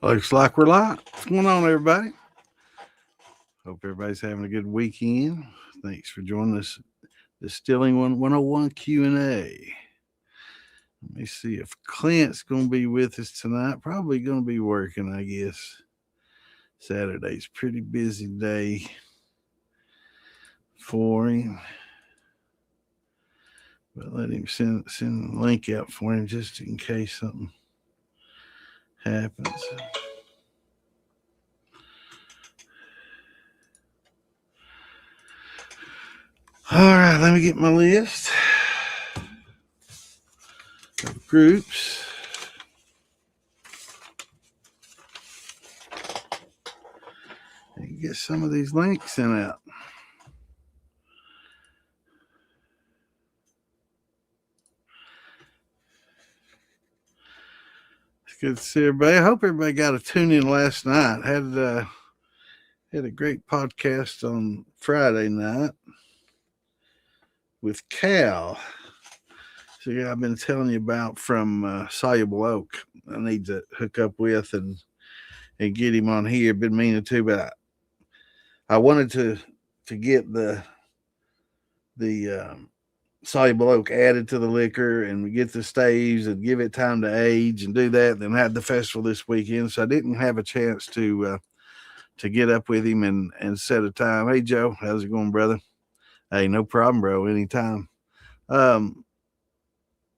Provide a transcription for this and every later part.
Looks like we're live. What's going on, everybody? Hope everybody's having a good weekend. Thanks for joining us. Distilling 101 Q&A. Let me see if Clint's going to be with us tonight. Probably going to be working, I guess. Saturday's pretty busy day for him. But let him send the link out for him just in case something happens. All right, let me get my list of groups. And get some of these links sent out. It's good to see everybody. I hope everybody got a tune in last night. Had a great podcast on Friday night with Cal. So yeah, I've been telling you about from Soluble Oak. I need to hook up with and get him on here. Been meaning to, but I wanted to get the Soluble Oak added to the liquor and we get the staves and give it time to age and do that. Then had the festival this weekend, so I didn't have a chance to get up with him and set a time. Hey Joe, how's it going, brother? Hey, no problem, bro. Anytime. Yeah,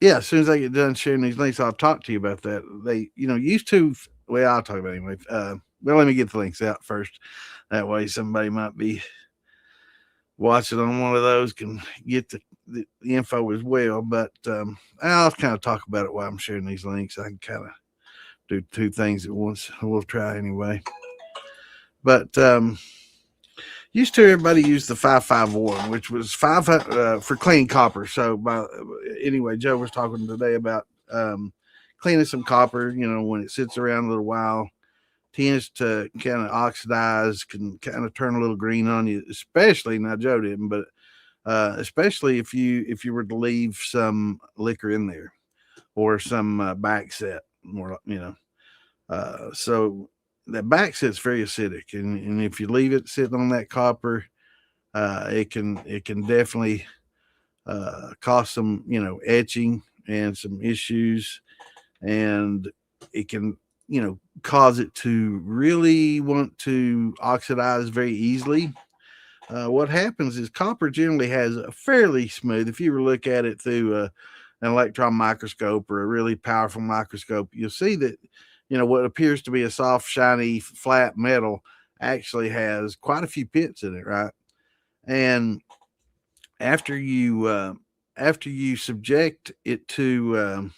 as soon as I get done sharing these links, I'll talk to you about that. They, used to. Well, I'll talk about it anyway. Well, let me get the links out first. That way, somebody might be watching on one of those can get the info as well. But I'll kind of talk about it while I'm sharing these links. I can kind of do two things at once. We'll try anyway. But used to everybody use the 551, which was 500 for clean copper. So anyway, Joe was talking today about cleaning some copper. When it sits around a little while, tends to kind of oxidize, can kind of turn a little green on you. Especially now, Joe didn't, but especially if you were to leave some liquor in there or some back set, more so that back set's very acidic, and if you leave it sitting on that copper, it can definitely cause some etching and some issues, and it can cause it to really want to oxidize very easily. What happens is copper generally has a fairly smooth. If you were to look at it through an electron microscope or a really powerful microscope, you'll see that what appears to be a soft, shiny, flat metal actually has quite a few pits in it, right? And after you subject it to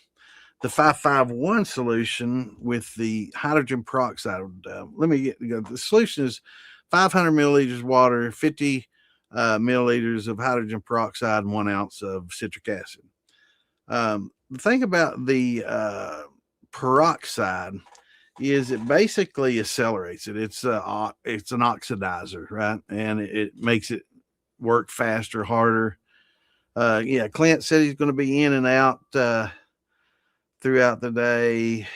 the 551 solution with the hydrogen peroxide, the solution is 500 milliliters water, 50 milliliters of hydrogen peroxide, and 1 ounce of citric acid. The thing about the peroxide is it basically accelerates it. It's an oxidizer, right? And it makes it work faster, harder. Clint said he's going to be in and out throughout the day.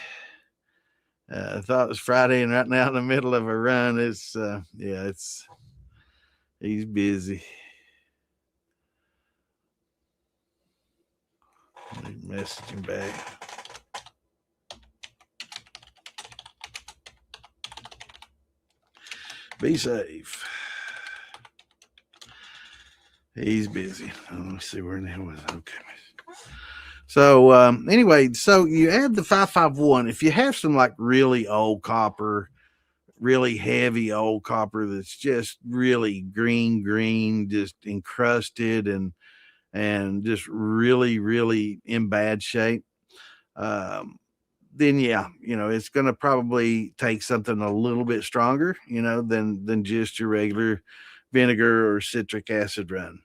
I thought it was Friday, and right now in the middle of a run, he's busy. Message him back. Be safe. He's busy. Let me see where the hell was. Okay. So anyway, so you add the 551. If you have some like really old copper, really heavy old copper that's just really green, just encrusted and just really, really in bad shape, then it's going to probably take something a little bit stronger, than just your regular vinegar or citric acid run.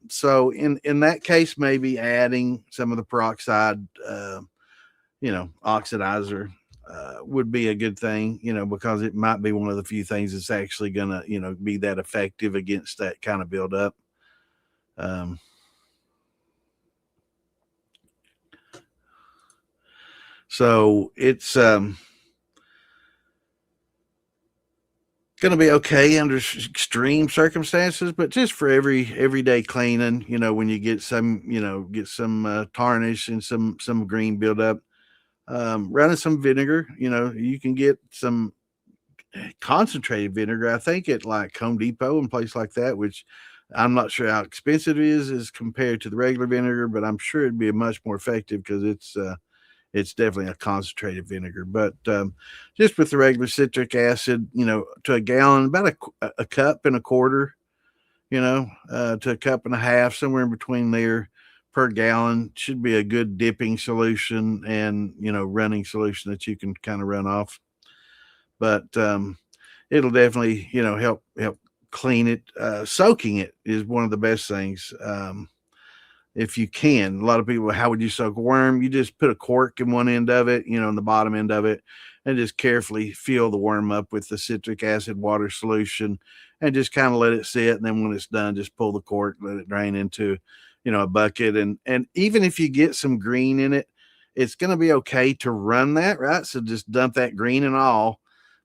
So in that case, maybe adding some of the peroxide, oxidizer, would be a good thing, because it might be one of the few things that's actually gonna, be that effective against that kind of buildup. So it's going to be okay under extreme circumstances, but just for everyday cleaning, when you get some, get some tarnish and some green buildup, running some vinegar. You can get some concentrated vinegar. I think at like Home Depot and place like that, which I'm not sure how expensive it is as compared to the regular vinegar, but I'm sure it'd be much more effective because it's definitely a concentrated vinegar. But just with the regular citric acid, to a gallon, about a cup and a quarter, to a cup and a half, somewhere in between there per gallon should be a good dipping solution and, running solution that you can kind of run off. But it'll definitely, help clean it. Soaking it is one of the best things. If you can. A lot of people, how would you soak a worm? You just put a cork in one end of it, in the bottom end of it, and just carefully fill the worm up with the citric acid water solution and just kind of let it sit. And then when it's done, just pull the cork, let it drain into, a bucket. And even if you get some green in it, it's going to be okay to run that, right? So just dump that green and all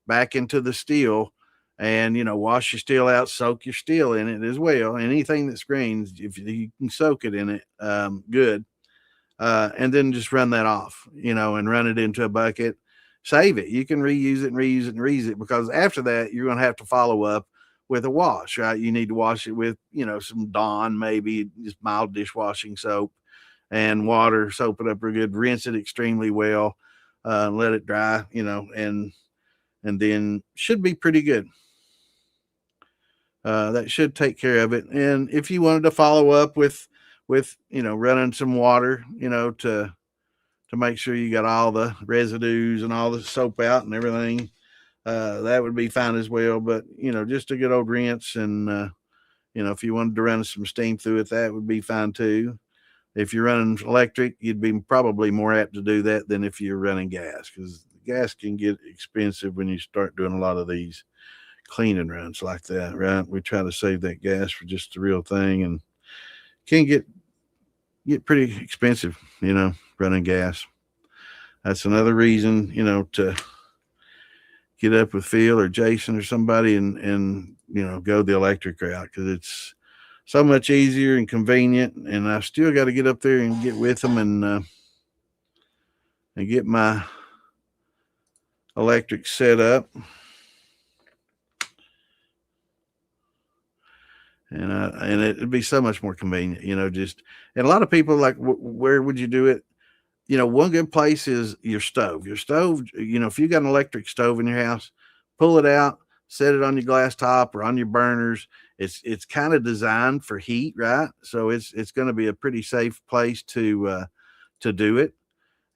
back into the still and wash your steel out, soak your steel in it as well. Anything that's green, if you can soak it in it, good. And then just run that off, and run it into a bucket. Save it. You can reuse it and reuse it and reuse it, because after that you're going to have to follow up with a wash, right? You need to wash it with some Dawn, maybe just mild dishwashing soap and water. Soap it up real good. Rinse it extremely well. Let it dry, and then should be pretty good. That should take care of it. And if you wanted to follow up with running some water, to make sure you got all the residues and all the soap out and everything, that would be fine as well. But just a good old rinse, and if you wanted to run some steam through it, that would be fine too. If you're running electric, you'd be probably more apt to do that than if you're running gas, because gas can get expensive when you start doing a lot of these cleaning runs like that, right? We try to save that gas for just the real thing, and can get pretty expensive, running gas. That's another reason, to get up with Phil or Jason or somebody and go the electric route, because it's so much easier and convenient. And I still got to get up there and get with them and get my electric set up. And it'd be so much more convenient, and a lot of people like, where would you do it? One good place is your stove. Your stove, if you got an electric stove in your house, pull it out, set it on your glass top or on your burners. It's kind of designed for heat, right? So it's going to be a pretty safe place to do it.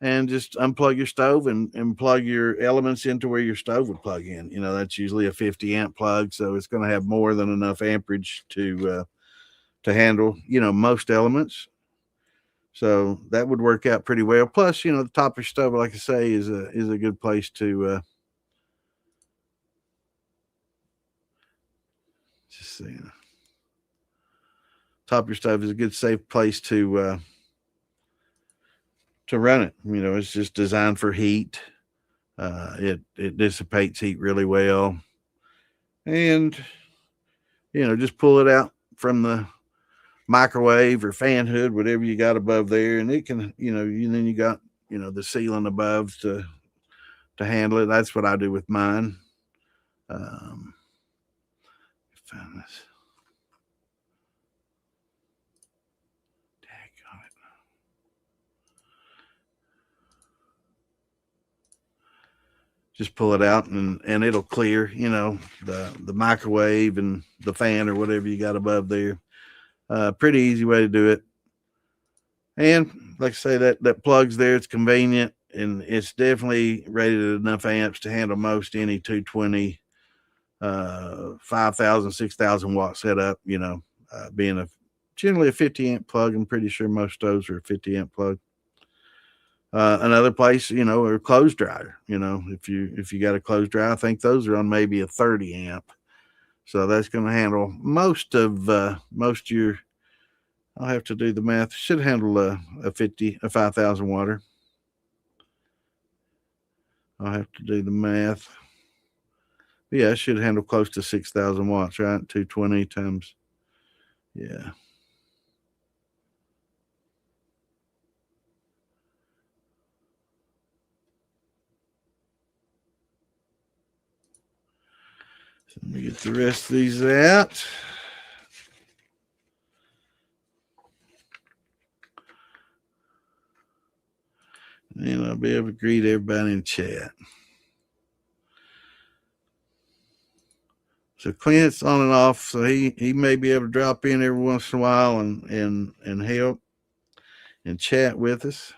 And just unplug your stove and plug your elements into where your stove would plug in. That's usually a 50 amp plug, so it's going to have more than enough amperage to handle most elements. So that would work out pretty well. Plus, the top of your stove, like I say, is a good place to just see. Top of your stove is a good safe place to run it. It's just designed for heat. It dissipates heat really well, and just pull it out from the microwave or fan hood, whatever you got above there, and it can, then you got the ceiling above to handle it. That's what I do with mine. Find this. Just pull it out and it'll clear, the microwave and the fan or whatever you got above there. Pretty easy way to do it. And like I say, that plug's there. It's convenient, and it's definitely rated at enough amps to handle most any 220, 5,000, 6,000 watt setup, being generally a 50 amp plug. I'm pretty sure most stoves are a 50 amp plug. Another place, or clothes dryer, if you got a clothes dryer, I think those are on maybe a 30 amp. So that's going to handle most of your, I'll have to do the math. Should handle a 5,000 water. I'll have to do the math. Yeah, it should handle close to 6,000 watts, right? 220 times. Yeah. So let me get the rest of these out. And I'll be able to greet everybody in chat. So Clint's on and off, so he may be able to drop in every once in a while and help and chat with us,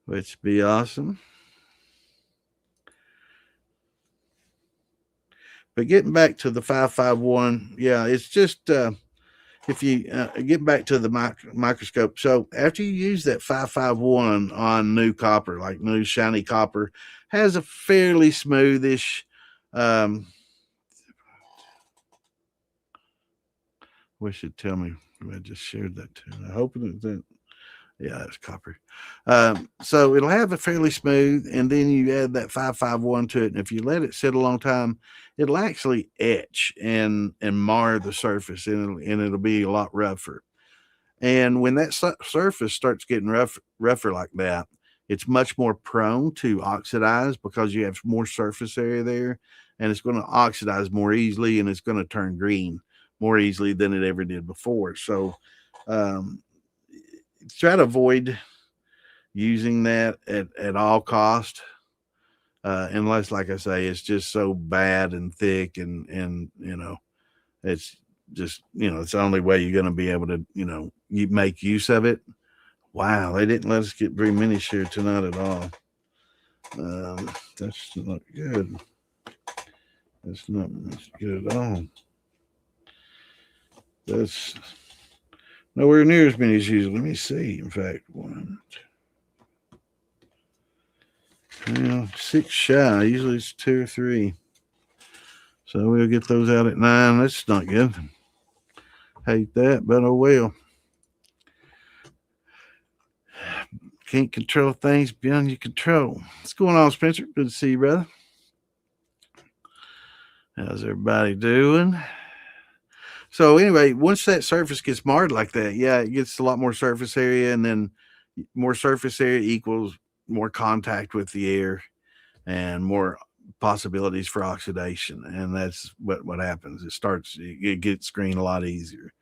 which would be awesome. But getting back to the 551, yeah, it's just if you get back to the microscope. So after you use that 551 on new copper, like new shiny copper, has a fairly smoothish. Um, wish it'd tell me. I just shared that too. I hope that. Yeah, it's copper. So it'll have a fairly smooth, and then you add that 551 to it, and if you let it sit a long time, it'll actually etch and mar the surface, and it'll be a lot rougher. And when that surface starts getting rougher like that, it's much more prone to oxidize because you have more surface area there, and it's going to oxidize more easily, and it's going to turn green more easily than it ever did before. So, um, try to avoid using that at all cost, unless, like I say, it's just so bad and thick, and it's just it's the only way you're going to be able to you make use of it. Wow, they didn't let us get very many shared tonight at all. That's not good. That's not good at all. That's nowhere near as many as usual. Let me see. In fact, one. Well, 6 shy. Usually it's 2 or 3. So we'll get those out at 9. That's not good. Hate that, but oh well. Can't control things beyond your control. What's going on, Spencer? Good to see you, brother. How's everybody doing? So anyway, once that surface gets marred like that, yeah, it gets a lot more surface area, and then more surface area equals more contact with the air and more possibilities for oxidation. And that's what happens. It gets green a lot easier.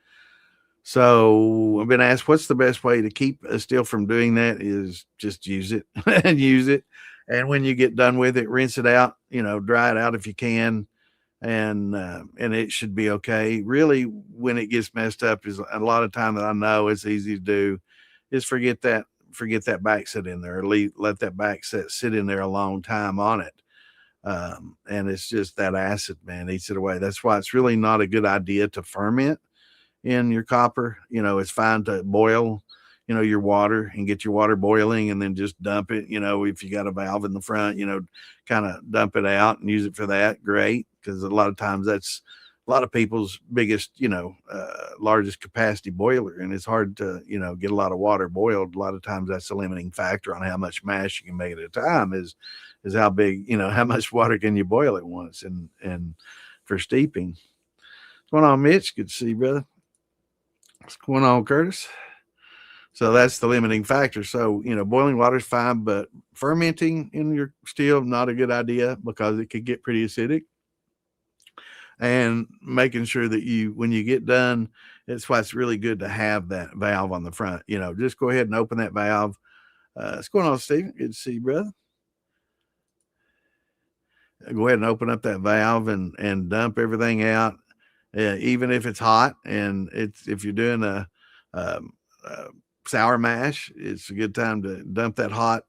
So I've been asked, what's the best way to keep a still from doing that? Is just use it and use it. And when you get done with it, rinse it out, dry it out if you can. And it should be okay. Really, when it gets messed up is a lot of time that I know it's easy to do is forget that back set in there, or let that back set sit in there a long time on it. And it's just that acid, man, eats it away. That's why it's really not a good idea to ferment in your copper. It's fine to boil, your water and get your water boiling and then just dump it. If you got a valve in the front, kind of dump it out and use it for that. Great. Because a lot of times that's a lot of people's biggest, largest capacity boiler. And it's hard to, get a lot of water boiled. A lot of times that's a limiting factor on how much mash you can make at a time is how big, how much water can you boil at once and for steeping. What's going on, Mitch? Good to see you, brother. What's going on, Curtis? So that's the limiting factor. So, boiling water is fine, but fermenting in your still not a good idea because it could get pretty acidic. And making sure that when you get done, that's why it's really good to have that valve on the front. Just go ahead and open that valve. What's going on, Stephen? Good to see you, brother. Go ahead and open up that valve and dump everything out, even if it's hot. And if you're doing a sour mash, it's a good time to dump that hot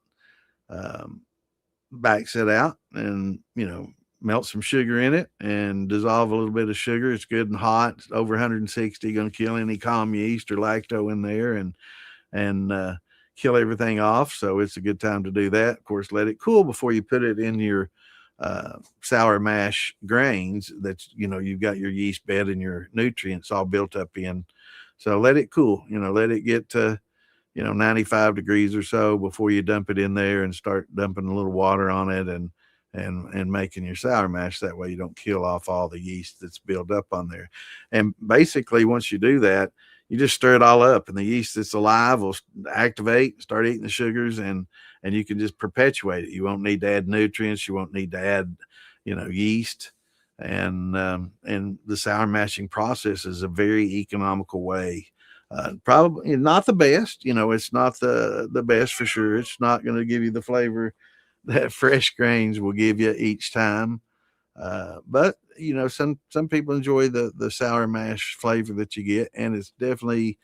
back set out and melt some sugar in it and dissolve a little bit of sugar. It's good and hot. It's over 160, going to kill any common yeast or lacto in there and kill everything off. So it's a good time to do that. Of course, let it cool before you put it in your sour mash grains that you've got your yeast bed and your nutrients all built up in. So let it cool. Let it get to 95 degrees or so before you dump it in there and start dumping a little water on it and making your sour mash. That way you don't kill off all the yeast that's built up on there. And basically, once you do that, you just stir it all up, and the yeast that's alive will activate, start eating the sugars, and you can just perpetuate it. You won't need to add nutrients. You won't need to add, yeast. And the sour mashing process is a very economical way. Probably not the best. It's not the best for sure. It's not going to give you the flavor that fresh grains will give you each time. But some people enjoy the sour mash flavor that you get, and it's definitely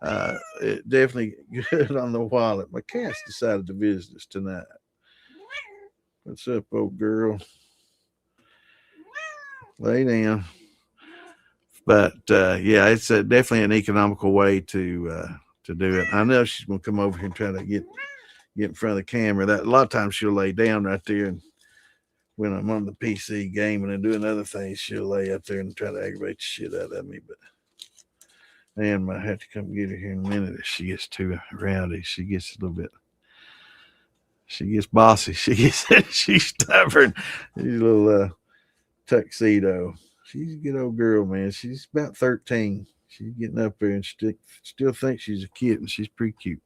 good on the wallet. My cat's decided to visit us tonight. What's up, old girl? Lay down. But yeah, it's definitely an economical way to do it. I know she's gonna come over here and try to get in front of the camera. That a lot of times she'll lay down right there, and when I'm on the PC gaming and doing other things, she'll lay up there and try to aggravate the shit out of me. But man, might have to come get her here in a minute if she gets too rowdy. She gets a little bit. She gets bossy. She's stubborn. She's a little tuxedo. She's a good old girl, man. She's about 13. She's getting up there and still thinks she's a kid, and she's pretty cute.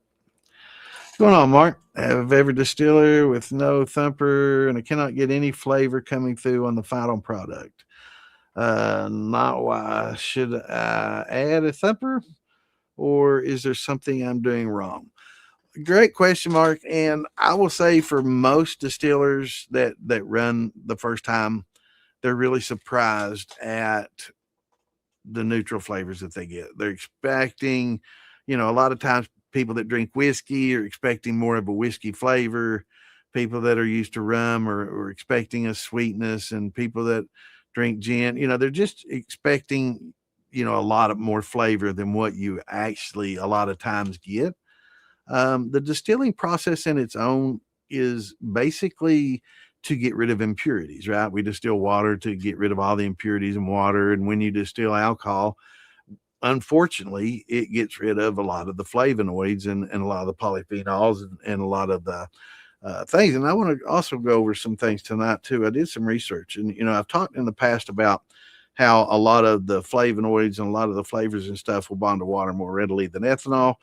What's going on, Mark? I have every distiller with no thumper, and I cannot get any flavor coming through on the final product. Not why. Should I add a thumper, or is there something I'm doing wrong? Great question, Mark. And I will say for most distillers that run the first time, they're really surprised at the neutral flavors that they get. They're expecting, a lot of times people that drink whiskey are expecting more of a whiskey flavor. People that are used to rum are expecting a sweetness, and people that drink gin, they're just expecting, a lot of more flavor than what you actually a lot of times get. The distilling process in its own is basically to get rid of impurities, right? We distill water to get rid of all the impurities in water. And when you distill alcohol, unfortunately, it gets rid of a lot of the flavonoids and a lot of the polyphenols and a lot of the things. And I want to also go over some things tonight too. I did some research, and I've talked in the past about how a lot of the flavonoids and a lot of the flavors and stuff will bond to water more readily than ethanol.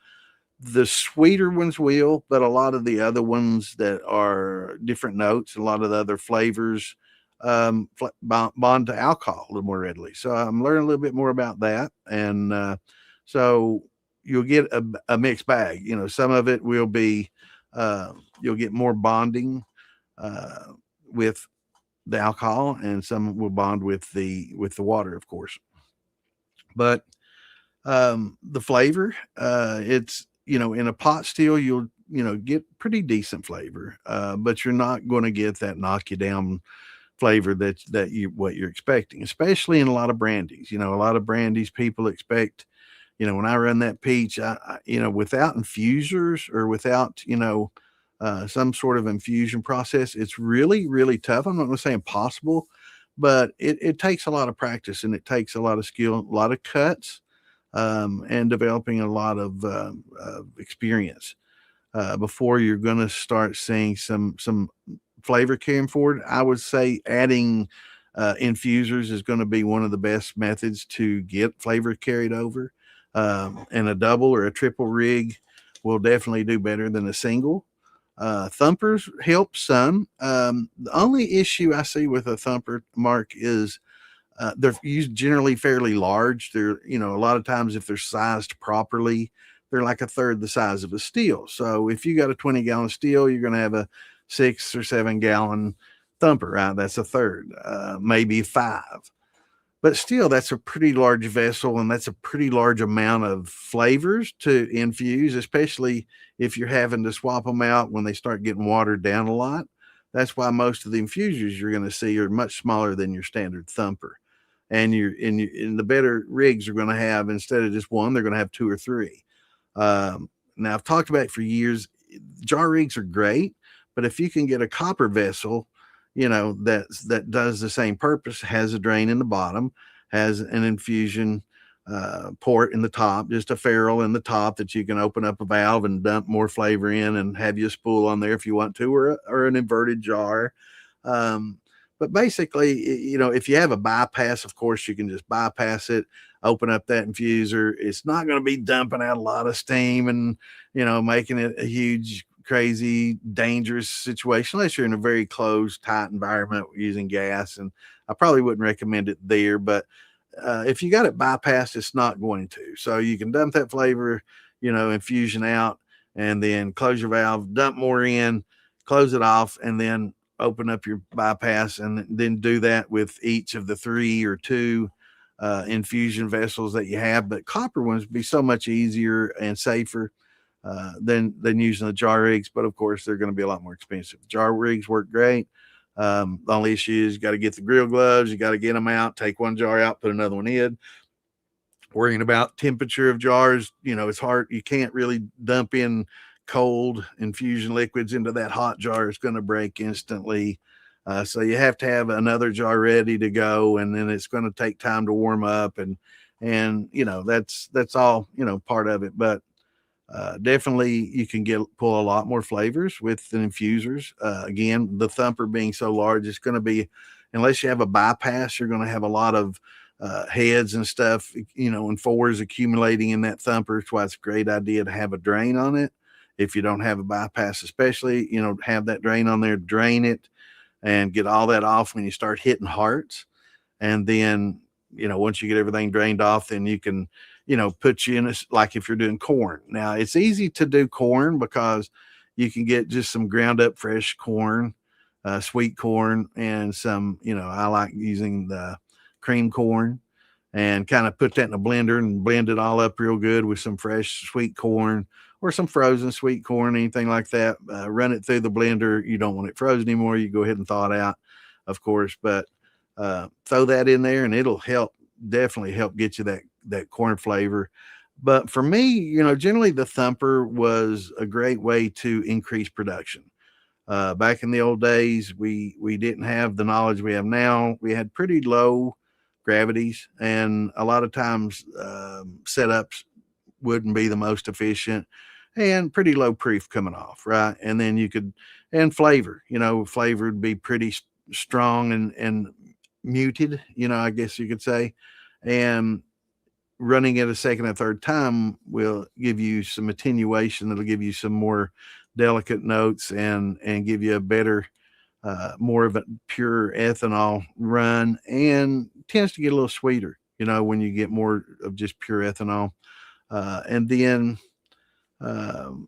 The sweeter ones will, but a lot of the other ones that are different notes, a lot of the other flavors bond to alcohol a little more readily. So I'm learning a little bit more about that. And so you'll get a mixed bag. Some of it will be, you'll get more bonding with the alcohol, and some will bond with the water, of course. But the flavor, it's, in a pot still, you'll, get pretty decent flavor, but you're not going to get that knock you down flavor what you're expecting, especially in a lot of brandies. A lot of brandies people expect, when I run that peach, without infusers or without, some sort of infusion process, it's really, really tough. I'm not going to say impossible, but it takes a lot of practice, and it takes a lot of skill, a lot of cuts, and developing a lot of experience before you're going to start seeing some flavor carrying forward. I would say adding infusers is going to be one of the best methods to get flavor carried over. And a double or a triple rig will definitely do better than a single. Thumpers help some. The only issue I see with a thumper, Mark, is they're used generally fairly large. They're, a lot of times if they're sized properly, they're like a third the size of a steel. So if you got a 20-gallon steel, you're going to have a 6 or 7 gallon thumper, right? That's a third, maybe 5. But still, that's a pretty large vessel, and that's a pretty large amount of flavors to infuse, especially if you're having to swap them out when they start getting watered down a lot. That's why most of the infusers you're going to see are much smaller than your standard thumper. And in the better rigs are going to have, instead of just one, they're going to have 2 or 3. Now, I've talked about it for years. Jar rigs are great, but if you can get a copper vessel, that does the same purpose, has a drain in the bottom, has an infusion port in the top, just a ferrule in the top that you can open up a valve and dump more flavor in, and have you a spool on there if you want to, or an inverted jar. Um, but basically, if you have a bypass, of course, you can just bypass it, open up that infuser. It's not going to be dumping out a lot of steam and, making it a huge, crazy, dangerous situation unless you're in a very closed, tight environment using gas. And I probably wouldn't recommend it there, but if you got it bypassed, it's not going to. So you can dump that flavor, infusion out, and then close your valve, dump more in, close it off, and then open up your bypass, and then do that with each of the 3 or 2 infusion vessels that you have. But copper ones be so much easier and safer than using the jar rigs. But of course, they're going to be a lot more expensive. Jar rigs work great. The only issue is you got to get the grill gloves, you got to get them out, take one jar out, put another one in. Worrying about temperature of jars, it's hard. You can't really dump in cold infusion liquids into that hot jar. It's going to break instantly. So you have to have another jar ready to go, and then it's going to take time to warm up, and that's all part of it. But definitely you can pull a lot more flavors with the infusers. Again, the thumper being so large, it's going to be, unless you have a bypass, you're going to have a lot of heads and stuff, and fours accumulating in that thumper. That's why it's a great idea to have a drain on it. If you don't have a bypass, especially, have that drain on there, drain it and get all that off when you start hitting hearts. And then, once you get everything drained off, then you can, put you in like if you're doing corn. Now it's easy to do corn because you can get just some ground up fresh corn, sweet corn, and some, I like using the cream corn, and kind of put that in a blender and blend it all up real good with some fresh sweet corn or some frozen sweet corn, anything like that. Run it through the blender. You don't want it frozen anymore. You go ahead and thaw it out, of course, but throw that in there and it'll definitely help get you that corn flavor. But for me, generally the thumper was a great way to increase production. Back in the old days, we didn't have the knowledge we have now. We had pretty low gravities, and a lot of times setups wouldn't be the most efficient, and pretty low proof coming off, right? And then and flavor, flavor would be pretty strong and muted, I guess you could say. And running it a second and third time will give you some attenuation. That'll give you some more delicate notes and give you a better, more of a pure ethanol run, and tends to get a little sweeter, when you get more of just pure ethanol. And then um,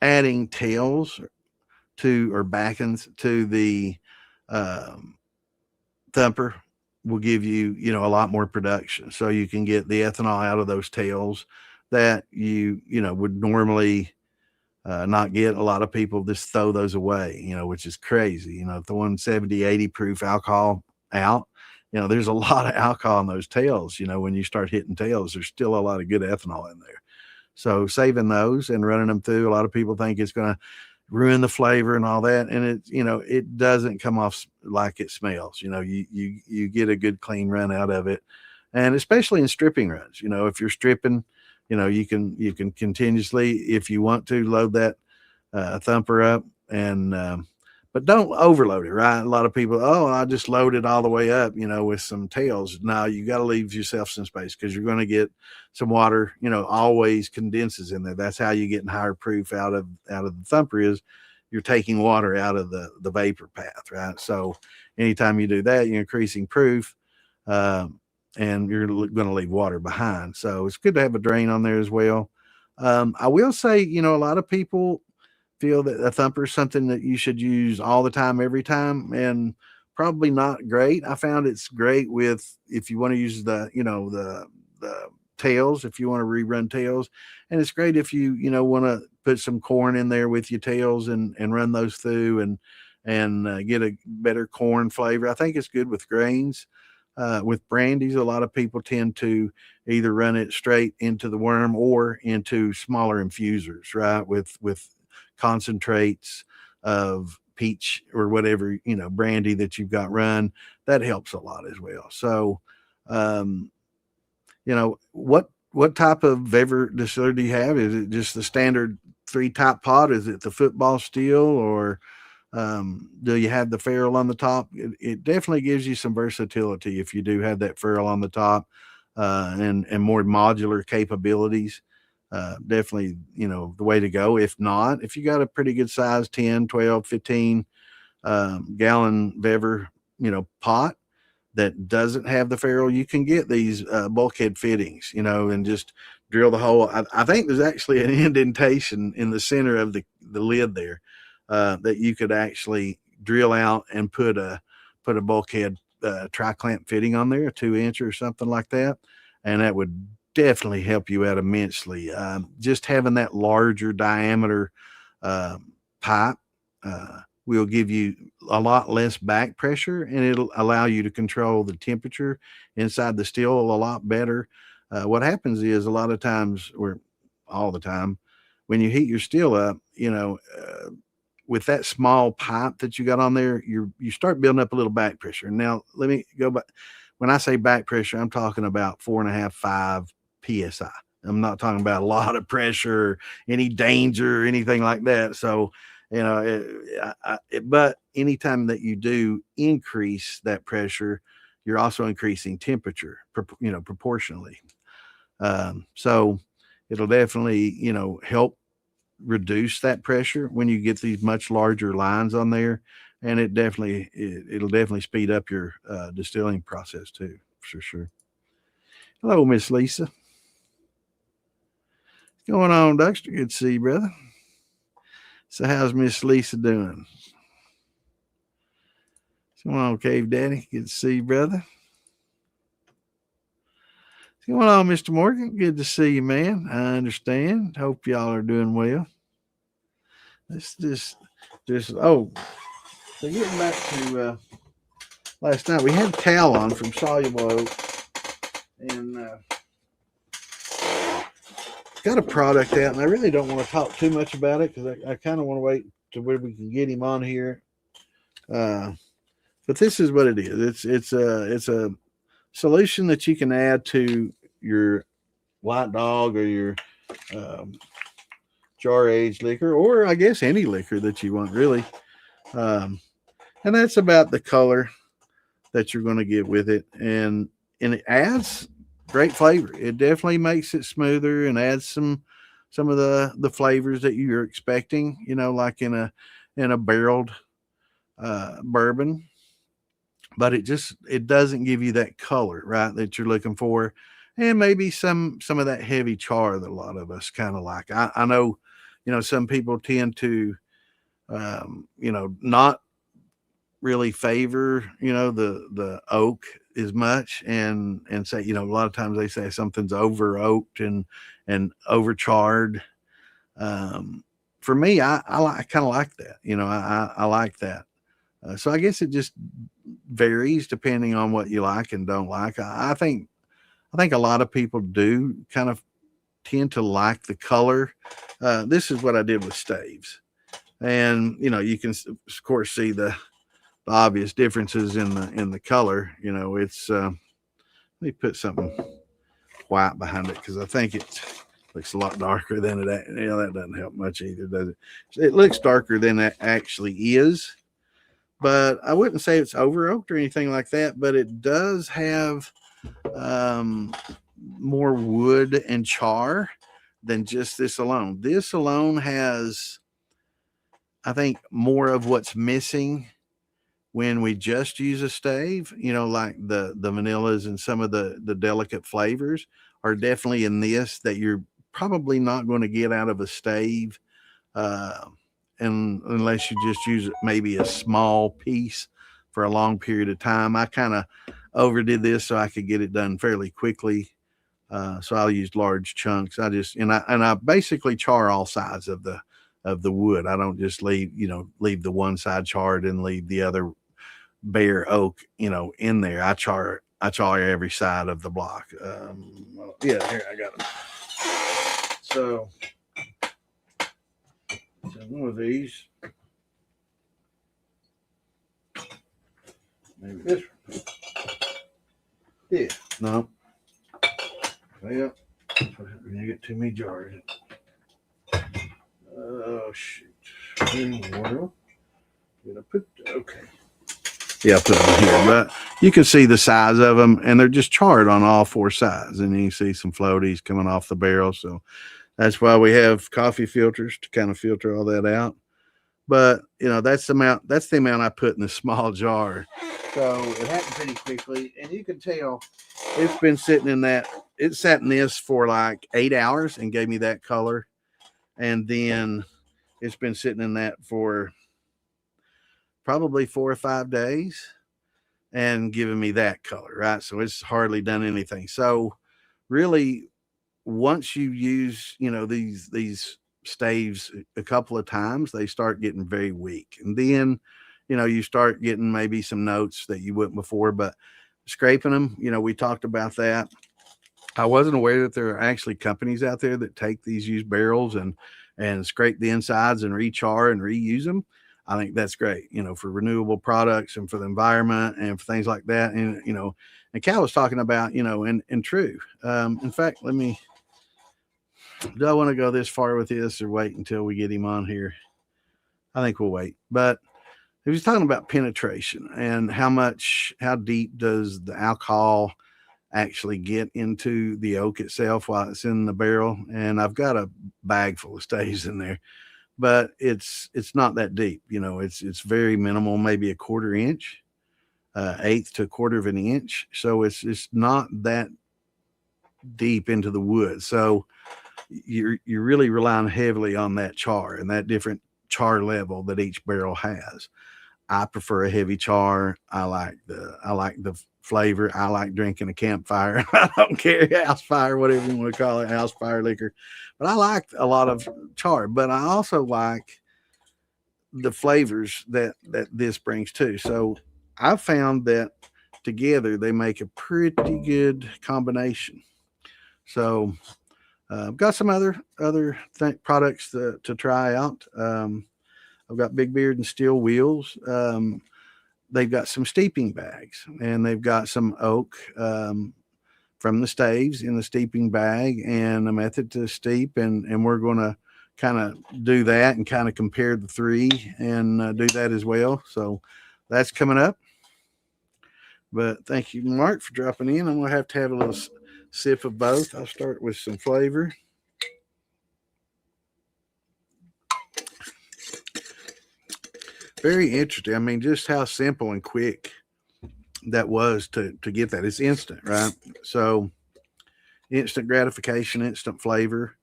adding tails or backends to the um, thumper will give you, a lot more production. So you can get the ethanol out of those tails that you would normally not get. A lot of people just throw those away, which is crazy. Throwing 70, 80 proof alcohol out, there's a lot of alcohol in those tails. When you start hitting tails, there's still a lot of good ethanol in there. So saving those and running them through, a lot of people think it's going to ruin the flavor and all that. And it doesn't come off like it smells. You get a good clean run out of it. And especially in stripping runs, if you're stripping, you can continuously, if you want to, load that thumper up, and but don't overload it, right? A lot of people, I just load it all the way up, with some tails. Now you got to leave yourself some space, because you're going to get some water, always condenses in there. That's how you get higher proof out of the thumper, is you're taking water out of the vapor path, right? So anytime you do that, you're increasing proof, and you're going to leave water behind. So it's good to have a drain on there as well. I will say, a lot of people feel that a thumper is something that you should use all the time, every time, and probably not great. I found it's great if you want to use the tails, if you want to rerun tails, and it's great if you want to put some corn in there with your tails and run those through and get a better corn flavor. I think it's good with grains. With brandies, a lot of people tend to either run it straight into the worm or into smaller infusers, right? With concentrates of peach or whatever, brandy that you've got run. That helps a lot as well. So, what type of vapor distiller do you have? Is it just the standard 3 type pot? Is it the football steel, or do you have the ferrule on the top? It definitely gives you some versatility if you do have that ferrule on the top, and more modular capabilities. Definitely, the way to go. If not, if you got a pretty good size 10, 12, 15 gallon Vever, pot that doesn't have the ferrule, you can get these bulkhead fittings, and just drill the hole. I think there's actually an indentation in the center of the lid there, that you could actually drill out and put a bulkhead tri clamp fitting on there, a 2 inch or something like that, and that would definitely help you out immensely. Just having that larger diameter uh, pipe will give you a lot less back pressure, and it'll allow you to control the temperature inside the still a lot better. What happens is a lot of times, or all the time, when you heat your still up, with that small pipe that you got on there, you start building up a little back pressure. Now, let me go back. When I say back pressure, I'm talking about 4.5, 5 psi. I'm not talking about a lot of pressure, or any danger, or anything like that. So, but anytime that you do increase that pressure, you're also increasing temperature, proportionally. So it'll definitely, help reduce that pressure when you get these much larger lines on there, and it'll definitely speed up your distilling process too, for sure. Hello, Miss Lisa. What's going on, Dexter? Good to see you, brother. So how's Miss Lisa doing? What's going on, Cave Daddy? Good to see you, brother. What's going on, Mr. Morgan? Good to see you, man. I understand. Hope y'all are doing well. Let's just oh, so getting back to last night, we had Cal on from Soluble Oak, and got a product out, and I really don't want to talk too much about it because I kind of want to wait to where we can get him on here. But this is what it is. It's a solution that you can add to your White Dog or your jar aged liquor, or I guess any liquor that you want, really. And that's about the color that you're going to get with it, and it adds great flavor. It definitely makes it smoother and adds some of the flavors that you're expecting. Like in a barreled bourbon, but it doesn't give you that color, right, that you're looking for, and maybe some of that heavy char that a lot of us kind of like. I know, some people tend to, not really favor, the oak as much, and say, a lot of times they say something's over oaked and overcharred. For me, I kind of like that. I like that. So I guess it just varies depending on what you like and don't like. I think a lot of people do kind of tend to like the color. This is what I did with staves, and you can of course see the obvious differences in the color. It's let me put something white behind it because I think it looks a lot darker than it. That doesn't help much either, does it? It looks darker than it actually is, but I wouldn't say it's over oaked or anything like that. But it does have more wood and char than just this alone. This alone has, I think, more of what's missing when we just use a stave. Like the vanillas and some of the delicate flavors are definitely in this that you're probably not going to get out of a stave, uh, and unless you just use maybe a small piece for a long period of time. I kind of overdid this so I could get it done fairly quickly. So I'll use large chunks. I basically char all sides of the wood. I don't just leave the one side charred and leave the other bare oak, in there. I char every side of the block. Yeah, here I got it. So one of these, maybe this one. Yeah, no. Well, you get too many jars. Oh shoot! In the world, I'm gonna put okay. Yeah, I put them here, but you can see the size of them, and they're just charred on all four sides, and you can see some floaties coming off the barrel. So that's why we have coffee filters to kind of filter all that out. But that's the amount I put in the small jar. So it happened pretty quickly, and you can tell it's been sitting in that. It sat in this for like 8 hours and gave me that color, and then it's been sitting in that for probably 4 or 5 days and giving me that color, right? So it's hardly done anything. So really, once you use, these staves a couple of times, they start getting very weak. And then, you start getting maybe some notes that you wouldn't before, but scraping them, we talked about that. I wasn't aware that there are actually companies out there that take these used barrels and scrape the insides and rechar and reuse them. I think that's great, for renewable products and for the environment and for things like that. And and Cal was talking about, and true. In fact, do I want to go this far with this or wait until we get him on here? I think we'll wait. But he was talking about penetration and how deep does the alcohol actually get into the oak itself while it's in the barrel. And I've got a bag full of staves in there, but it's not that deep. It's very minimal, maybe a quarter inch, eighth to a quarter of an inch. So it's not that deep into the wood. So you're really relying heavily on that char and that different char level that each barrel has. I prefer a heavy char. I like the flavor. I like drinking a campfire. I don't care, house fire, whatever you want to call it, house fire liquor. But I like a lot of char. But I also like the flavors that this brings too. So I found that together they make a pretty good combination. So I've got some other products to try out. I've got Big Beard and Steel Wheels. They've got some steeping bags, and they've got some oak from the staves in the steeping bag, and a method to steep. And we're going to kind of do that and kind of compare the three and do that as well. So that's coming up. But thank you, Mark, for dropping in. I'm going to have a little sip of both. I'll start with some flavor. Very interesting. I mean, just how simple and quick that was to get that. It's instant, right? So instant gratification, instant flavor.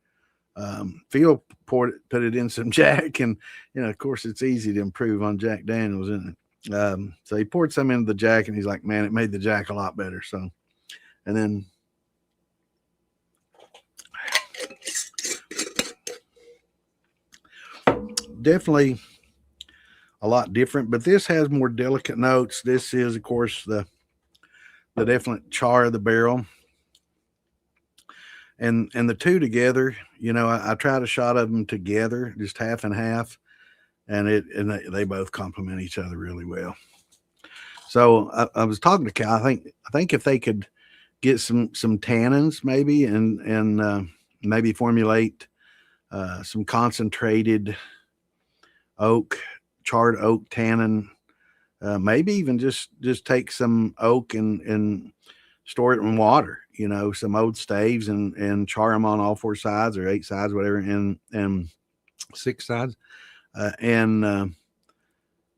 Phil put it in some Jack, and of course, it's easy to improve on Jack Daniels, isn't it? So he poured some into the Jack, and he's like, "Man, it made the Jack a lot better." So, and then definitely a lot different, but this has more delicate notes. This is, of course, the definite char of the barrel, and the two together. I tried a shot of them together, just half and half, and they both complement each other really well. So I was talking to Cal. I think if they could get some tannins maybe and maybe formulate some concentrated charred oak tannin, maybe even just take some oak and store it in water, some old staves and char them on all four sides or 8 sides, whatever, and 6 sides, and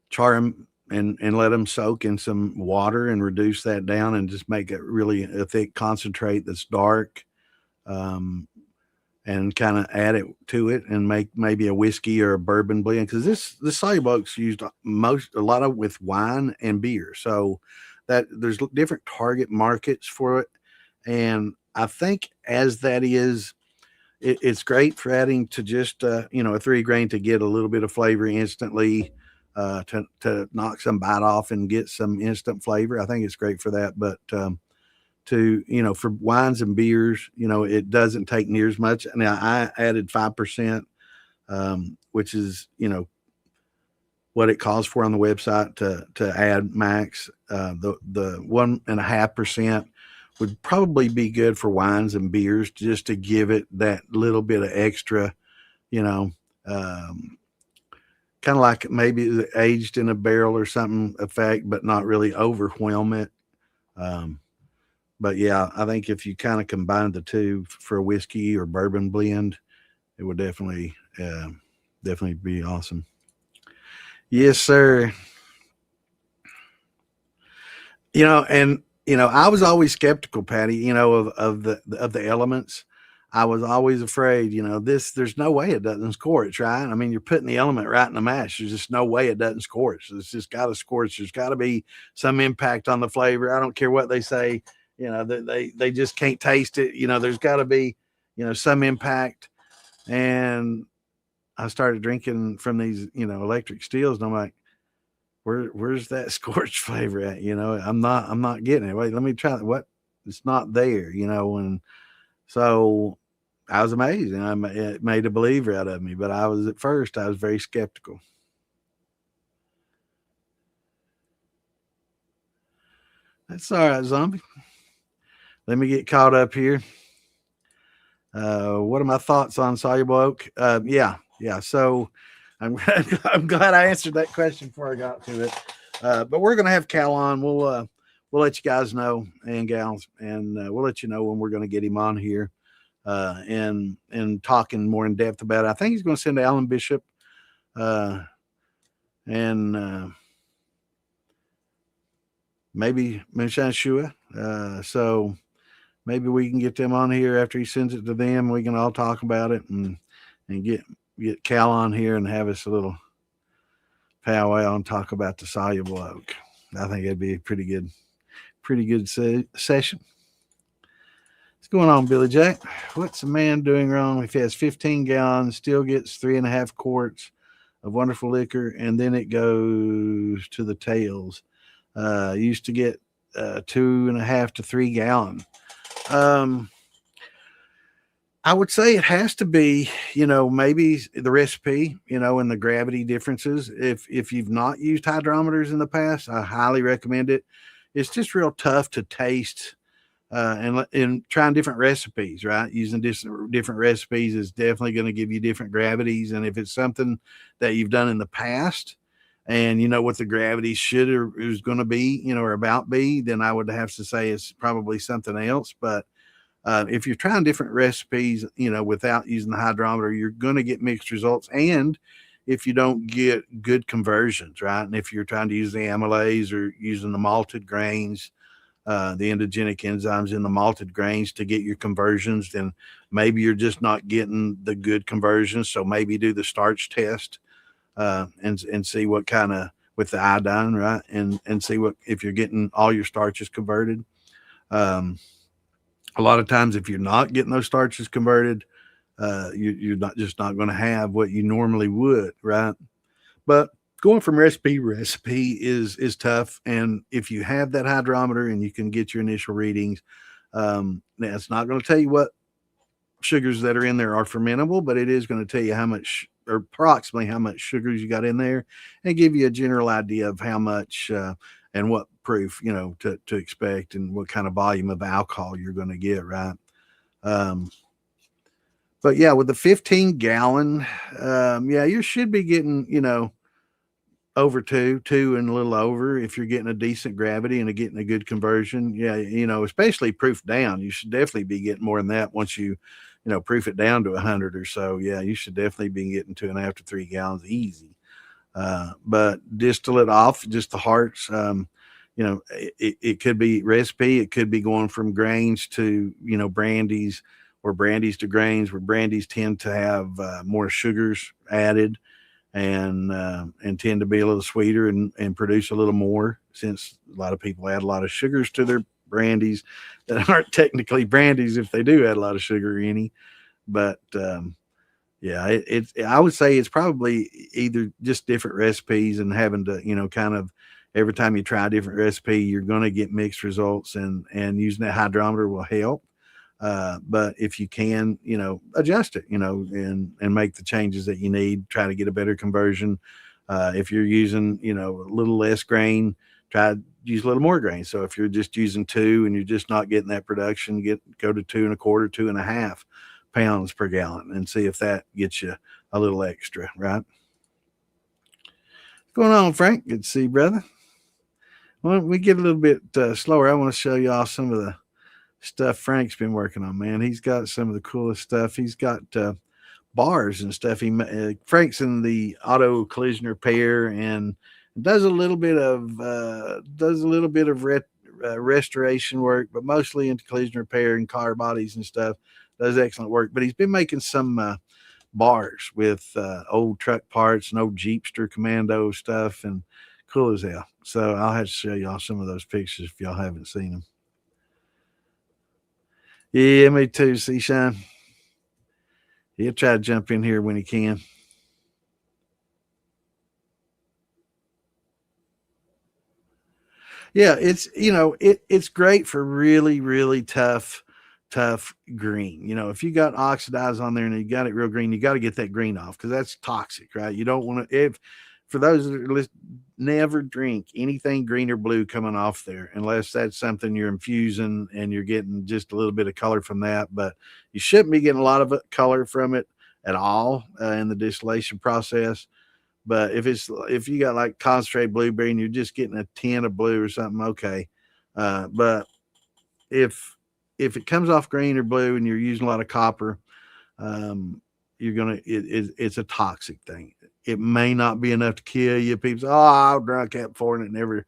char them and let them soak in some water and reduce that down and just make it really a thick concentrate that's dark, and kind of add it to it and make maybe a whiskey or a bourbon blend, because the soluble oak's used a lot of with wine and beer, so that there's different target markets for it. And I think as that is, it's great for adding to just a 3 grain to get a little bit of flavor instantly, to knock some bite off and get some instant flavor. I think it's great for that, but for wines and beers, it doesn't take near as much. Now I added 5%, which is what it calls for on the website to add max. The 1.5% would probably be good for wines and beers, just to give it that little bit of extra, you know, um, kind of like maybe aged in a barrel or something effect, but not really overwhelm it. Um, but yeah, I think if you kind of combine the two for a whiskey or bourbon blend, it would definitely be awesome. Yes, sir. And I was always skeptical, Patty, of the elements. I was always afraid, there's no way it doesn't scorch, right? I mean, you're putting the element right in the mash. There's just no way it doesn't scorch. It's just got to scorch. There's got to be some impact on the flavor. I don't care what they say, they just can't taste it. There's got to be, some impact. And I started drinking from these, electric steels, and I'm like, where's that scorch flavor at? I'm not getting it. Wait, let me try it. What? It's not there, and so I was amazed, and it made a believer out of me. But I was very skeptical. That's all right, zombie. Let me get caught up here. What are my thoughts on soluble oak? Yeah. So I'm I'm glad I answered that question before I got to it. But we're gonna have Cal on. We'll let you guys know, and gals, and we'll let you know when we're gonna get him on here, and talking more in depth about it. I think he's gonna send Alan Bishop, uh, and maybe Moonshine Shua. So maybe we can get them on here after he sends it to them. We can all talk about it, and get Cal on here and have us a little powwow and talk about the soluble oak. I think it'd be a pretty good session. What's going on, Billy Jack? What's a man doing wrong if he has 15 gallons, still gets 3.5 quarts of wonderful liquor, and then it goes to the tails? Used to get 2.5 to 3 gallon. Um, I would say it has to be, maybe the recipe, and the gravity differences. If you've not used hydrometers in the past, I highly recommend it. It's just real tough to taste, and trying different recipes, right? Using different recipes is definitely going to give you different gravities. And if it's something that you've done in the past, and you know what the gravity should or is going to be, or about be, then I would have to say it's probably something else. But if you're trying different recipes, without using the hydrometer, you're going to get mixed results. And if you don't get good conversions, right? And if you're trying to use the amylase or using the malted grains, the endogenic enzymes in the malted grains to get your conversions, then maybe you're just not getting the good conversions. So maybe do the starch test, and see what kind of with the iodine, right? And see what if you're getting all your starches converted. Um, a lot of times, if you're not getting those starches converted, you're not going to have what you normally would, right? But going from recipe to recipe is tough. And if you have that hydrometer and you can get your initial readings, that's not going to tell you what sugars that are in there are fermentable, but it is going to tell you how much or approximately how much sugars you got in there, and give you a general idea of how much, and what proof, to expect, and what kind of volume of alcohol you're going to get, right? Um, but yeah, with the 15 gallon, yeah, you should be getting, over two and a little over if you're getting a decent gravity and getting a good conversion. Yeah, especially proof down, you should definitely be getting more than that once proof it down to 100 or so. Yeah, you should definitely be getting 2.5 to 3 gallons easy. But distill it off just the hearts. It could be recipe. It could be going from grains to, brandies, or brandies to grains, where brandies tend to have more sugars added, and tend to be a little sweeter, and produce a little more, since a lot of people add a lot of sugars to their brandies that aren't technically brandies if they do add a lot of sugar or any. But yeah, I would say it's probably either just different recipes, and having to, kind of every time you try a different recipe, you're going to get mixed results, and using that hydrometer will help. But if you can, adjust it, and make the changes that you need, try to get a better conversion. If you're using, a little less grain, try use a little more grain. So if you're just using 2 and you're just not getting that production, go to 2 1/4, 2.5 pounds per gallon, and see if that gets you a little extra, right? What's going on, Frank? Good to see you, brother. Well, we get a little bit slower. I want to show y'all some of the stuff Frank's been working on, man. He's got some of the coolest stuff. He's got bars and stuff. Frank's in the auto collision repair and does a little bit of restoration work, but mostly into collision repair and car bodies and stuff. Does excellent work. But he's been making some bars with old truck parts and old Jeepster Commando stuff, and cool as hell. So I'll have to show y'all some of those pictures if y'all haven't seen them. Yeah, me too, Seashine. He'll try to jump in here when he can. Yeah, it's great for really, really tough green. If you got oxidized on there and you got it real green, you got to get that green off because that's toxic, right? You don't want to. If for those that are listening, never drink anything green or blue coming off there unless that's something you're infusing and you're getting just a little bit of color from that. But you shouldn't be getting a lot of color from it at all in the distillation process. But if you got like concentrated blueberry and you're just getting a tin of blue or something, okay. But if it comes off green or blue and you're using a lot of copper, it's a toxic thing. It may not be enough to kill you. People say, "Oh, I'll drink that before," and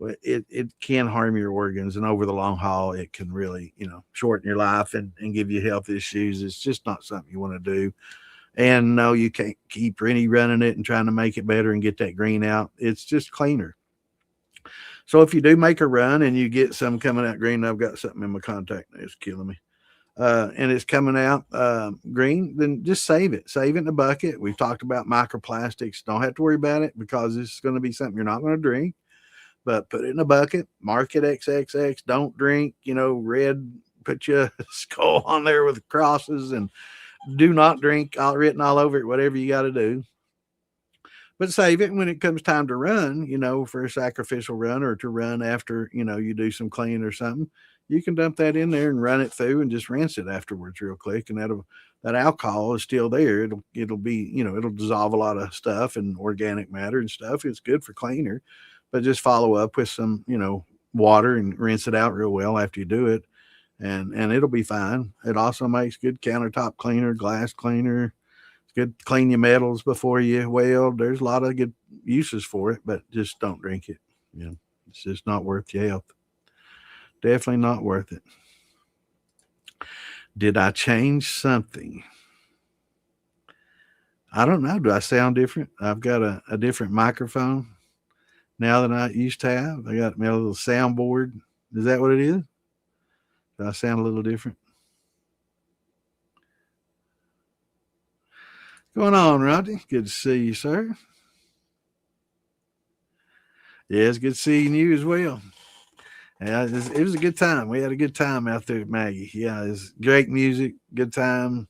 it can harm your organs, and over the long haul, it can really shorten your life and give you health issues. It's just not something you want to do. And no, you can't keep running it and trying to make it better and get that green out. It's just cleaner. So if you do make a run and you get some coming out green, I've got something in my contact that's killing me. And it's coming out green, then just save it. Save it in a bucket. We've talked about microplastics. Don't have to worry about it because this is going to be something you're not going to drink. But put it in a bucket, mark it XXX. Don't drink, red, put your skull on there with crosses, and do not drink written all over it, whatever you got to do. But save it when it comes time to run, for a sacrificial run or to run after, you do some cleaning or something. You can dump that in there and run it through and just rinse it afterwards real quick. And that alcohol is still there. It'll be, it'll dissolve a lot of stuff and organic matter and stuff. It's good for cleaner, but just follow up with some, water and rinse it out real well after you do it. And it'll be fine. It also makes good countertop cleaner, glass cleaner. It's good to clean your metals before you weld. There's a lot of good uses for it, but just don't drink it. It's just not worth your health. Definitely not worth it. Did I change something? I don't know. Do I sound different? I've got a different microphone now than I used to have. I got my little soundboard. Is that what it is? Do I sound a little different? What's going on, Rodney? Good to see you, sir. Yeah, it's good seeing you as well. Yeah, it was a good time. We had a good time out there at Maggie. Yeah, it was great music, good time.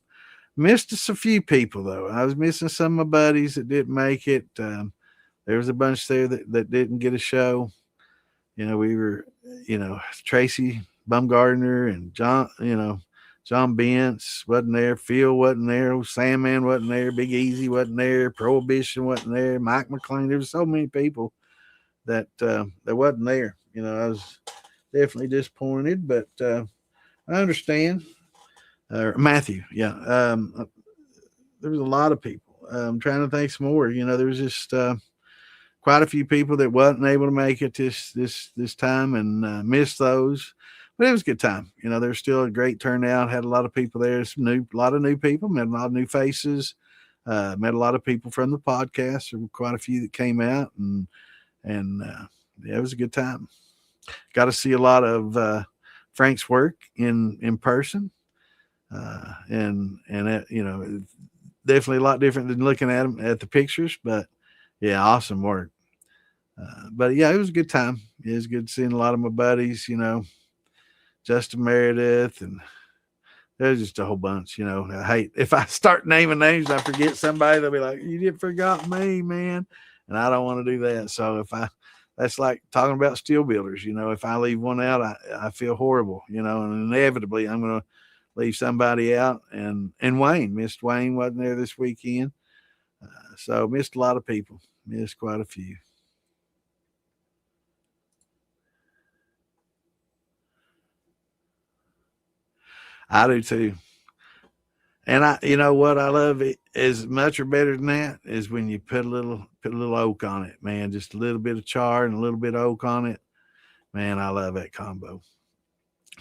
Missed us a few people though. I was missing some of my buddies that didn't make it. There was a bunch there that didn't get a show. We were, Tracy Bumgardner and John Bentz wasn't there. Phil wasn't there. Old Sandman wasn't there. Big Easy wasn't there. Prohibition wasn't there. Mike McLean. There was so many people that wasn't there. I was definitely disappointed, but I understand. Matthew, yeah. There was a lot of people. I'm trying to think some more. There was just quite a few people that wasn't able to make it this time, and missed those. But it was a good time. There's still a great turnout. Had a lot of people there. A lot of new people. Met a lot of new faces. Met a lot of people from the podcast. There were quite a few that came out, and yeah, it was a good time. Got to see a lot of Frank's work in person, and that, definitely a lot different than looking at him at the pictures. But yeah, awesome work. But yeah, it was a good time. It was good seeing a lot of my buddies. Justin Meredith, and there's just a whole bunch. I hate if I start naming names, I forget somebody. They'll be like, "You did forgot me, man," and I don't want to do that. So if I that's like talking about steel builders. If I leave one out, I feel horrible, and inevitably I'm going to leave somebody out. And Wayne, missed Wayne, wasn't there this weekend. So missed a lot of people, missed quite a few. I do too. And you know what I love it as much or better than that is when you put a little oak on it, man. Just a little bit of char and a little bit of oak on it, man. I love that combo.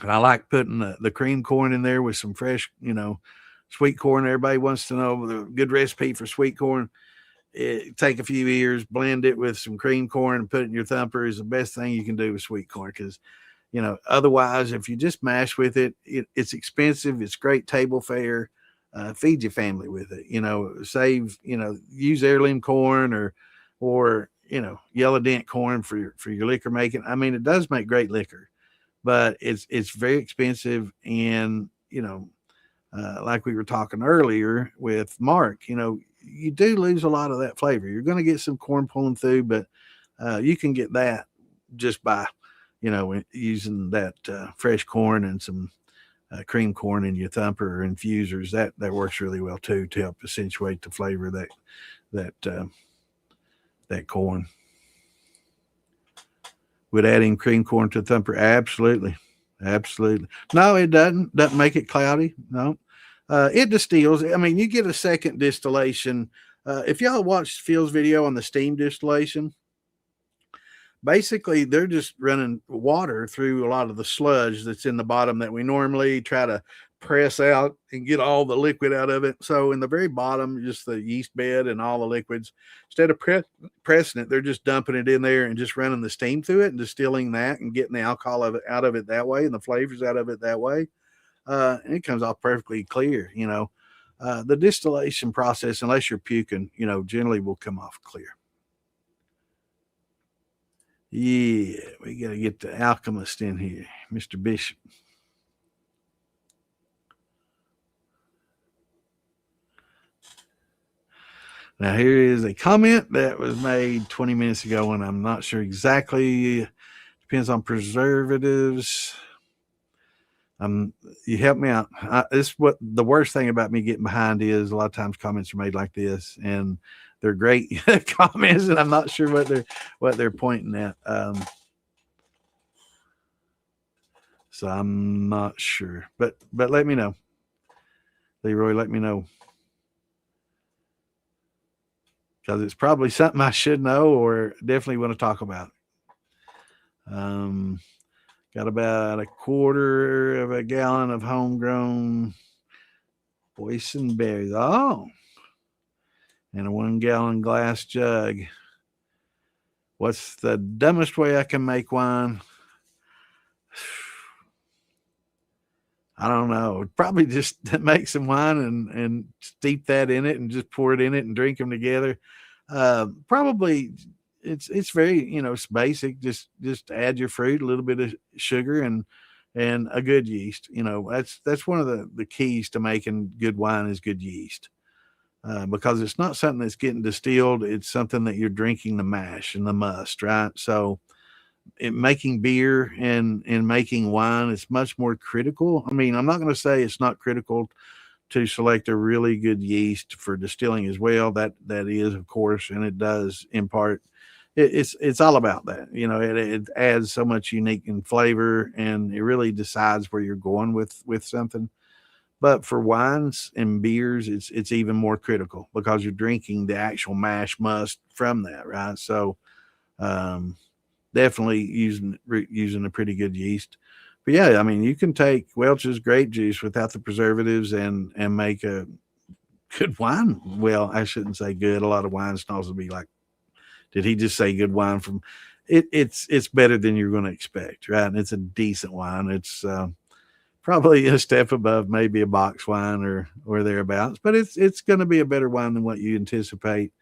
And I like putting the cream corn in there with some fresh, sweet corn. Everybody wants to know the good recipe for sweet corn. Take a few ears, blend it with some cream corn, and put it in your thumper is the best thing you can do with sweet corn because otherwise, if you just mash with it's expensive. It's great table fare. Feed your family with it. Save. Use heirloom corn or yellow dent corn for your liquor making. I mean, it does make great liquor, but it's very expensive. And like we were talking earlier with Mark, you do lose a lot of that flavor. You're going to get some corn pulling through, but you can get that just by using that fresh corn and some cream corn in your thumper or infusers. That works really well too to help accentuate the flavor of that corn. Would adding cream corn to the thumper? Absolutely, absolutely. No, it doesn't make it cloudy. No, it distills. I mean, you get a second distillation. If y'all watched Phil's video on the steam distillation, basically they're just running water through a lot of the sludge that's in the bottom that we normally try to press out and get all the liquid out of it. So in the very bottom, just the yeast bed and all the liquids, instead of pressing it, they're just dumping it in there and just running the steam through it and distilling that and getting the alcohol out of it that way and the flavors out of it that way. And it comes off perfectly clear. The distillation process, unless you're puking, generally will come off clear. Yeah, we got to get the alchemist in here, Mr. Bishop. Now, here is a comment that was made 20 minutes ago, and I'm not sure exactly. Depends on preservatives. You help me out. This what the worst thing about me getting behind is a lot of times comments are made like this, and they're great comments, and I'm not sure what they're pointing at. So I'm not sure, but let me know, Leroy. Let me know because it's probably something I should know or definitely want to talk about. Got about a quarter of a gallon of homegrown boysenberries. Oh, and a 1 gallon glass jug. What's the dumbest way I can make wine? I don't know. Probably just make some wine and steep that in it and just pour it in it and drink them together. Probably it's very it's basic. Just add your fruit, a little bit of sugar, and a good yeast. That's one of the keys to making good wine is good yeast. Because it's not something that's getting distilled. It's something that you're drinking the mash and the must, right? So making beer and making wine is much more critical. I mean, I'm not going to say it's not critical to select a really good yeast for distilling as well. That is, of course, and it does impart. It's all about that. It adds so much unique in flavor, and it really decides where you're going with something. But for wines and beers, it's even more critical because you're drinking the actual mash must from that, right? So, definitely using a pretty good yeast. But yeah, I mean, you can take Welch's grape juice without the preservatives and make a good wine. Well, I shouldn't say good. A lot of wine snobs will be like, "Did he just say good wine from?" It's better than you're going to expect, right? And it's a decent wine. It's probably a step above maybe a box wine or thereabouts, but it's going to be a better wine than what you anticipate,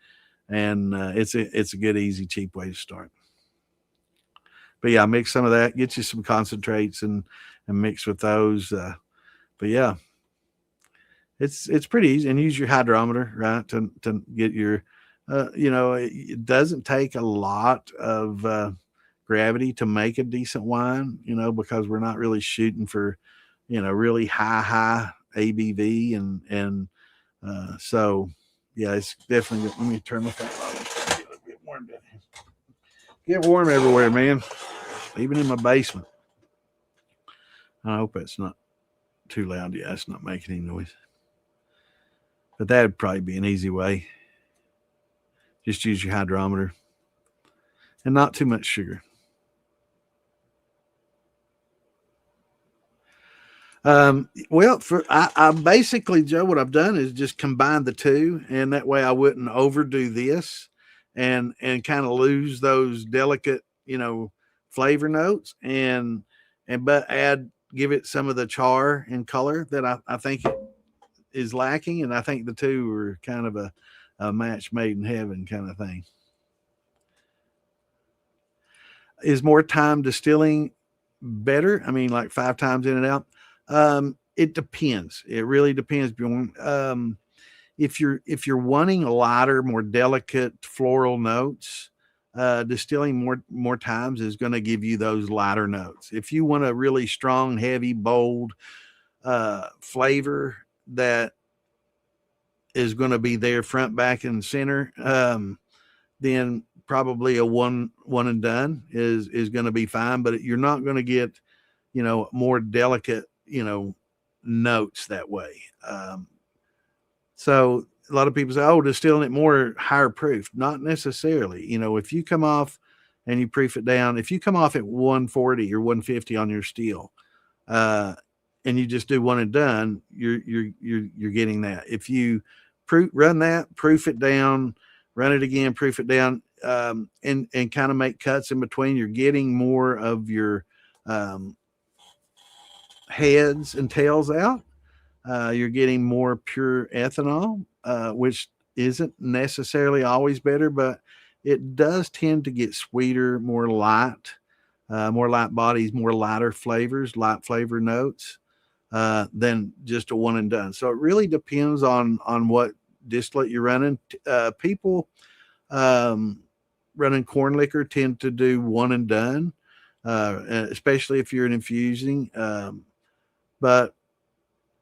and it's a good, easy, cheap way to start. But yeah, mix some of that, get you some concentrates and mix with those. But yeah, it's pretty easy, and use your hydrometer, right, to get your. It doesn't take a lot of gravity to make a decent wine, because we're not really shooting for, really high ABV so yeah, it's definitely good. Let me turn my thing on. Get warm everywhere, man. Even in my basement. I hope that's not too loud. Yeah, it's not making any noise. But that'd probably be an easy way. Just use your hydrometer. And not too much sugar. Well, I basically, Joe, what I've done is just combine the two, and that way I wouldn't overdo this and kind of lose those delicate, flavor notes but give it some of the char and color that I think it is lacking, and I think the two are kind of a match made in heaven kind of thing. Is more time distilling better? I mean, like 5 times in and out. It depends. It really depends, Bjorn. If you're wanting lighter, more delicate floral notes, distilling more times is going to give you those lighter notes. If you want a really strong, heavy, bold flavor that is going to be there front, back, and center, then probably a one and done is going to be fine. But you're not going to get more delicate notes that way. So a lot of people say, oh, distilling it more higher proof. Not necessarily. If you come off and you proof it down, if you come off at 140 or 150 on your steel, and you just do one and done, you're getting that. If you run that, proof it down, run it again, proof it down, and kind of make cuts in between, you're getting more of your heads and tails out. You're getting more pure ethanol, which isn't necessarily always better, but it does tend to get sweeter, more light bodies, more lighter flavors, light flavor notes than just a one and done. So it really depends on what distillate you're running. People running corn liquor tend to do one and done, especially if you're infusing. But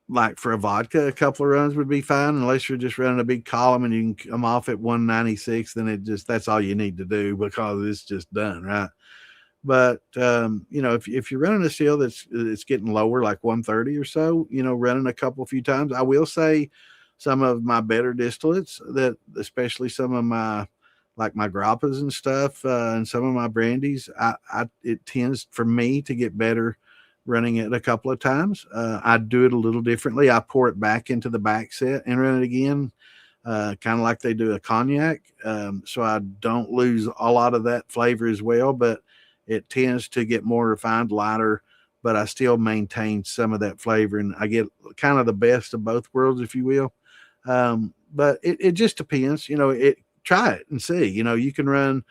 like for a vodka, a couple of runs would be fine, unless you're just running a big column and you can come off at 196. Then that's all you need to do, because it's just done, right? But if you're running a still that's getting lower, like 130 or so, running a few times, I will say some of my better distillates, that especially some of my grappas and stuff, and some of my brandies, it tends for me to get better running it a couple of times. I do it a little differently. I pour it back into the back set and run it again, kind of like they do a cognac. So I don't lose a lot of that flavor as well, but it tends to get more refined, lighter, but I still maintain some of that flavor, and I get kind of the best of both worlds, if you will. But it just depends, try it and see. You can run,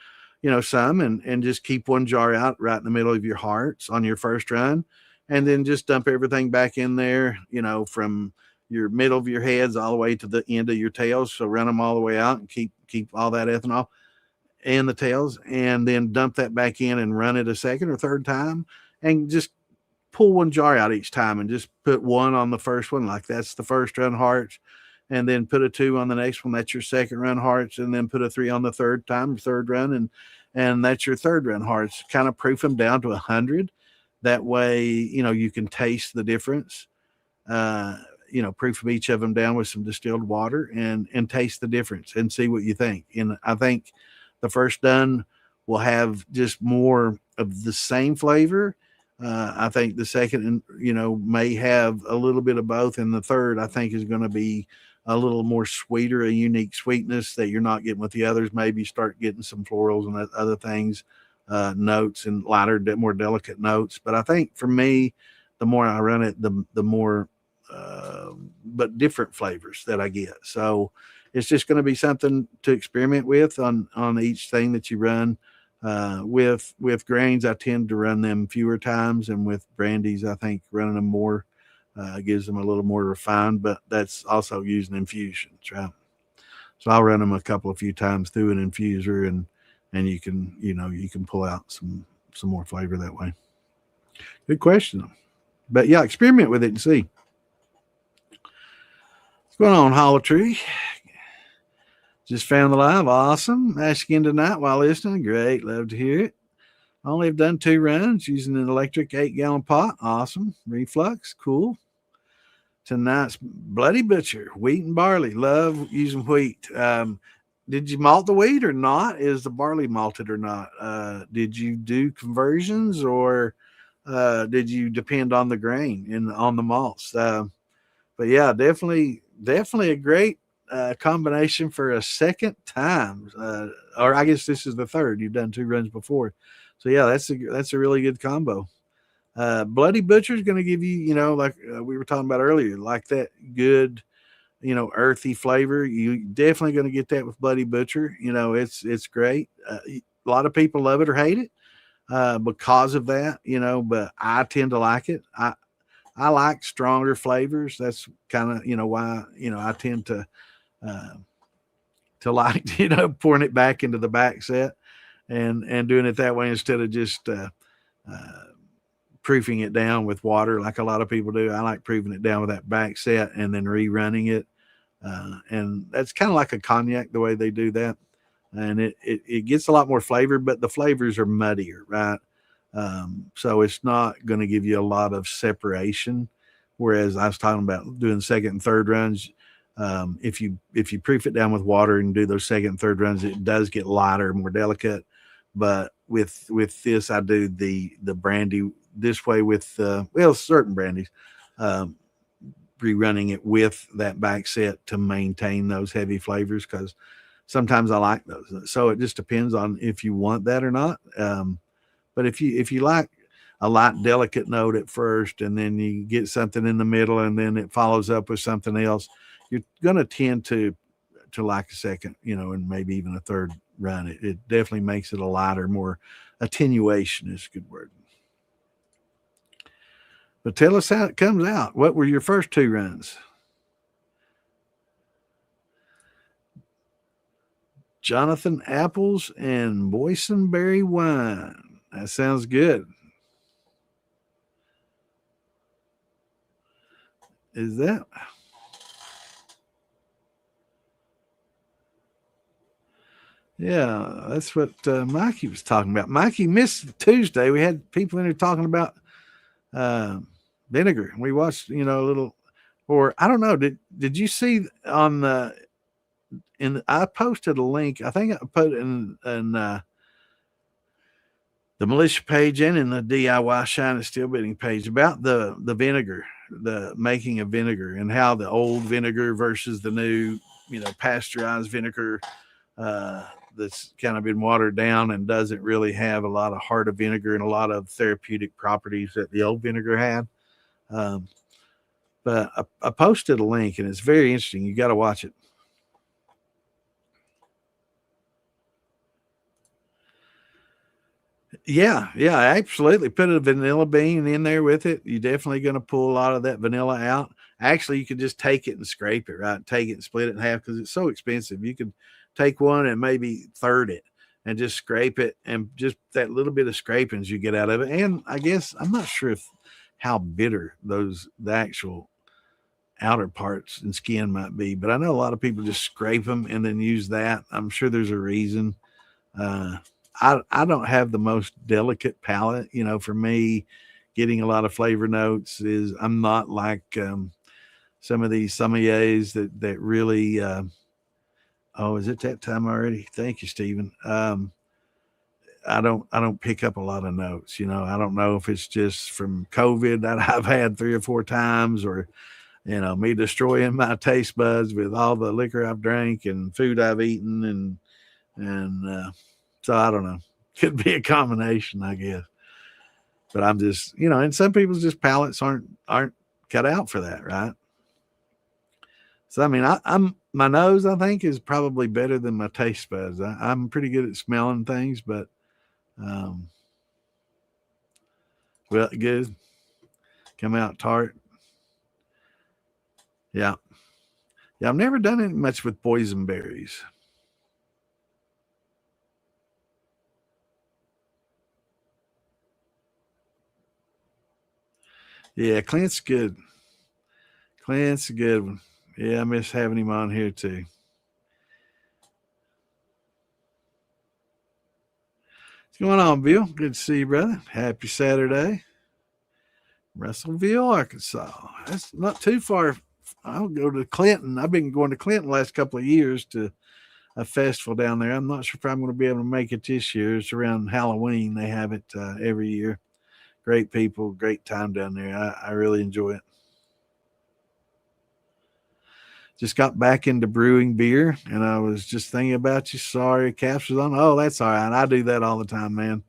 some and just keep one jar out right in the middle of your hearts on your first run, and then just dump everything back in there, from your middle of your heads all the way to the end of your tails. So run them all the way out and keep all that ethanol and the tails, and then dump that back in and run it a second or third time, and just pull one jar out each time and just put one on the first one, like that's the first run hearts, and then put a 2 on the next one, that's your second run hearts, and then put a 3 on the third run, and that's your third run hearts. Kind of proof them down to 100. That way, you can taste the difference. Proof each of them down with some distilled water and taste the difference and see what you think. And I think the first done will have just more of the same flavor. I think the second, may have a little bit of both. And the third, I think, is going to be a little more sweeter, a unique sweetness that you're not getting with the others. Maybe start getting some florals and other things, notes, and lighter, more delicate notes. But I think for me, the more I run it, the more, but different flavors that I get. So it's just going to be something to experiment with on each thing that you run. With grains, I tend to run them fewer times, and with brandies, I think running them more gives them a little more refined. But that's also using infusions, right? So I'll run them a few times through an infuser, and you can pull out some more flavor that way. Good question. But yeah, experiment with it and see. What's going on, Hollow Tree? Just found the live. Awesome. Ask again tonight while listening. Great. Love to hear it. Only have done 2 runs using an electric 8-gallon pot. Awesome. Reflux. Cool. Tonight's Bloody Butcher, wheat and barley. Love using wheat. Did you malt the wheat or not? Is the barley malted or not? Did you do conversions or did you depend on the grain and on the malts? But yeah, definitely a great combination for a second time. Or I guess this is the third. You've done 2 runs before. So yeah, that's a really good combo. Bloody Butcher is going to give you, like we were talking about earlier, like that good, earthy flavor. You definitely going to get that with Bloody Butcher. It's great. A lot of people love it or hate it because of that, but I tend to like it. I like stronger flavors. That's kind of, why, I tend to like, pouring it back into the back set and doing it that way instead of just, proofing it down with water like a lot of people do. I like proofing it down with that back set and then rerunning it. And that's kind of like a cognac, the way they do that. And it gets a lot more flavor, but the flavors are muddier, right? So it's not going to give you a lot of separation. Whereas I was talking about doing second and third runs. If you proof it down with water and do those second and third runs, it does get lighter, more delicate. But with this, I do the brandy this way with certain brandies, rerunning it with that back set to maintain those heavy flavors, because sometimes I like those. So it just depends on if you want that or not. But if you like a light, delicate note at first, and then you get something in the middle, and then it follows up with something else, you're going to tend to like a second, and maybe even a third run. It definitely makes it a lighter, more attenuation is a good word. But tell us how it comes out. What were your first 2 runs? Jonathan Apples and boysenberry wine. That sounds good. Is that? Yeah, that's what Mikey was talking about. Mikey missed Tuesday. We had people in there talking about vinegar. We watched, a little, or I don't know. Did you see on the? I posted a link. I think I put it in the militia page and in the DIY Shine and Steel Bidding page about the vinegar, the making of vinegar, and how the old vinegar versus the new, pasteurized vinegar that's kind of been watered down and doesn't really have a lot of heart of vinegar and a lot of therapeutic properties that the old vinegar had. But I posted a link and it's very interesting. You got to watch it. Yeah, absolutely. Put a vanilla bean in there with it. You're definitely going to pull a lot of that vanilla out. Actually, you could just take it and scrape it, right? Take it and split it in half because it's so expensive. You could take one and maybe third it and just scrape it, and just that little bit of scrapings you get out of it. And I guess I'm not sure how bitter the actual outer parts and skin might be, but I know a lot of people just scrape them and then use that. I'm sure there's a reason. I don't have the most delicate palate. For me, getting a lot of flavor notes is, I'm not like some of these sommeliers that really. Oh, is it that time already? Thank you, Stephen. I don't pick up a lot of notes. I don't know if it's just from COVID that I've had 3 or 4 times, or me destroying my taste buds with all the liquor I've drank and food I've eaten, and so I don't know. Could be a combination, I guess. But I'm just, and some people's just palates aren't cut out for that, right? So I mean, I'm my nose, I think, is probably better than my taste buds. I'm pretty good at smelling things, but well, good. Come out tart. Yeah. I've never done it much with boysenberries. Yeah, Clint's good. Clint's a good one. Yeah, I miss having him on here too. What's going on, Bill? Good to see you, brother. Happy Saturday. Russellville, Arkansas. That's not too far. I'll go to Clinton. I've been going to Clinton the last couple of years to a festival down there. I'm not sure if I'm going to be able to make it this year. It's around Halloween. They have it every year. Great people, great time down there. I really enjoy it. Just got back into brewing beer, and I was just thinking about you. Sorry, Caps was on. Oh, that's all right. I do that all the time, man.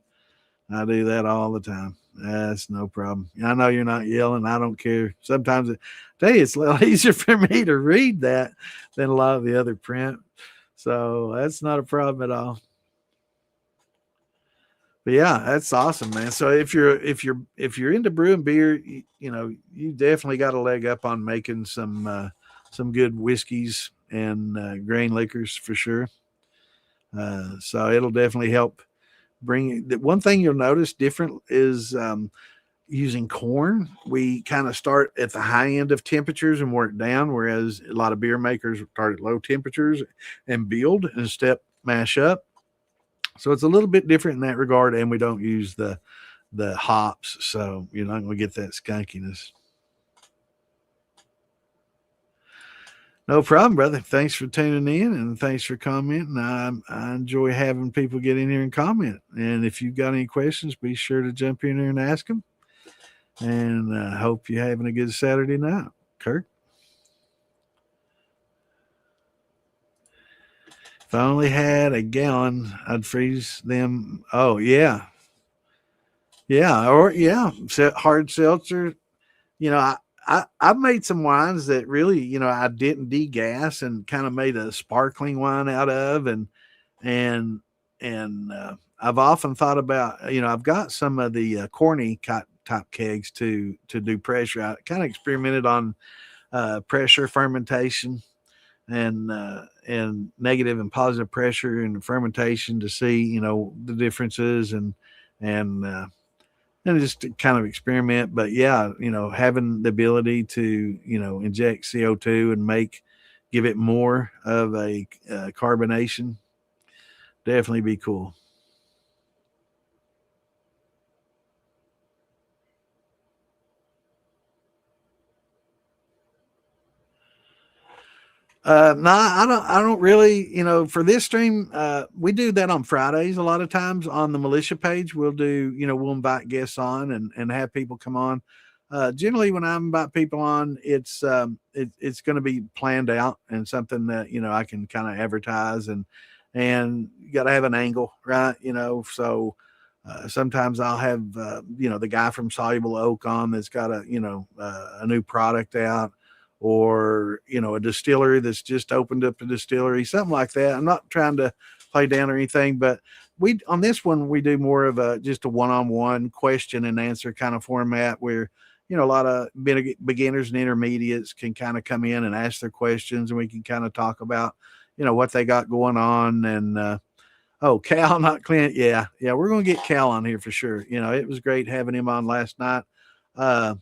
I do that all the time. That's no problem. I know you're not yelling. I don't care. Sometimes, tell you, it's a little easier for me to read that than a lot of the other print. So that's not a problem at all. But yeah, that's awesome, man. So if you're into brewing beer, you definitely got a leg up on making some good whiskeys and grain liquors for sure. So it'll definitely help bring. One thing you'll notice different is using corn. We kind of start at the high end of temperatures and work down, whereas a lot of beer makers start at low temperatures and build and step mash up. So it's a little bit different in that regard, and we don't use the hops, so you're not going to get that skunkiness. No problem, brother. Thanks for tuning in and thanks for commenting. I enjoy having people get in here and comment. And if you've got any questions, be sure to jump in there and ask them. And I hope you're having a good Saturday night. Kirk? If I only had a gallon, I'd freeze them. Oh, yeah. Yeah. Or, yeah, hard seltzer. You know, I've made some wines that really, I didn't degas and kind of made a sparkling wine out of, and I've often thought about, I've got some of the corny type kegs to do pressure. I kind of experimented on pressure fermentation and negative and positive pressure and fermentation to see, the differences and and just to kind of experiment. But yeah, having the ability to, inject CO2 and give it more of a carbonation, definitely be cool. No, I don't. I don't really. For this stream, we do that on Fridays. A lot of times on the militia page, we'll do. We'll invite guests on and have people come on. Generally, when I invite people on, it's going to be planned out and something that I can kind of advertise and you got to have an angle, right? So sometimes I'll have the guy from Soluble Oak on that's got a new product out, or a distillery that's just opened up a distillery, something like that. I'm not trying to play down or anything, but we on this one we do more of just a one-on-one question and answer kind of format where a lot of beginners and intermediates can kind of come in and ask their questions, and we can kind of talk about what they got going on. And oh, Cal, not Clint. Yeah, we're gonna get Cal on here for sure. It was great having him on last night. uh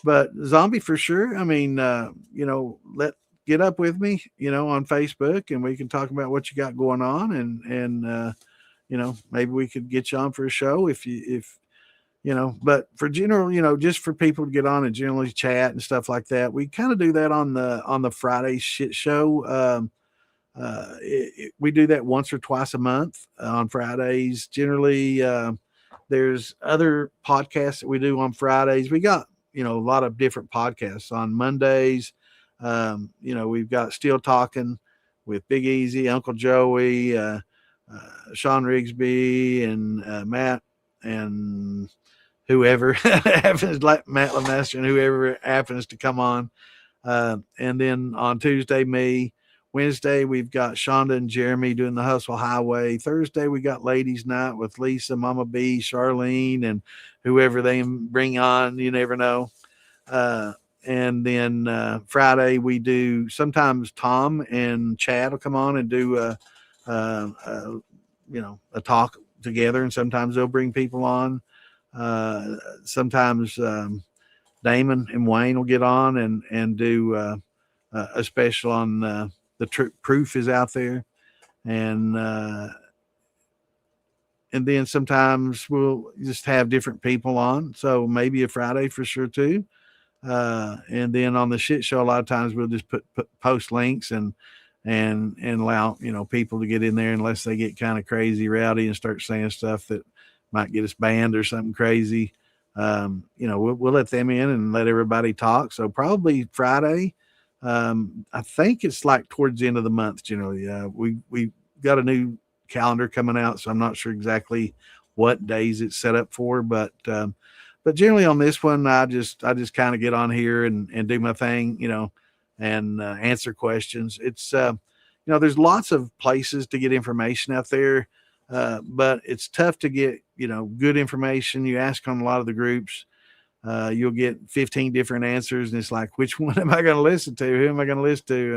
but Zombie for sure. I mean, let get up with me, on Facebook, and we can talk about what you got going on, and maybe we could get you on for a show if But for general, just for people to get on and generally chat and stuff like that, we kind of do that on the Friday shit show. We do that once or twice a month on Fridays. Generally, there's other podcasts that we do on Fridays. We got a lot of different podcasts on Mondays. We've got Still Talking with Big Easy, Uncle Joey, Sean Rigsby, and Matt, and whoever happens, like Matt Lemaster, and whoever happens to come on. And then on Tuesday, me. Wednesday, we've got Shonda and Jeremy doing the Hustle Highway. Thursday, we got Ladies Night with Lisa, Mama B, Charlene, and whoever they bring on. You never know. And then Friday, we do sometimes Tom and Chad will come on and do a talk together, and sometimes they'll bring people on. Sometimes Damon and Wayne will get on and do a special on the proof is out there, and then sometimes we'll just have different people on. So maybe a Friday for sure too. And then on the shit show, a lot of times we'll just put post links and allow people to get in there unless they get kind of crazy rowdy and start saying stuff that might get us banned or something crazy. We'll let them in and let everybody talk. So probably Friday. I think it's like towards the end of the month generally. We got a new calendar coming out, so I'm not sure exactly what days it's set up for, but generally on this one, I just kind of get on here and do my thing, and answer questions. It's there's lots of places to get information out there, but it's tough to get good information. You ask on a lot of the groups, you'll get 15 different answers, and it's like, which one am I going to listen to? Who am I going to listen to?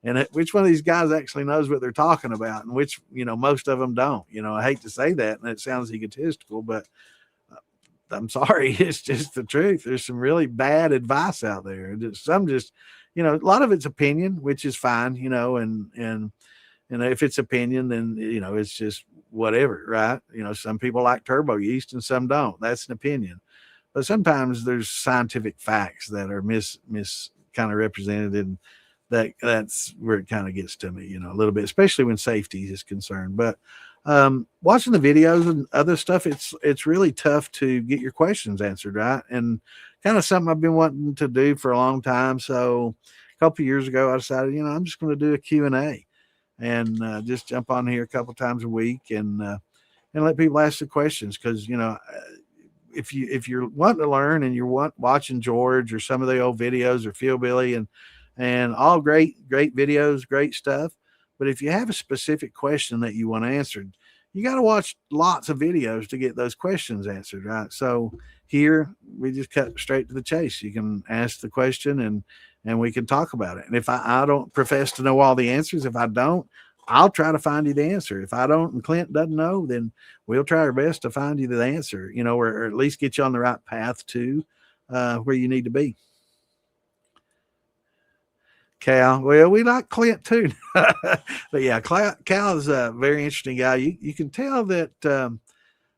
And which one of these guys actually knows what they're talking about? And which, most of them don't. I hate to say that, and it sounds egotistical, but I'm sorry, it's just the truth. There's some really bad advice out there. Some just, a lot of it's opinion, which is fine, and if it's opinion, then it's just whatever, right? Some people like turbo yeast and some don't. That's an opinion. But sometimes there's scientific facts that are mis kind of represented, and that's where it kind of gets to me, a little bit, especially when safety is concerned. But watching the videos and other stuff, it's really tough to get your questions answered, right? And kind of something I've been wanting to do for a long time. So a couple of years ago, I decided, I'm just going to do a Q&A and just jump on here a couple times a week and let people ask the questions, because if you're wanting to learn and you're watching George or some of the old videos or Phil Billy and all great videos, great stuff. But if you have a specific question that you want answered, you got to watch lots of videos to get those questions answered, right? So here we just cut straight to the chase. You can ask the question and we can talk about it. And if I don't profess to know all the answers, if I don't, I'll try to find you the answer. If I don't and Clint doesn't know, then we'll try our best to find you the answer, or at least get you on the right path to where you need to be. Cal, well, we like Clint too. But yeah, Cal is a very interesting guy. You can tell that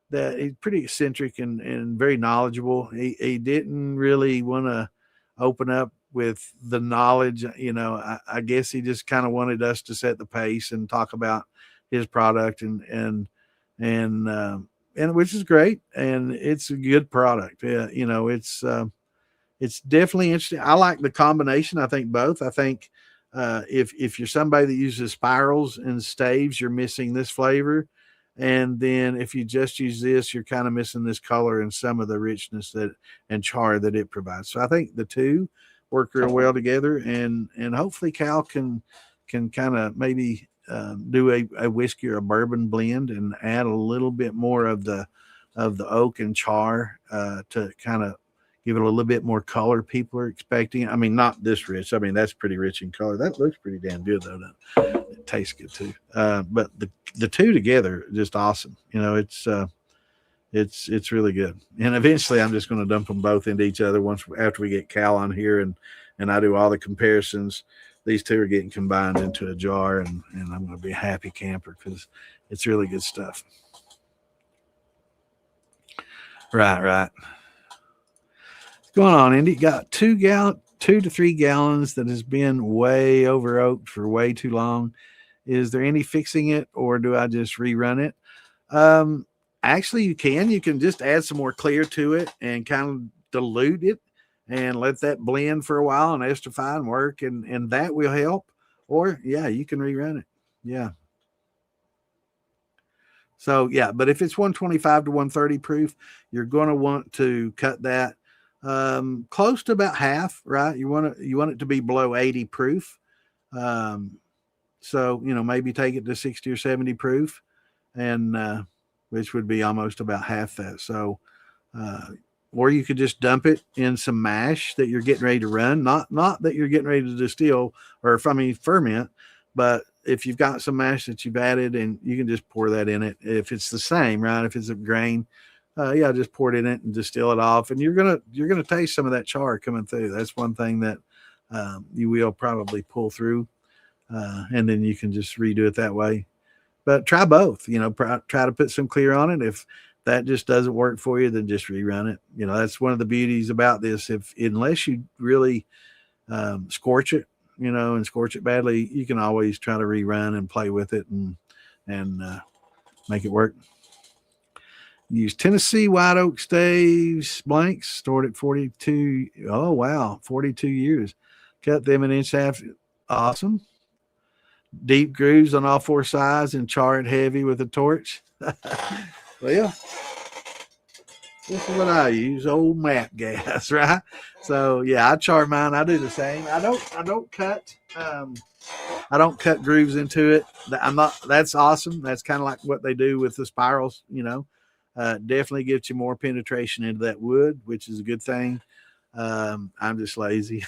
that he's pretty eccentric and very knowledgeable. He didn't really want to open up with the knowledge. I guess he just kind of wanted us to set the pace and talk about his product and which is great, and it's a good product. Yeah, it's definitely interesting. I like the combination. I think both. I think if you're somebody that uses spirals and staves, you're missing this flavor. And then if you just use this, you're kind of missing this color and some of the richness and char that it provides. So I think the two work real well together. And hopefully Cal can kind of maybe do a whiskey or a bourbon blend and add a little bit more of the oak and char to kind of give it a little bit more color people are expecting. I mean, not this rich. I mean, that's pretty rich in color. That looks pretty damn good, though. It tastes good, too. But the two together, just awesome. It's really good. And eventually, I'm just going to dump them both into each other after we get Cal on here and I do all the comparisons. These two are getting combined into a jar, and I'm going to be a happy camper because it's really good stuff. Right. Going on, Indy? Got 2 to 3 gallons that has been way over oaked for way too long. Is there any fixing it, or do I just rerun it? Actually, you can just add some more clear to it and kind of dilute it and let that blend for a while and estrify and work, and that will help. Or you can rerun it. Yeah. So but if it's 125 to 130 proof, you're going to want to cut that close to about half, right? You want it to be below 80 proof. So maybe take it to 60 or 70 proof, and which would be almost about half that. So or you could just dump it in some mash that you're getting ready to run, not that you're getting ready to distill or ferment, but if you've got some mash that you've added, and you can just pour that in it if it's the same, right? If it's a grain, yeah, just pour it in it and distill it off, and you're gonna taste some of that char coming through. That's one thing that you will probably pull through, and then you can just redo it that way. But try both. Try to put some clear on it. If that just doesn't work for you, then just rerun it. That's one of the beauties about this. If unless you really scorch it, and scorch it badly, you can always try to rerun and play with it and make it work. Use Tennessee white oak staves, blanks, stored at 42. Oh, wow, 42 years. Cut them an inch half. Awesome. Deep grooves on all four sides and char it heavy with a torch. Well, this is what I use, old map gas, right? So yeah, I char mine. I do the same. I don't cut. I don't cut grooves into it. I'm not. That's awesome. That's kind of like what they do with the spirals. Definitely gets you more penetration into that wood, which is a good thing. I'm just lazy.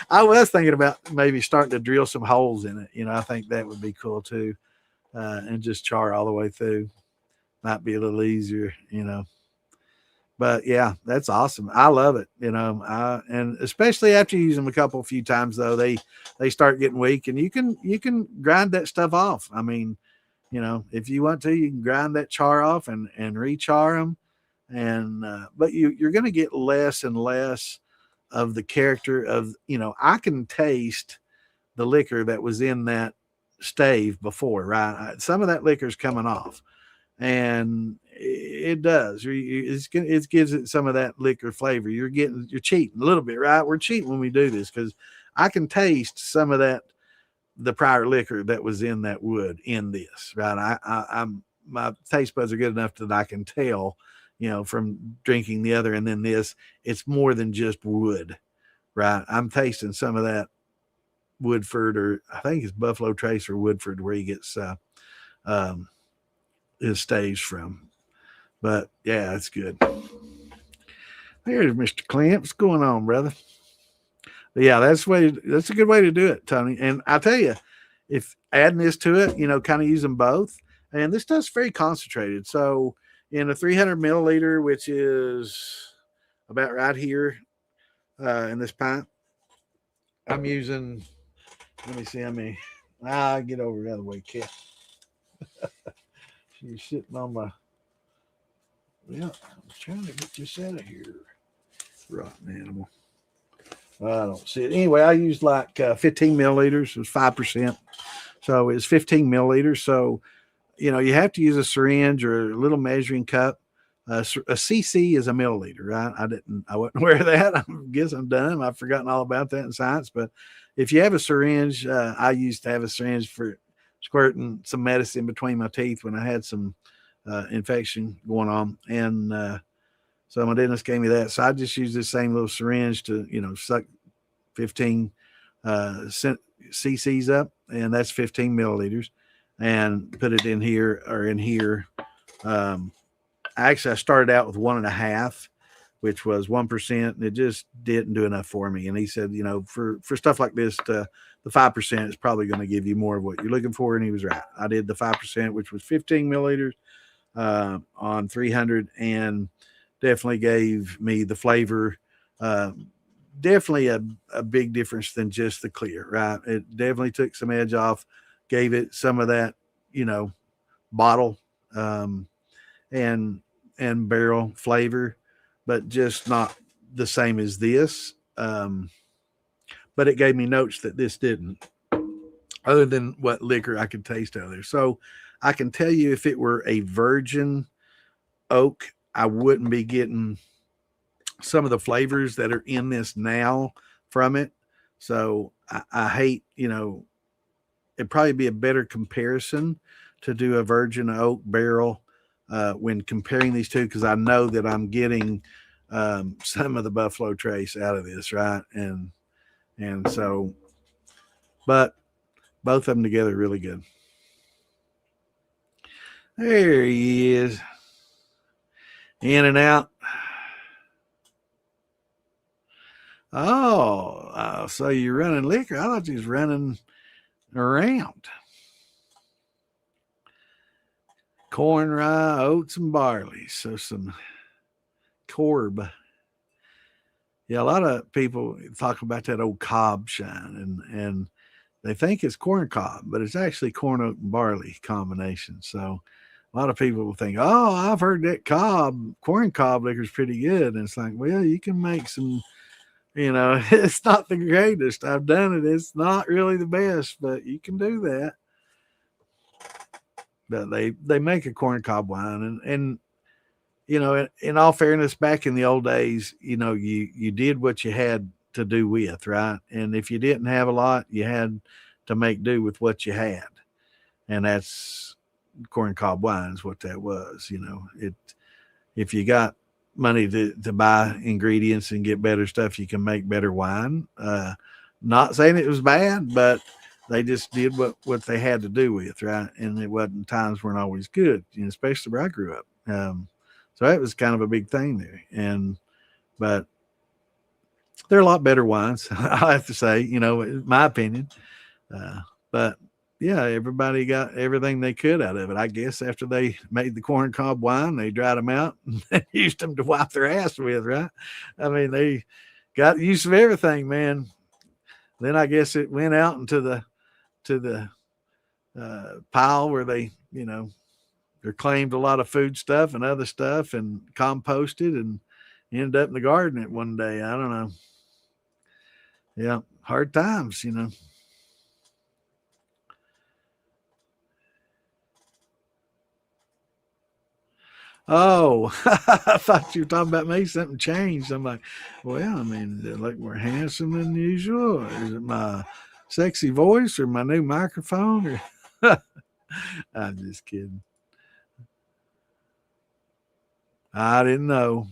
I was thinking about maybe starting to drill some holes in it. I think that would be cool too, and just char all the way through. Might be a little easier. But yeah, that's awesome. I love it. And especially after you use them a few times though, they start getting weak, and you can grind that stuff off. I mean, if you want to, you can grind that char off and re-char them. And but you're going to get less and less of the character of, I can taste the liquor that was in that stave before, right? Some of that liquor is coming off, and it does. It gives it some of that liquor flavor. You're cheating a little bit, right? We're cheating when we do this, because I can taste some of the prior liquor that was in that wood in this, right? I'm my taste buds are good enough that I can tell, from drinking the other and then this, it's more than just wood, right? I'm tasting some of that Woodford, or I think it's Buffalo Trace or Woodford, where he gets his staves from. But yeah, it's good. There's Mr. Clint. What's going on, brother? But yeah, that's a good way to do it, Tony. And I tell you, if adding this to it, kind of use them both. And this stuff's very concentrated. So in a 300 milliliter, which is about right here in this pint, I'm using, let me see how many. Get over the other way, Cat. You're sitting on my, I'm trying to get this out of here. Rotten animal. I don't see it. Anyway, I used like 15 milliliters. It was 5%. So it's 15 milliliters. So, you have to use a syringe or a little measuring cup. A cc is a milliliter, right? I wasn't aware of that. I guess I'm done. I've forgotten all about that in science. But if you have a syringe, I used to have a syringe for squirting some medicine between my teeth when I had some infection going on. And so my dentist gave me that. So I just use this same little syringe to, suck 15 cc's up, and that's 15 milliliters, and put it in here or in here. Actually, I started out with 1.5, which was 1%, and it just didn't do enough for me. And he said, for stuff like this, the 5% is probably going to give you more of what you're looking for. And he was right. I did the 5%, which was 15 milliliters on 300, and definitely gave me the flavor. Definitely a big difference than just the clear, right? It definitely took some edge off, gave it some of that, bottle and barrel flavor, but just not the same as this. But it gave me notes that this didn't, other than what liquor I could taste out of there. So I can tell you, if it were a virgin oak, I wouldn't be getting some of the flavors that are in this now from it. So I hate, it'd probably be a better comparison to do a virgin oak barrel when comparing these two, because I know that I'm getting some of the Buffalo Trace out of this, right? And so, but both of them together really good. There he is, in and out. Oh, so you're running liquor? I thought you was running around. corn, rye, oats, and barley. So some corb. Yeah, a lot of people talk about that old cob shine, and they think it's corn cob, but it's actually corn, oat, and barley combination. So a lot of people will think, "Oh, I've heard that corn cob liquor is pretty good," and it's like, well, you can make some. It's not the greatest. I've done it. It's not really the best, but you can do that. But they make a corn cob wine, and in all fairness, back in the old days, you did what you had to do with, right? And if you didn't have a lot, you had to make do with what you had, and that's corn cob wine is what that was. It if you got money to buy ingredients and get better stuff, you can make better wine. Not saying it was bad, but they just did what they had to do with, right? And it wasn't times weren't always good, especially where I grew up. So that was kind of a big thing there. But they're a lot better wines, I have to say, in my opinion. But yeah, everybody got everything they could out of it. I guess after they made the corn cob wine, they dried them out and used them to wipe their ass with, right? I mean, they got use of everything, man. Then I guess it went out into the pile where they, they claimed a lot of food stuff and other stuff and composted and ended up in the garden at one day. I don't know. Yeah, hard times. Oh, I thought you were talking about me. Something changed. I'm like, well, I mean, they look more handsome than usual. Or is it my sexy voice or my new microphone? Or I'm just kidding. I didn't know.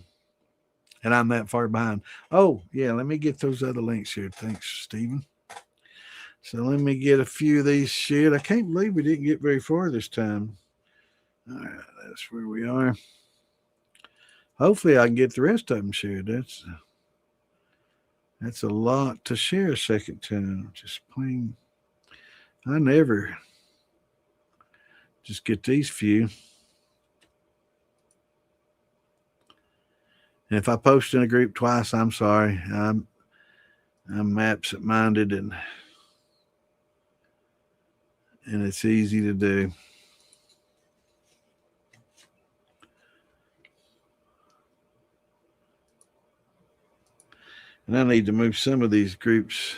And I'm that far behind. Oh, yeah, let me get those other links here. Thanks, Stephen. So let me get a few of these shared. I can't believe we didn't get very far this time. All right, that's where we are. Hopefully I can get the rest of them shared. That's a lot to share a second time. Just plain. I never just get these few. And if I post in a group twice, I'm sorry. I'm absent minded and it's easy to do. And I need to move some of these groups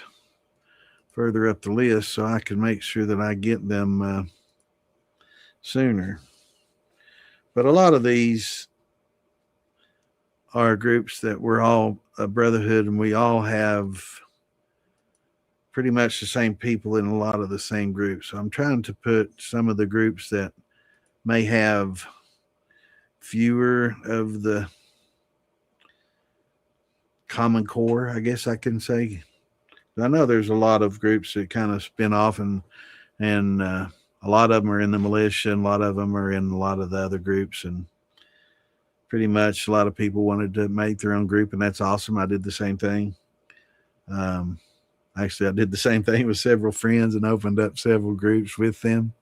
further up the list so I can make sure that I get them sooner. But a lot of these are groups that we're all a brotherhood and we all have pretty much the same people in a lot of the same groups. So I'm trying to put some of the groups that may have fewer of the common core, I guess I can say. I know there's a lot of groups that kind of spin off and a lot of them are in the militia and a lot of them are in a lot of the other groups, and pretty much a lot of people wanted to make their own group, and that's awesome. I did the same thing. Actually, I did the same thing with several friends and opened up several groups with them,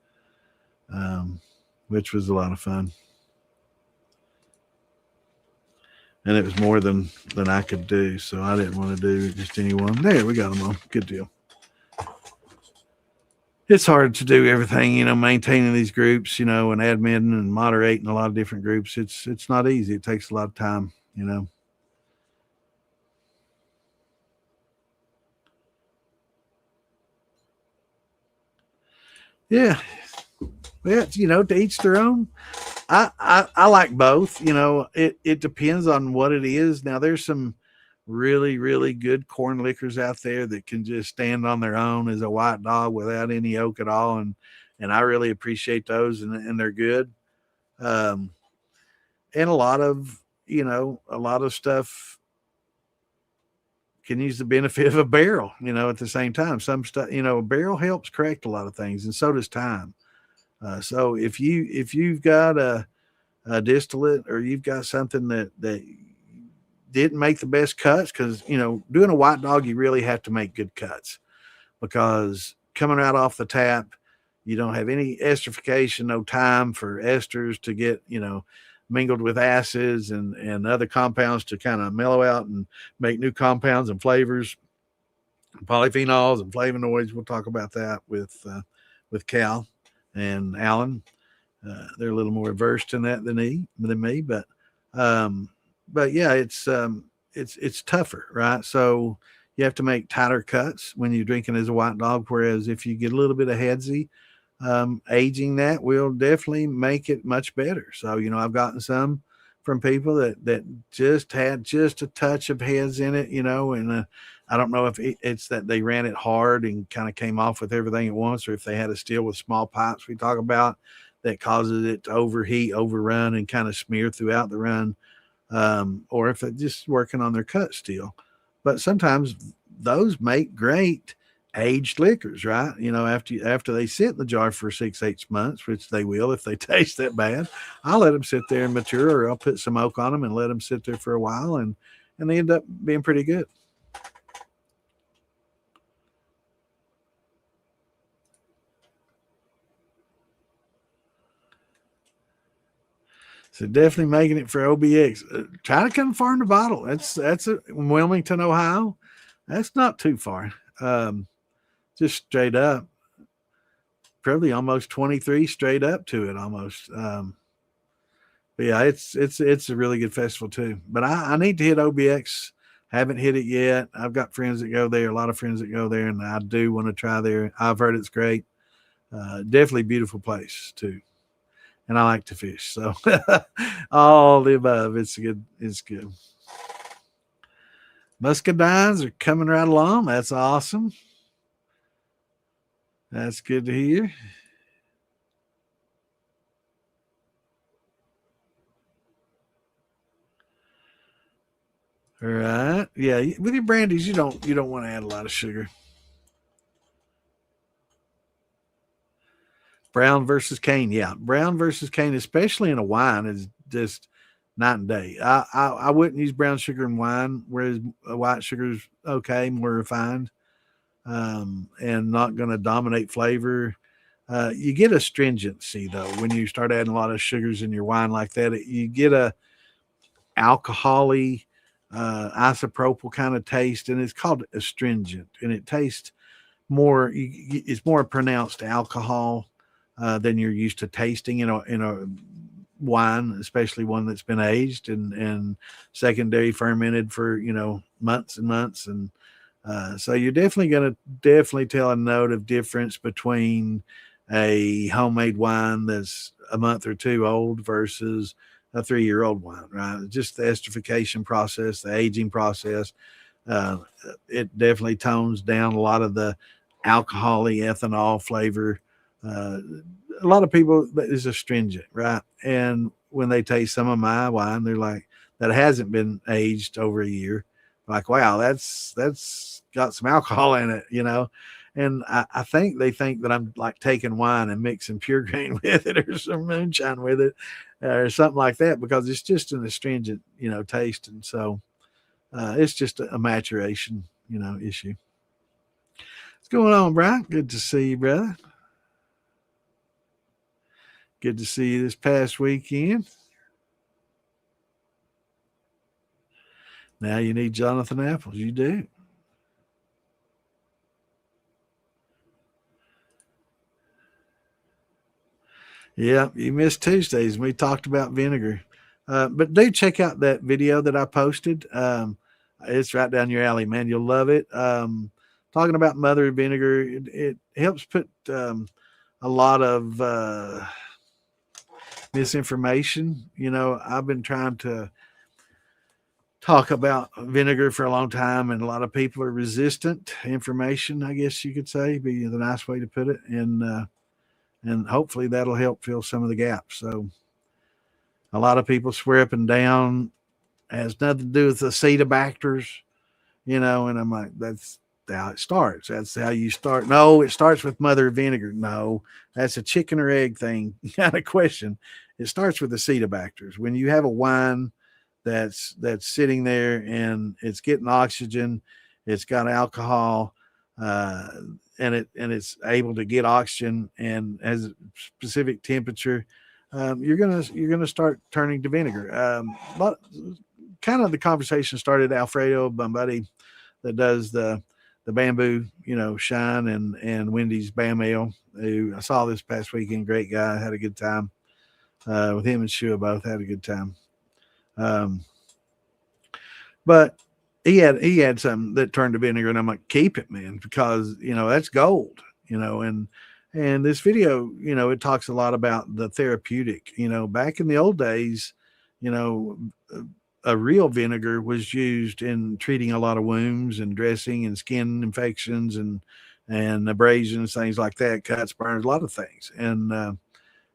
which was a lot of fun. And it was more than I could do, so I didn't want to do just anyone. There, we got them all. Good deal. It's hard to do everything, maintaining these groups, and admin and moderating a lot of different groups. It's not easy. It takes a lot of time. Yeah. Well, to each their own. I like both. It depends on what it is. Now there's some really, really good corn liquors out there that can just stand on their own as a white dog without any oak at all. And I really appreciate those and they're good. Um, and a lot of stuff can use the benefit of a barrel, at the same time. Some stuff, a barrel helps correct a lot of things, and so does time. So if you've got a distillate or you've got something that didn't make the best cuts, because doing a white dog you really have to make good cuts, because coming right off the tap You don't have any esterification, no time for esters to get, mingled with acids and other compounds to kind of mellow out and make new compounds and flavors, polyphenols and flavonoids. We'll talk about that with Cal and Alan. They're a little more versed in that than me, but yeah, it's tougher, right? So you have to make tighter cuts when you're drinking as a white dog. Whereas if you get a little bit of headsy, aging that will definitely make it much better. So I've gotten some from people that just had just a touch of heads in it, and I don't know if it's that they ran it hard and kind of came off with everything at once, or if they had a still with small pipes we talk about that causes it to overheat, overrun, and kind of smear throughout the run, or if it's just working on their cut still. But sometimes those make great aged liquors, right? After they sit in the jar for 6-8 months, which they will if they taste that bad, I'll let them sit there and mature, or I'll put some oak on them and let them sit there for a while, and they end up being pretty good. So definitely making it for OBX. Try to come far in the bottle. That's Wilmington, Ohio. That's not too far. Just straight up, probably almost 23 straight up to it almost. But yeah, it's a really good festival too. But I need to hit OBX. Haven't hit it yet. I've got friends that go there, a lot of friends that go there, and I do want to try there. I've heard it's great. Definitely beautiful place too. And I like to fish, so all the above. It's good. It's good. Muscadines are coming right along. That's awesome. That's good to hear. All right. Yeah, with your brandies, you don't want to add a lot of sugar. Brown versus cane. Yeah, brown versus cane, especially in a wine, is just night and day. I wouldn't use brown sugar in wine, whereas white sugar is okay, more refined, and not going to dominate flavor. You get astringency though when you start adding a lot of sugars in your wine like that. You get a alcoholy, isopropyl kind of taste, and it's called astringent, and it tastes more. It's more pronounced alcohol than you're used to tasting in a wine, especially one that's been aged and secondary fermented for months and months, and so you're definitely going to tell a note of difference between a homemade wine that's a month or two old versus a 3-year-old wine, right? Just the esterification process, the aging process. Uh, it definitely tones down a lot of the alcoholic ethanol flavor. Uh, a lot of people is astringent, right? And when they taste some of my wine, they're like, that hasn't been aged over a year. Like, wow, that's got some alcohol in it. And I think they think that I'm like taking wine and mixing pure grain with it or some moonshine with it or something like that, because it's just an astringent, taste. And so it's just a maturation, issue. What's going on, Brian? Good to see you, brother. Good to see you this past weekend. Now you need Jonathan Apples. You do. Yeah, you missed Tuesdays. We talked about vinegar. But do check out that video that I posted. It's right down your alley, man. You'll love it. Talking about mother vinegar, it helps put a lot of misinformation. I've been trying to talk about vinegar for a long time, and a lot of people are resistant information, I guess you could say, be the nice way to put it. And hopefully that'll help fill some of the gaps. So a lot of people swear up and down has nothing to do with acetobacters, and I'm like, that's how it starts. That's how you start. No, it starts with mother vinegar. No, that's a chicken or egg thing kind of question. It starts with acetobacters. When you have a wine that's sitting there and it's getting oxygen, it's got alcohol, it's able to get oxygen and has a specific temperature, you're gonna start turning to vinegar. But kind of the conversation started Alfredo, my buddy that does the bamboo, shine and Wendy's Bam Ale, who I saw this past weekend. Great guy, had a good time with him and Shua, both had a good time. But he had something that turned to vinegar, and I'm like, keep it, man, because that's gold, and this video, it talks a lot about the therapeutic. Back in the old days, you know, a real vinegar was used in treating a lot of wounds and dressing and skin infections and abrasions, things like that, cuts, burns, a lot of things, and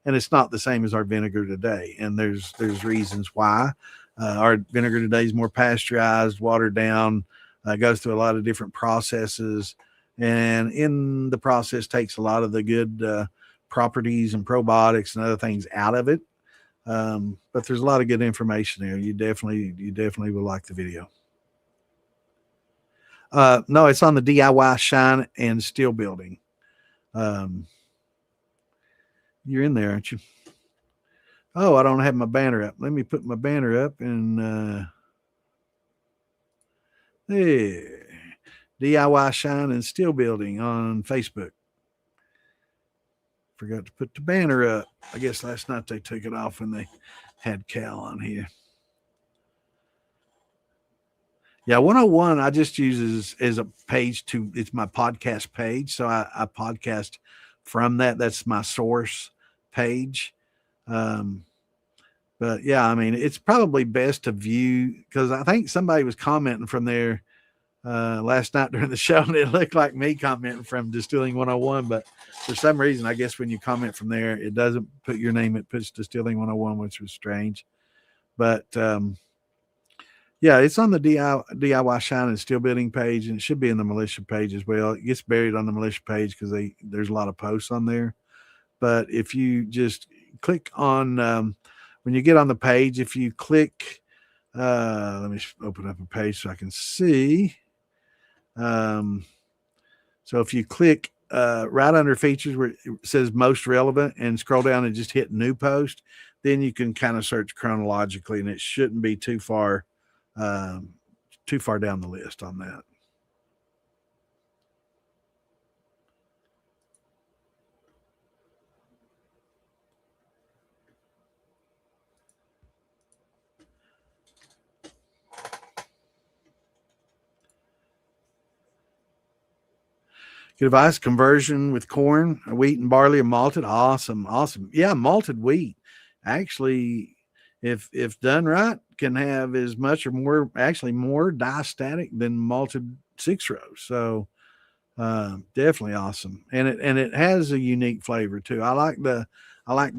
it's not the same as our vinegar today. And there's reasons why. Our vinegar today is more pasteurized, watered down, goes through a lot of different processes, and in the process takes a lot of the good properties and probiotics and other things out of it. But there's a lot of good information there. You definitely will like the video. No, it's on the DIY shine and steel building. You're in there, aren't you? Oh, I don't have my banner up. Let me put my banner up and there. DIY shine and steel building on Facebook. Forgot to put the banner up. I guess last night they took it off when they had Cal on here. Yeah, 101 I just use as a page it's my podcast page. So I podcast from that. That's my source page. But yeah, I mean, it's probably best to view, because I think somebody was commenting from there last night during the show, and it looked like me commenting from Distilling 101. But for some reason, I guess when you comment from there, it doesn't put your name, it puts Distilling 101, which was strange. But yeah, it's on the DIY shine and steel building page, and it should be in the militia page as well. It gets buried on the militia page because there's a lot of posts on there. But if you just click on when you get on the page, if you click, let me open up a page so I can see. So if you click right under features where it says most relevant and scroll down and just hit new post, then you can kind of search chronologically, and it shouldn't be too far down the list on that. Good advice. Conversion with corn, wheat, and barley are malted. Awesome. Yeah, malted wheat actually, if done right, can have as much or more, actually more diastatic than malted 6-row. So definitely awesome, and it has a unique flavor too. I like the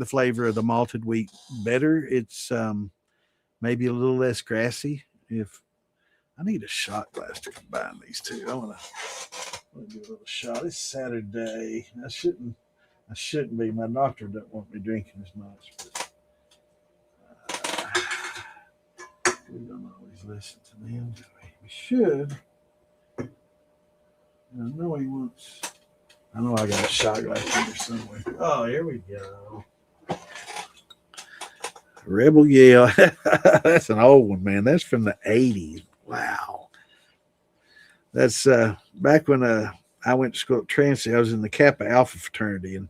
flavor of the malted wheat better. It's maybe a little less grassy. If I need a shot glass to combine these two, I want to do a little shot. It's Saturday. I shouldn't be. My doctor doesn't want me drinking as much, but we don't always listen to them, do we? We should. I know he wants. I know I got a shot glass in there somewhere. Oh, here we go. Rebel Yale. That's an old one, man. That's from the 80s. Wow. That's back when I went to school at Transy. I was in the Kappa Alpha fraternity, and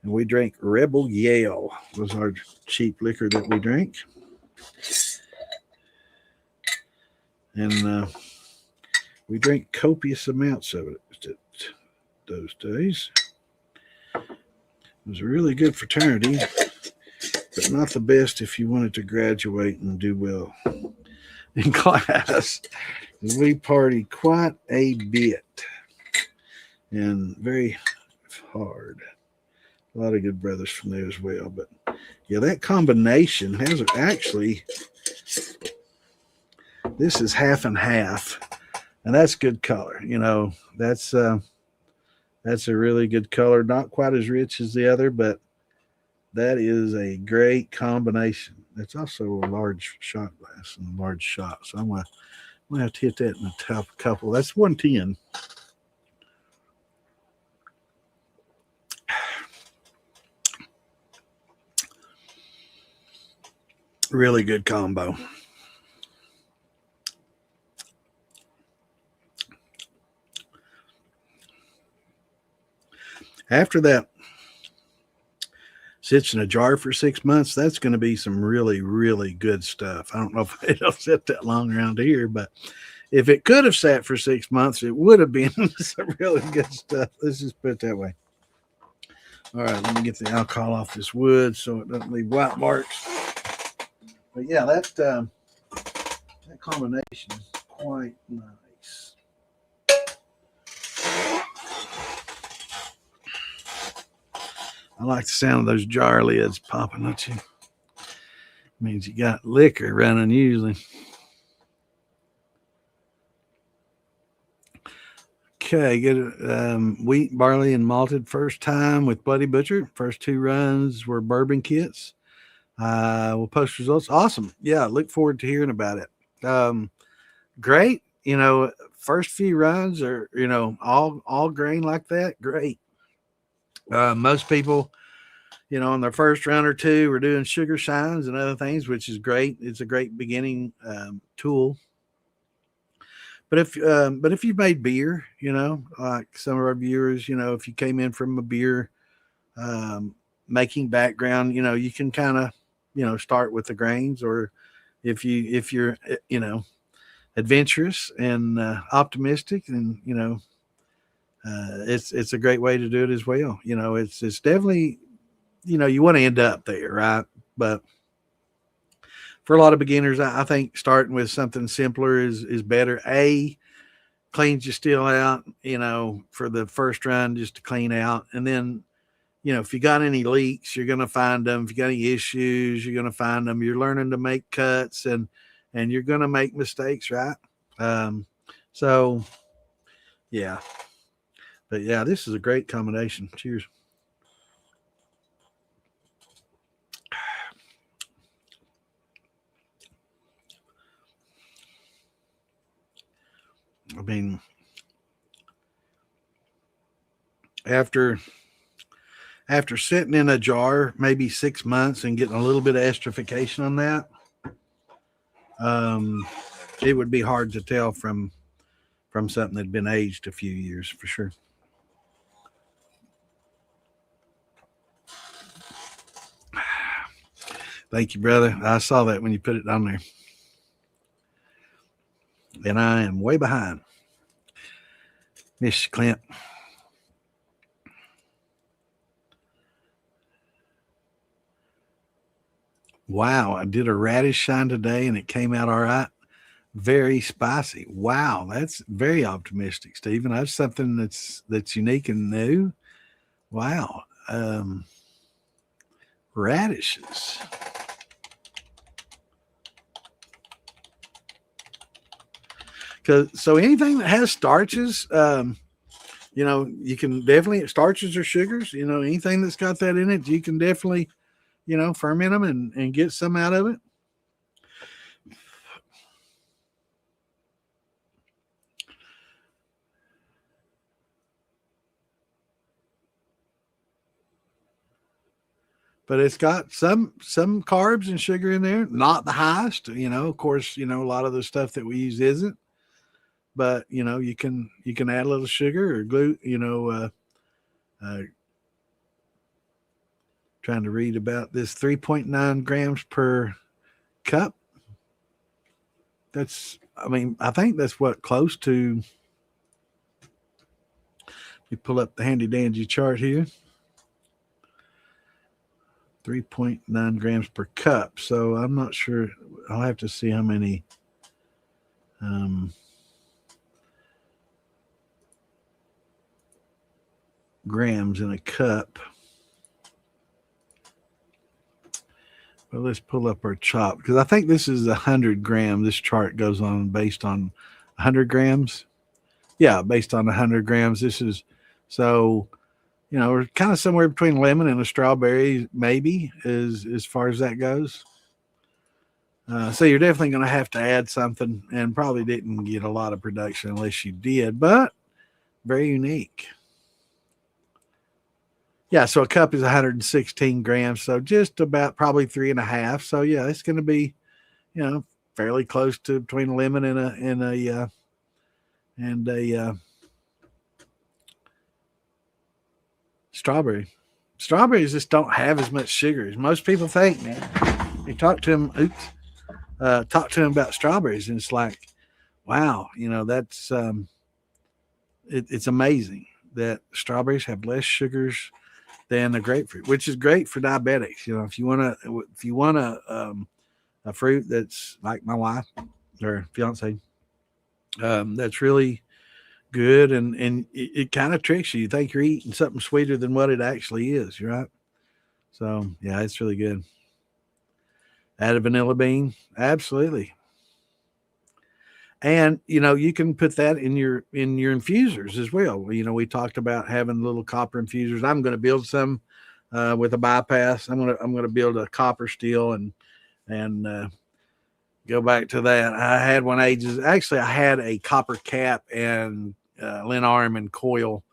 we drank Rebel Yale. Was our cheap liquor that we drank. And we drank copious amounts of it those days. It was a really good fraternity, but not the best if you wanted to graduate and do well in class. We partied quite a bit and very hard. A lot of good brothers from there as well. But yeah, that combination has actually, this is half and half, and that's good color. That's a really good color. Not quite as rich as the other, but that is a great combination. It's also a large shot glass and a large shot. So I'm going to have to hit that in the top couple. That's 110. Really good combo. After that sits in a jar for 6 months, that's going to be some really, really good stuff. I don't know if it'll sit that long around here, but if it could have sat for 6 months, it would have been some really good stuff. Let's just put it that way. All right, let me get the alcohol off this wood so it doesn't leave white marks. But yeah, that combination is quite nice. I like the sound of those jar lids popping, don't you? Means you got liquor running usually. Okay, get wheat, barley, and malted first time with Bloody Butcher. First 2 runs were bourbon kits. We'll post results. Awesome. Yeah, look forward to hearing about it. Great. First few runs are, all grain like that. Great. Most people, on their first run or 2 are doing sugar shines and other things, which is great. It's a great beginning tool. But if you made beer, like some of our viewers, if you came in from a beer making background, you can kind of, start with the grains, or if you're, adventurous and optimistic, and it's a great way to do it as well. It's definitely, you want to end up there, right? But for a lot of beginners, I think starting with something simpler is better. Cleans your still out, for the first run, just to clean out. And then, if you got any leaks, you're going to find them. If you got any issues, you're going to find them. You're learning to make cuts, and you're going to make mistakes, right? So, yeah. But yeah, this is a great combination. Cheers. I mean, after sitting in a jar maybe 6 months and getting a little bit of esterification on that, it would be hard to tell from something that had been aged a few years, for sure. Thank you, brother. I saw that when you put it on there. And I am way behind. Miss Clint. Wow, I did a radish shine today and it came out all right. Very spicy. Wow, that's very optimistic, Stephen. That's something that's unique and new. Wow. Radishes. So anything that has starches, you can definitely, starches or sugars, anything that's got that in it, you can definitely, ferment them and get some out of it. But it's got some carbs and sugar in there, not the highest, of course, a lot of the stuff that we use isn't, but you can add a little sugar or gluten, trying to read about this 3.9 grams per cup. I think that's what, close to, you pull up the handy dandy chart here. 3.9 grams per cup. So I'm not sure. I'll have to see how many grams in a cup. Well, let's pull up our chop, because I think this is 100 grams. This chart goes on based on 100 grams. Yeah, based on 100 grams. This is, so, we're kind of somewhere between lemon and a strawberry, maybe, as far as that goes. So you're definitely going to have to add something, and probably didn't get a lot of production unless you did, but very unique. Yeah, so a cup is 116 grams, so just about probably 3.5. So yeah, it's going to be, you know, fairly close to between a lemon and a strawberry. Strawberries just don't have as much sugar as most people think, man. You talk to them about strawberries, and it's like, wow, that's it's amazing that strawberries have less sugars than the grapefruit, which is great for diabetics. If you want a fruit that's like my wife or fiance, that's really good, and it kind of tricks you. You think you're eating something sweeter than what it actually is, right? So yeah, it's really good. Add a vanilla bean, absolutely. And you can put that in your infusers as well. We talked about having little copper infusers. I'm going to build some with a bypass. I'm going to build a copper steel and go back to that. I had one ages. Actually, I had a copper cap and Lin arm and coil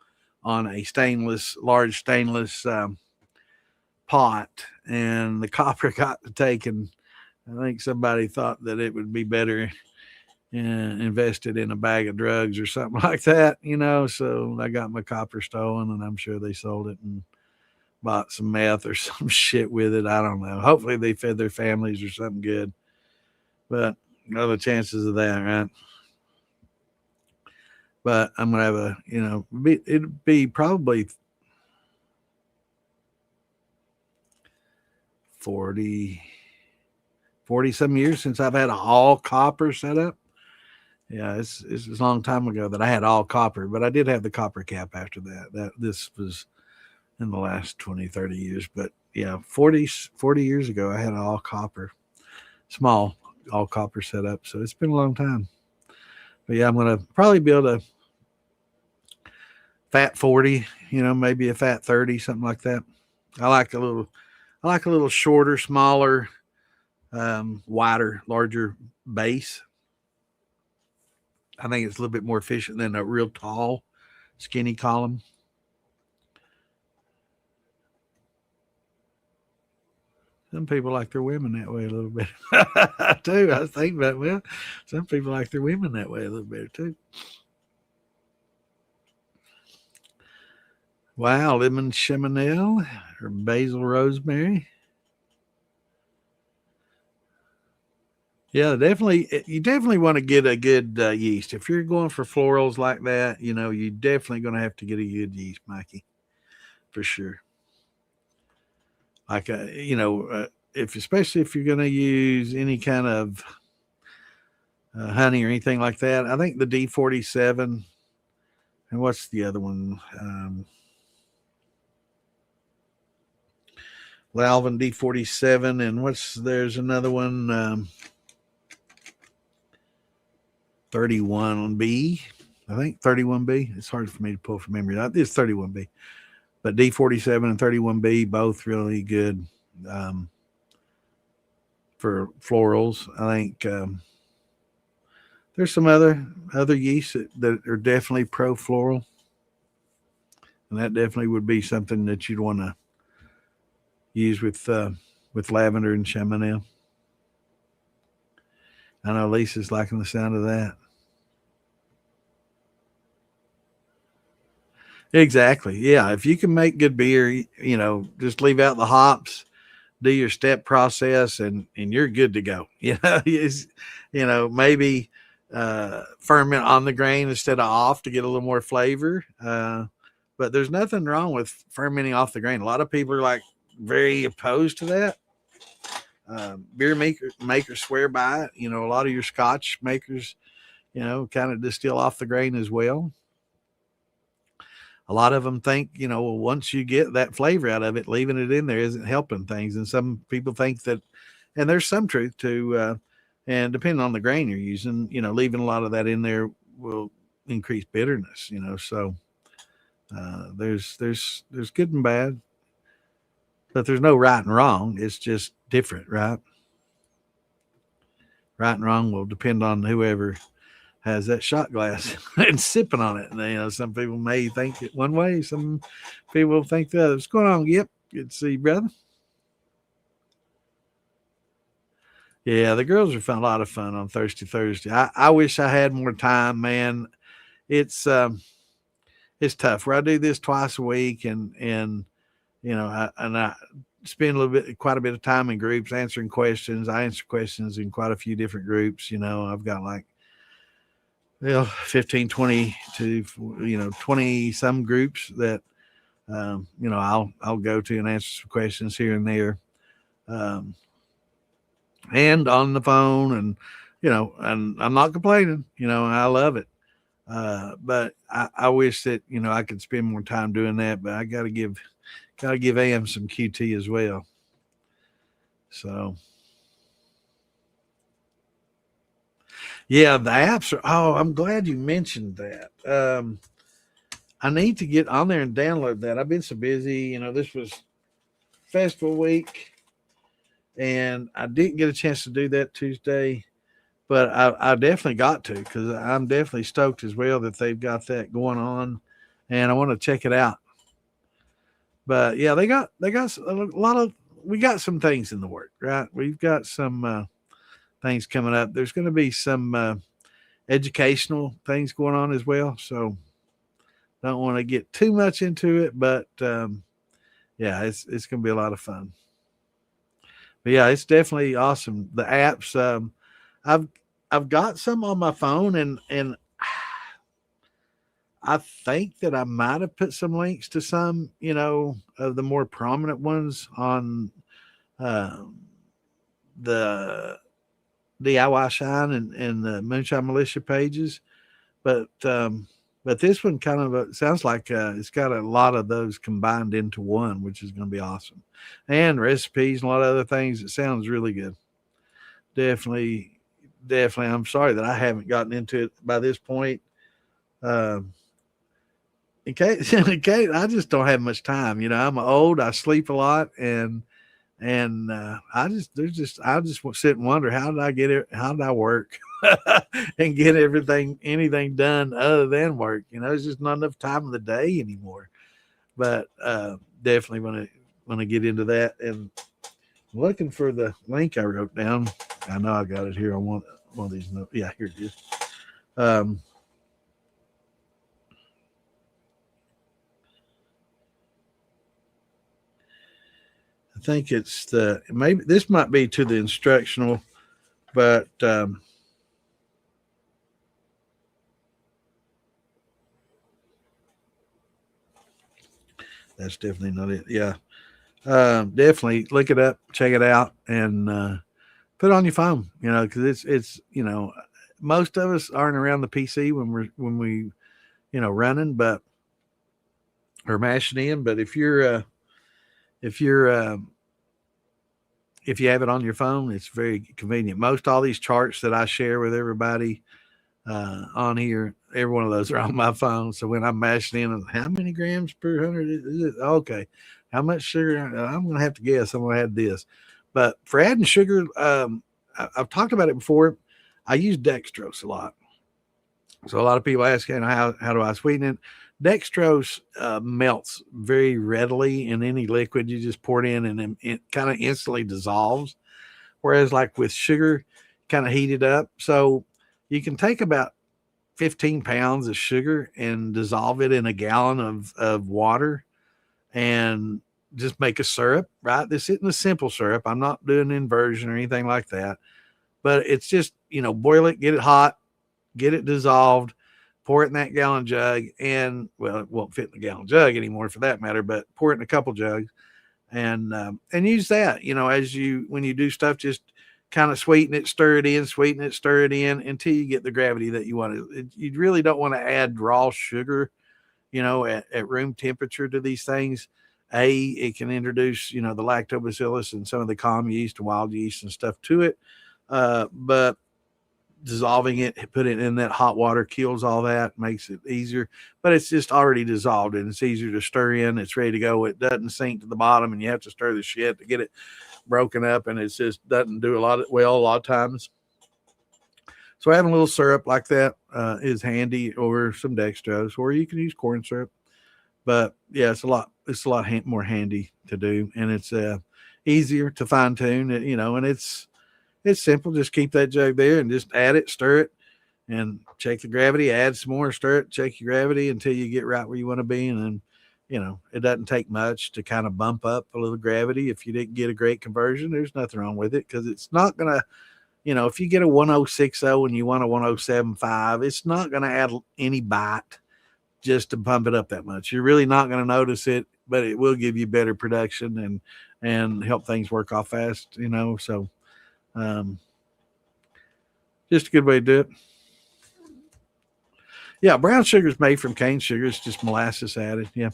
on a large stainless pot, and the copper got taken. I think somebody thought that it would be better invested in a bag of drugs or something like that. So I got my copper stolen, and I'm sure they sold it and bought some meth or some shit with it. I don't know. Hopefully they fed their families or something good, but no the chances of that, right? But I'm gonna have it'd be probably 40, 40 some years since I've had a all copper setup. Yeah, it's a long time ago that I had all copper, but I did have the copper cap after that. This was in the last 20, 30 years. But yeah, 40 years ago, I had an all copper, small all copper setup. So it's been a long time. But yeah, I'm going to probably build a fat 40, maybe a fat 30, something like that. I like a little, I like a little shorter, smaller, wider, larger base. I think it's a little bit more efficient than a real tall, skinny column. Some people like their women that way a little bit too. I was thinking about, well, some people like their women that way a little bit too. Wow, lemon chamomile or basil rosemary. Yeah, definitely. You definitely want to get a good yeast. If you're going for florals like that, you're definitely going to have to get a good yeast, Mikey, for sure. Like, if especially if you're going to use any kind of honey or anything like that, I think the D47 and what's the other one? Lalvin D47 and there's another one 31B. I think 31B. It's hard for me to pull from memory. It's 31B. But D47 and 31B both really good for florals. I think there's some other yeasts that are definitely pro floral, and that definitely would be something that you'd want to use with lavender and chamomile. I know Lisa's liking the sound of that. Exactly. Yeah. If you can make good beer, just leave out the hops, do your step process, and you're good to go. Maybe ferment on the grain instead of off to get a little more flavor. But there's nothing wrong with fermenting off the grain. A lot of people are like very opposed to that. Beer makers swear by it. A lot of your Scotch makers, kind of distill off the grain as well. A lot of them think, once you get that flavor out of it, leaving it in there isn't helping things. And some people think that, and there's some truth to, and depending on the grain you're using, leaving a lot of that in there will increase bitterness. So there's good and bad, but there's no right and wrong. It's just different, right? Right and wrong will depend on whoever has that shot glass and sipping on it. And, some people may think it one way, some people think the other. What's going on? Yep, good to see you, brother. Yeah, the girls are fun, a lot of fun on Thursday. I wish I had more time, man. It's it's tough. Where I do this twice a week, and I spend quite a bit of time in groups answering questions. I answer questions in quite a few different groups. I've got like 15, 20 to 20 some groups that I'll go to and answer some questions here and there, um, and on the phone, and I'm not complaining. I love it. But I wish that I could spend more time doing that. But I gotta give AM some QT as well. So yeah, the apps are. Oh, I'm glad you mentioned that. I need to get on there and download that. I've been so busy. This was festival week, and I didn't get a chance to do that Tuesday. But I definitely got to, because I'm definitely stoked as well that they've got that going on, and I want to check it out. But yeah, they got a lot of, we got some things in the work, right? We've got some things coming up. There's going to be some educational things going on as well. So don't want to get too much into it, but yeah, it's going to be a lot of fun. But yeah, it's definitely awesome. The apps, I've I've got some on my phone, and I think that I might have put some links to some, of the more prominent ones on uh, the DIY Shine and the Moonshine Militia pages. But this one kind of sounds like it's got a lot of those combined into one, which is going to be awesome. And recipes and a lot of other things. It sounds really good. Definitely, definitely. I'm sorry that I haven't gotten into it by this point. Um, in case, I just don't have much time. I'm old. I sleep a lot, and I just sit and wonder, how did I get it? How did I work and get anything done other than work? It's just not enough time of the day anymore. But definitely want to get into that, and looking for the link I wrote down. I know I got it here on one of these notes. Yeah, here it is. Um, I think maybe this might be to the instructional, but that's definitely not it. Yeah, definitely look it up, check it out, and put it on your phone. Because it's most of us aren't around the PC when we running, but or mashing in. But if you're if you have it on your phone, it's very convenient. Most all these charts that I share with everybody on here, every one of those are on my phone. So when I'm mashing in, how many grams per 100 is it? Okay, how much sugar? I'm going to have to guess. I'm going to add this. But for adding sugar, I've talked about it before. I use dextrose a lot. So a lot of people ask, how do I sweeten it? Dextrose melts very readily in any liquid you just pour it in, and it kind of instantly dissolves. Whereas like with sugar, kind of heat it up. So you can take about 15 pounds of sugar and dissolve it in a gallon of water and just make a syrup, right? This isn't a simple syrup. I'm not doing inversion or anything like that, but it's just, boil it, get it hot, get it dissolved, pour it in that gallon jug, and well, it won't fit in the gallon jug anymore for that matter, but pour it in a couple jugs and use that, when you do stuff, just kind of sweeten it, stir it in until you get the gravity that you want. You really don't want to add raw sugar, at room temperature to these things. It can introduce, the lactobacillus and some of the calm yeast and wild yeast and stuff to it. But dissolving it, put it in that hot water, kills all that, makes it easier. But it's just already dissolved and it's easier to stir in. It's ready to go. It doesn't sink to the bottom, and you have to stir the shit to get it broken up, and it just doesn't do a lot of times. So having a little syrup like that is handy, or some dextrose, or you can use corn syrup. But yeah, it's a lot more handy to do, and it's easier to fine tune. And it's simple. Just keep that jug there and just add it, stir it, and check the gravity. Add some more, stir it, check your gravity until you get right where you want to be, and then it doesn't take much to kind of bump up a little gravity. If you didn't get a great conversion, there's nothing wrong with it, because it's not gonna. If you get a 1060 and you want a 1075, it's not going to add any bite just to pump it up that much. You're really not going to notice it, but it will give you better production and help things work off fast. So um, just a good way to do it. Yeah, brown sugar is made from cane sugar. It's just molasses added. Yeah.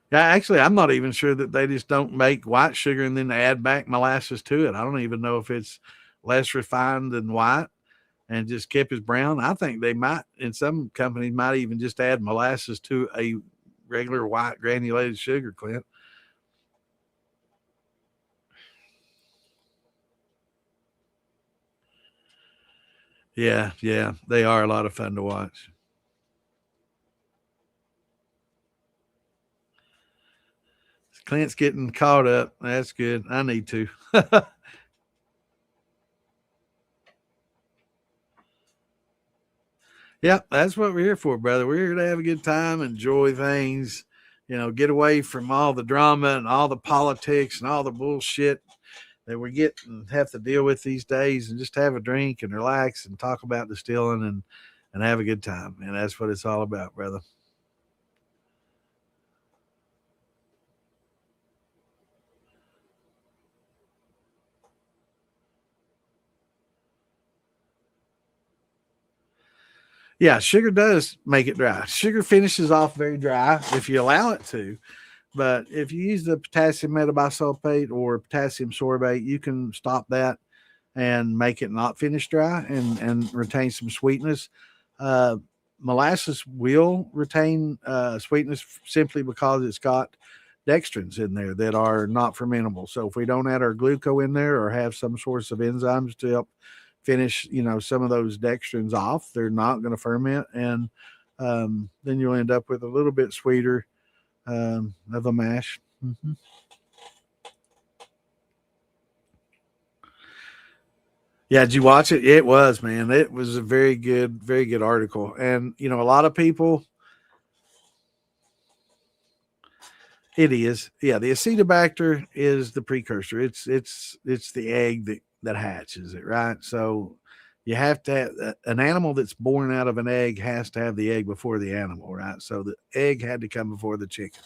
Yeah, actually, I'm not even sure that they just don't make white sugar and then add back molasses to it. I don't even know if it's less refined than white and just kept as brown. I think they might, in some companies, might even just add molasses to a regular white granulated sugar, Clint. Yeah, yeah, they are a lot of fun to watch. Clint's getting caught up. That's good. I need to. Yeah, that's what we're here for, brother. We're here to have a good time, enjoy things, get away from all the drama and all the politics and all the bullshit that we get and have to deal with these days, and just have a drink and relax and talk about distilling and have a good time. And that's what it's all about, brother. Yeah, sugar does make it dry. Sugar finishes off very dry if you allow it to. But if you use the potassium metabisulfate or potassium sorbate, you can stop that and make it not finish dry and retain some sweetness. Uh, Molasses will retain sweetness simply because it's got dextrins in there that are not fermentable. So if we don't add our glucose in there or have some source of enzymes to help finish, some of those dextrins off, they're not going to ferment, and then you'll end up with a little bit sweeter of a mash. Mm-hmm. Yeah, did you watch it? It was, man. It was a very good article. And a lot of people, it is. Yeah, the acetobacter is the precursor. It's the egg that hatches it, right? So you have to have an animal that's born out of an egg has to have the egg before the animal, right? So the egg had to come before the chicken.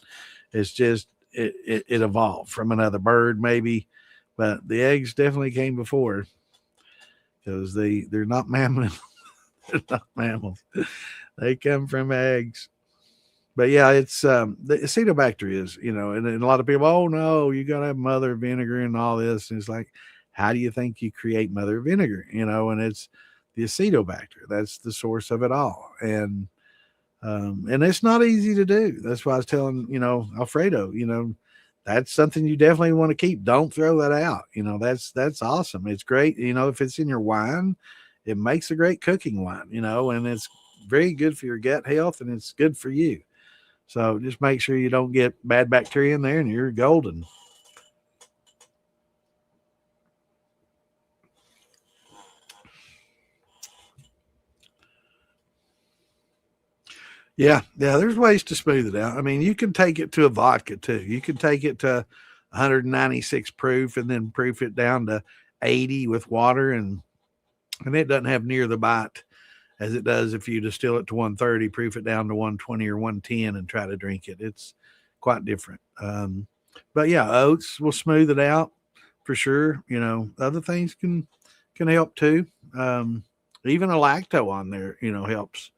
It's just it evolved from another bird, maybe, but the eggs definitely came before, because they're not mammals. They're not mammals. They come from eggs. But yeah, it's the acetobacter is, and a lot of people, oh no, you gotta have mother vinegar and all this. And it's like, how do you think you create mother vinegar? And it's the acetobacter. That's the source of it all. And it's not easy to do. That's why I was telling, Alfredo, that's something you definitely want to keep. Don't throw that out. That's awesome. It's great. If it's in your wine, it makes a great cooking wine, and it's very good for your gut health, and it's good for you. So just make sure you don't get bad bacteria in there, and you're golden. Yeah, yeah. There's ways to smooth it out. I mean, you can take it to a vodka too. You can take it to 196 proof and then proof it down to 80 with water, and it doesn't have near the bite as it does if you distill it to 130, proof it down to 120 or 110, and try to drink it. It's quite different. But yeah, oats will smooth it out for sure. Other things can help too. Even a lacto on there, helps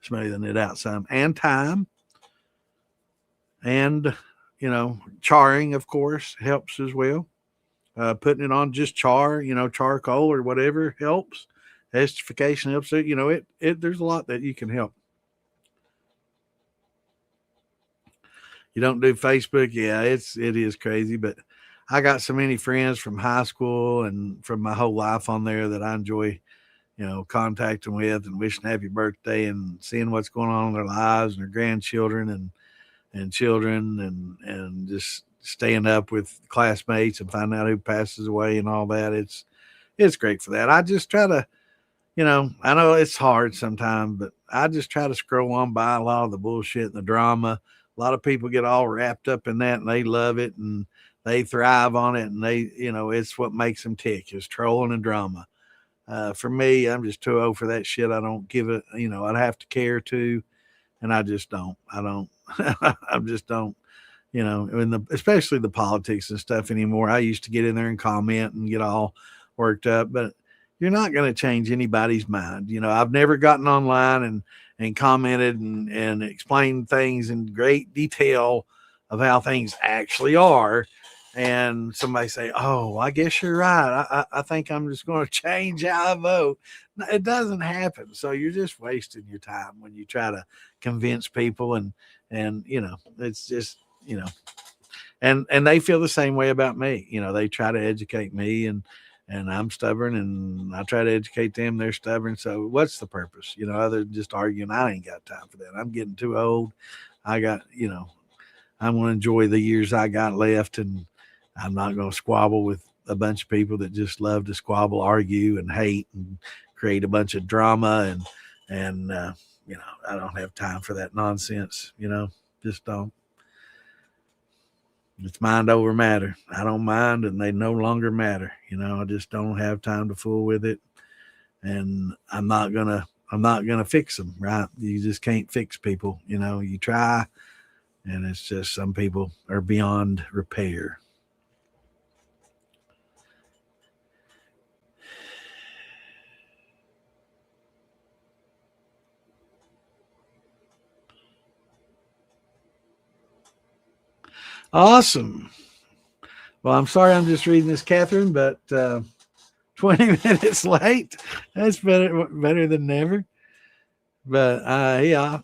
smoothing it out some, and time, and charring, of course, helps as well. Putting it on just charcoal or whatever helps. Esterification helps. It there's a lot that you can help. You don't do Facebook? Yeah, it is crazy, but I got so many friends from high school and from my whole life on there that I enjoy, contacting with and wishing happy birthday and seeing what's going on in their lives and their grandchildren and children and just staying up with classmates and finding out who passes away and all that. It's great for that. I just try to, I know it's hard sometimes, but I just try to scroll on by a lot of the bullshit and the drama. A lot of people get all wrapped up in that and they love it and they thrive on it and it's what makes them tick is trolling and drama. For me, I'm just too old for that shit. I don't give it, I'd have to care to, and I just don't. I don't. I just don't. Especially the politics and stuff anymore. I used to get in there and comment and get all worked up, but you're not going to change anybody's mind. I've never gotten online and commented and explained things in great detail of how things actually are. And somebody say, "Oh, I guess you're right. I think I'm just going to change how I vote." No, it doesn't happen. So you're just wasting your time when you try to convince people and it's just and they feel the same way about me. They try to educate me and I'm stubborn and I try to educate them. They're stubborn. So what's the purpose? Other than just arguing, I ain't got time for that. I'm getting too old. I got, I'm going to enjoy the years I got left and I'm not going to squabble with a bunch of people that just love to squabble, argue and hate and create a bunch of drama and I don't have time for that nonsense, just don't. It's mind over matter. I don't mind and they no longer matter. I just don't have time to fool with it. And I'm not gonna fix them, right? You just can't fix people. You try and it's just some people are beyond repair. Awesome. Well, I'm sorry I'm just reading this, Catherine, but 20 minutes late. That's better than never. But yeah,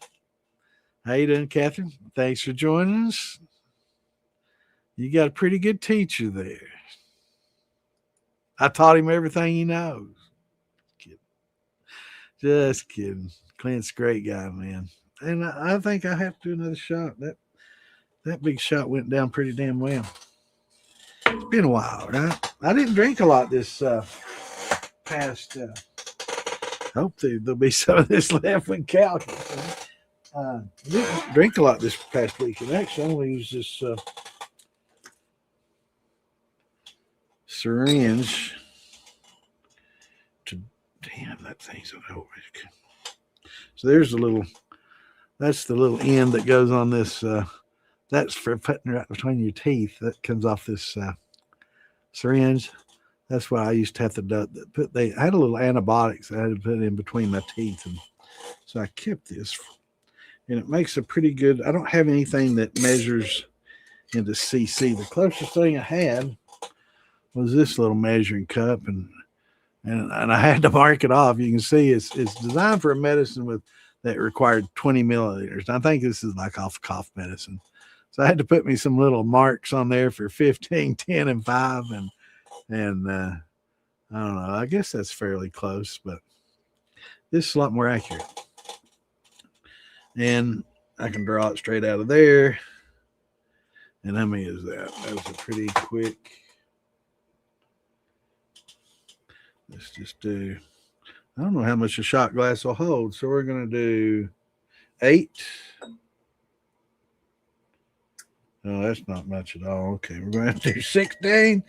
how you doing, Catherine? Thanks for joining us. You got a pretty good teacher there. I taught him everything he knows. Kidding. Just kidding. Clint's a great guy, man. And I think I have to do another shot. That big shot went down pretty damn well. It's been a while, right? I didn't drink a lot this past. Hopefully there'll be some of this left when Cal gets didn't drink a lot this past weekend. Actually, I only used this syringe to damn that thing's over. So there's the little. That's the little end that goes on this. That's for putting right between your teeth. That comes off this syringe. That's what I used to have to do. I had a little antibiotics I had to put in between my teeth, and so I kept this, and it makes a pretty good. I don't have anything that measures into CC. The closest thing I had was this little measuring cup, and I had to mark it off. You can see it's designed for a medicine that required 20 milliliters. I think this is like off cough medicine. So I had to put me some little marks on there for 15, 10, and 5. And I don't know. I guess that's fairly close, but this is a lot more accurate. And I can draw it straight out of there. And how many is that? That was a pretty quick. Let's just do, I don't know how much a shot glass will hold. So we're going to do 8. No, that's not much at all. Okay, we're going to do 16.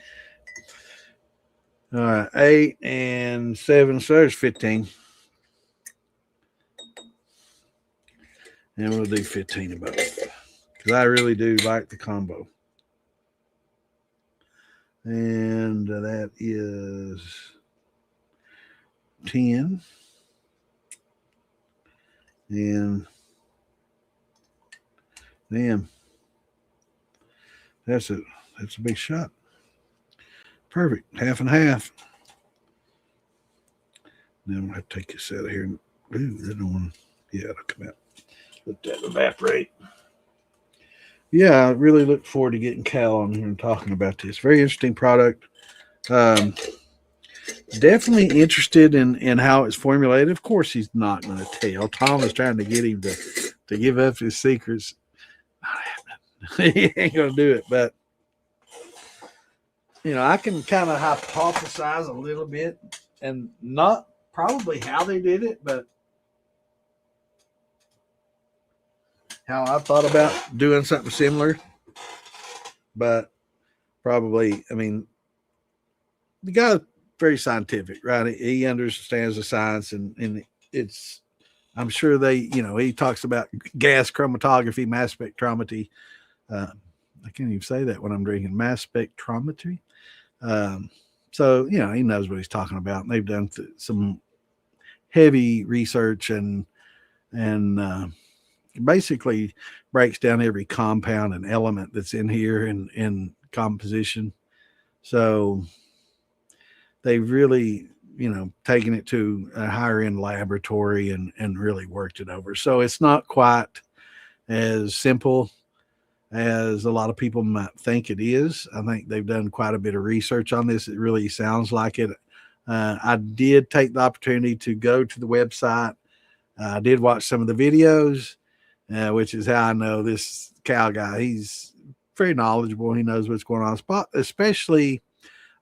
All right, 8 and 7, so there's 15. And we'll do 15 of both. Because I really do like the combo. And that is 10. And damn. That's a big shot. Perfect. Half and half. Then I'm going to have to take this out of here. Ooh, that don't want to, yeah, it'll come out. Let that evaporate. Yeah, I really look forward to getting Cal on here and talking about this. Very interesting product. Um, Definitely interested in how it's formulated. Of course, he's not going to tell. Tom is trying to get him to give up his secrets. He ain't going to do it, but I can kind of hypothesize a little bit, and not probably how they did it, but how I thought about doing something similar. But probably, I mean, the guy's very scientific, right? He understands the science, and it's. I'm sure he talks about gas chromatography, mass spectrometry. Uh, I can't even say that when I'm drinking mass spectrometry. Um, so he knows what he's talking about. And they've done some heavy research and basically breaks down every compound and element that's in here in composition. So they've really taken it to a higher end laboratory and really worked it over. So it's not quite as simple as a lot of people might think it is. I think they've done quite a bit of research on this. It really sounds like it. I did take the opportunity to go to the website. I did watch some of the videos, which is how I know this Cal guy. He's very knowledgeable. He knows what's going on. Especially,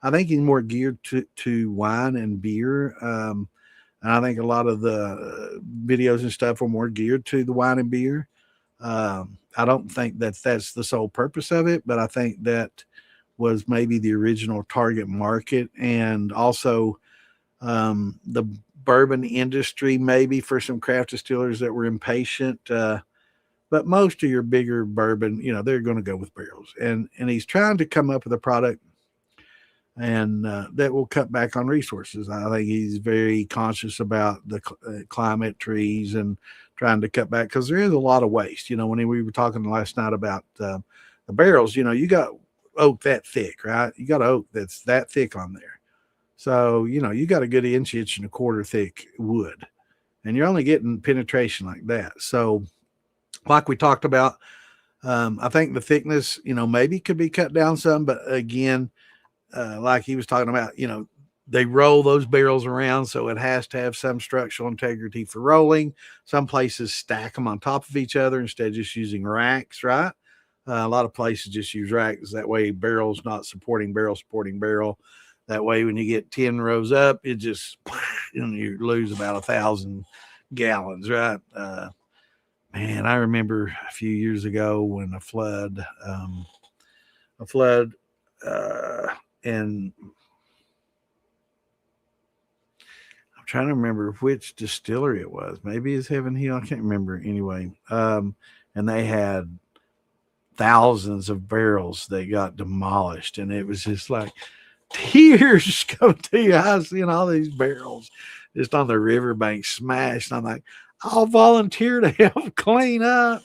I think he's more geared to wine and beer. And I think a lot of the videos and stuff are more geared to the wine and beer. I don't think that's the sole purpose of it, but I think that was maybe the original target market, and also the bourbon industry, maybe for some craft distillers that were impatient. But most of your bigger bourbon, they're going to go with barrels, and he's trying to come up with a product and that will cut back on resources. I think he's very conscious about the climate, trees, and trying to cut back because there is a lot of waste. When we were talking last night about the barrels, you got oak that thick, right? You got oak that's that thick on there. So, you got a good inch and a quarter thick wood, and you're only getting penetration like that. So, like we talked about, I think the thickness, maybe could be cut down some, but again, like he was talking about, they roll those barrels around, so it has to have some structural integrity for rolling. Some places stack them on top of each other instead of just using racks, right? A lot of places just use racks. That way, barrel's not supporting barrel, supporting barrel. That way, when you get 10 rows up, it just, you lose about 1,000 gallons, right? Man, I remember a few years ago when a flood, uh, and I'm trying to remember which distillery it was. Maybe it's Heaven Hill. I can't remember anyway. And they had thousands of barrels that got demolished, and it was just like tears come to your eyes seeing all these barrels just on the riverbank smashed. I'm like, I'll volunteer to help clean up.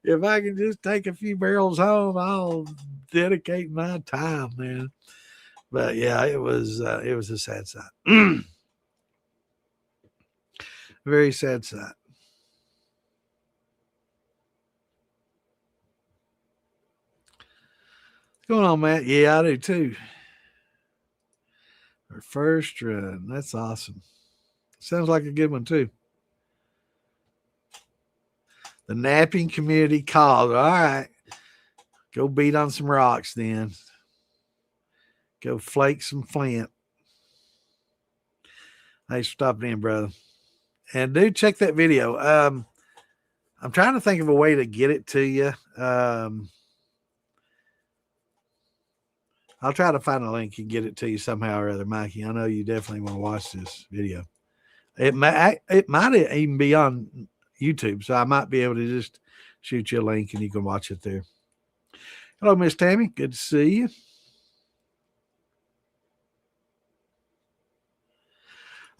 If I can just take a few barrels home, I'll dedicate my time, man. But yeah, it was a sad sight. Very sad sight. What's going on, Matt? Yeah, I do too. Our first run. That's awesome. Sounds like a good one too. The napping community called. All right. Go beat on some rocks then. Go flake some flint. Thanks for stopping in, brother. And dude, check that video. I'm trying to think of a way to get it to you. I'll try to find a link and get it to you somehow or other, Mikey. I know you definitely want to watch this video. It might even be on YouTube, so I might be able to just shoot you a link and you can watch it there. Hello, Miss Tammy. Good to see you.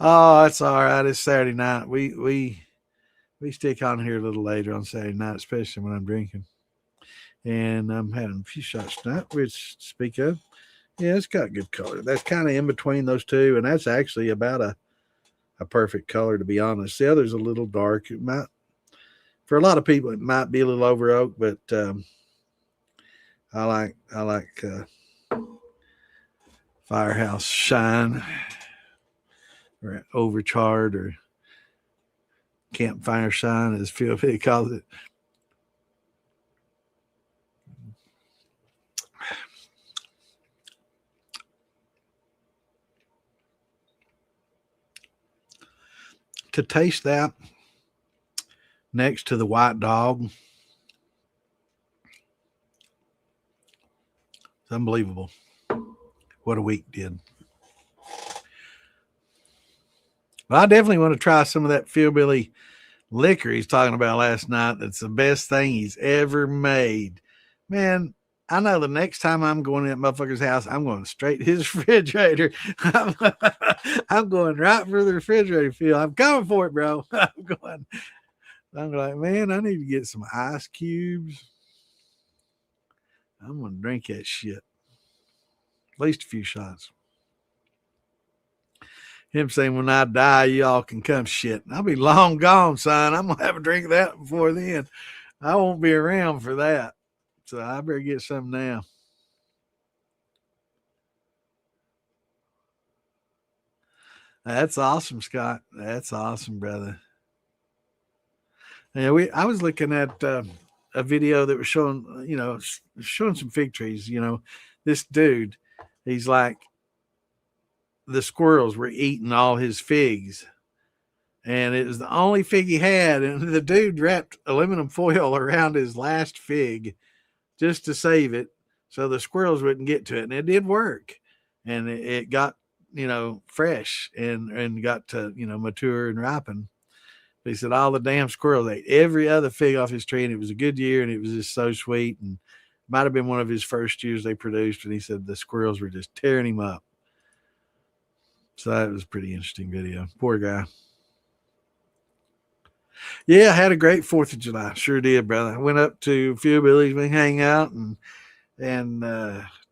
Oh, that's all right. It's Saturday night. We stick on here a little later on Saturday night, especially when I'm drinking. And I'm having a few shots tonight, which speak of. Yeah, it's got good color. That's kind of in between those two, and that's actually about a perfect color, to be honest. The other's a little dark. It For a lot of people, it might be a little over oak, but I like Firehouse Shine or Overcharred or Campfire Shine, as Phil calls it. To taste that next to the White Dog, it's unbelievable what a week did. Well, I definitely want to try some of that Philbilly liquor he's talking about last night. That's the best thing he's ever made. Man, I know the next time I'm going to that motherfucker's house, I'm going straight to his refrigerator. I'm going right for the refrigerator, Phil. I'm coming for it, bro. I'm like, man, I need to get some ice cubes. I'm going to drink that shit. At least a few shots. Him saying, when I die, y'all can come shit. I'll be long gone, son. I'm going to have a drink of that before then. I won't be around for that. So I better get some now. That's awesome, Scott. That's awesome, brother. Yeah, I was looking at a video that was showing some fig trees. This dude, he's like, the squirrels were eating all his figs, and it was the only fig he had, and the dude wrapped aluminum foil around his last fig just to save it so the squirrels wouldn't get to it. And it did work, and it got fresh and got to mature and ripen. But he said all the damn squirrels ate every other fig off his tree, and it was a good year, and it was just so sweet, and might have been one of his first years they produced. And he said the squirrels were just tearing him up. So that was a pretty interesting video. Poor guy. Yeah, I had a great 4th of July. Sure did, brother. I went up to Philbilly's, we hang out and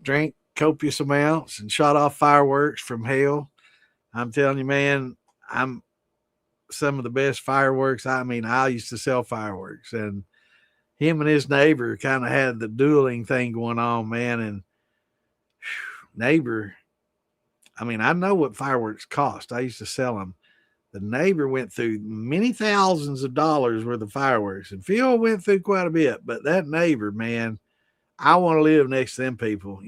drank copious amounts and shot off fireworks from hell. I'm telling you, man, I'm some of the best fireworks. I mean, I used to sell fireworks, and him and his neighbor kind of had the dueling thing going on, man. And neighbor, I mean, I know what fireworks cost. I used to sell them. The neighbor went through many thousands of dollars worth of fireworks, and Phil went through quite a bit. But that neighbor, man, I want to live next to them people.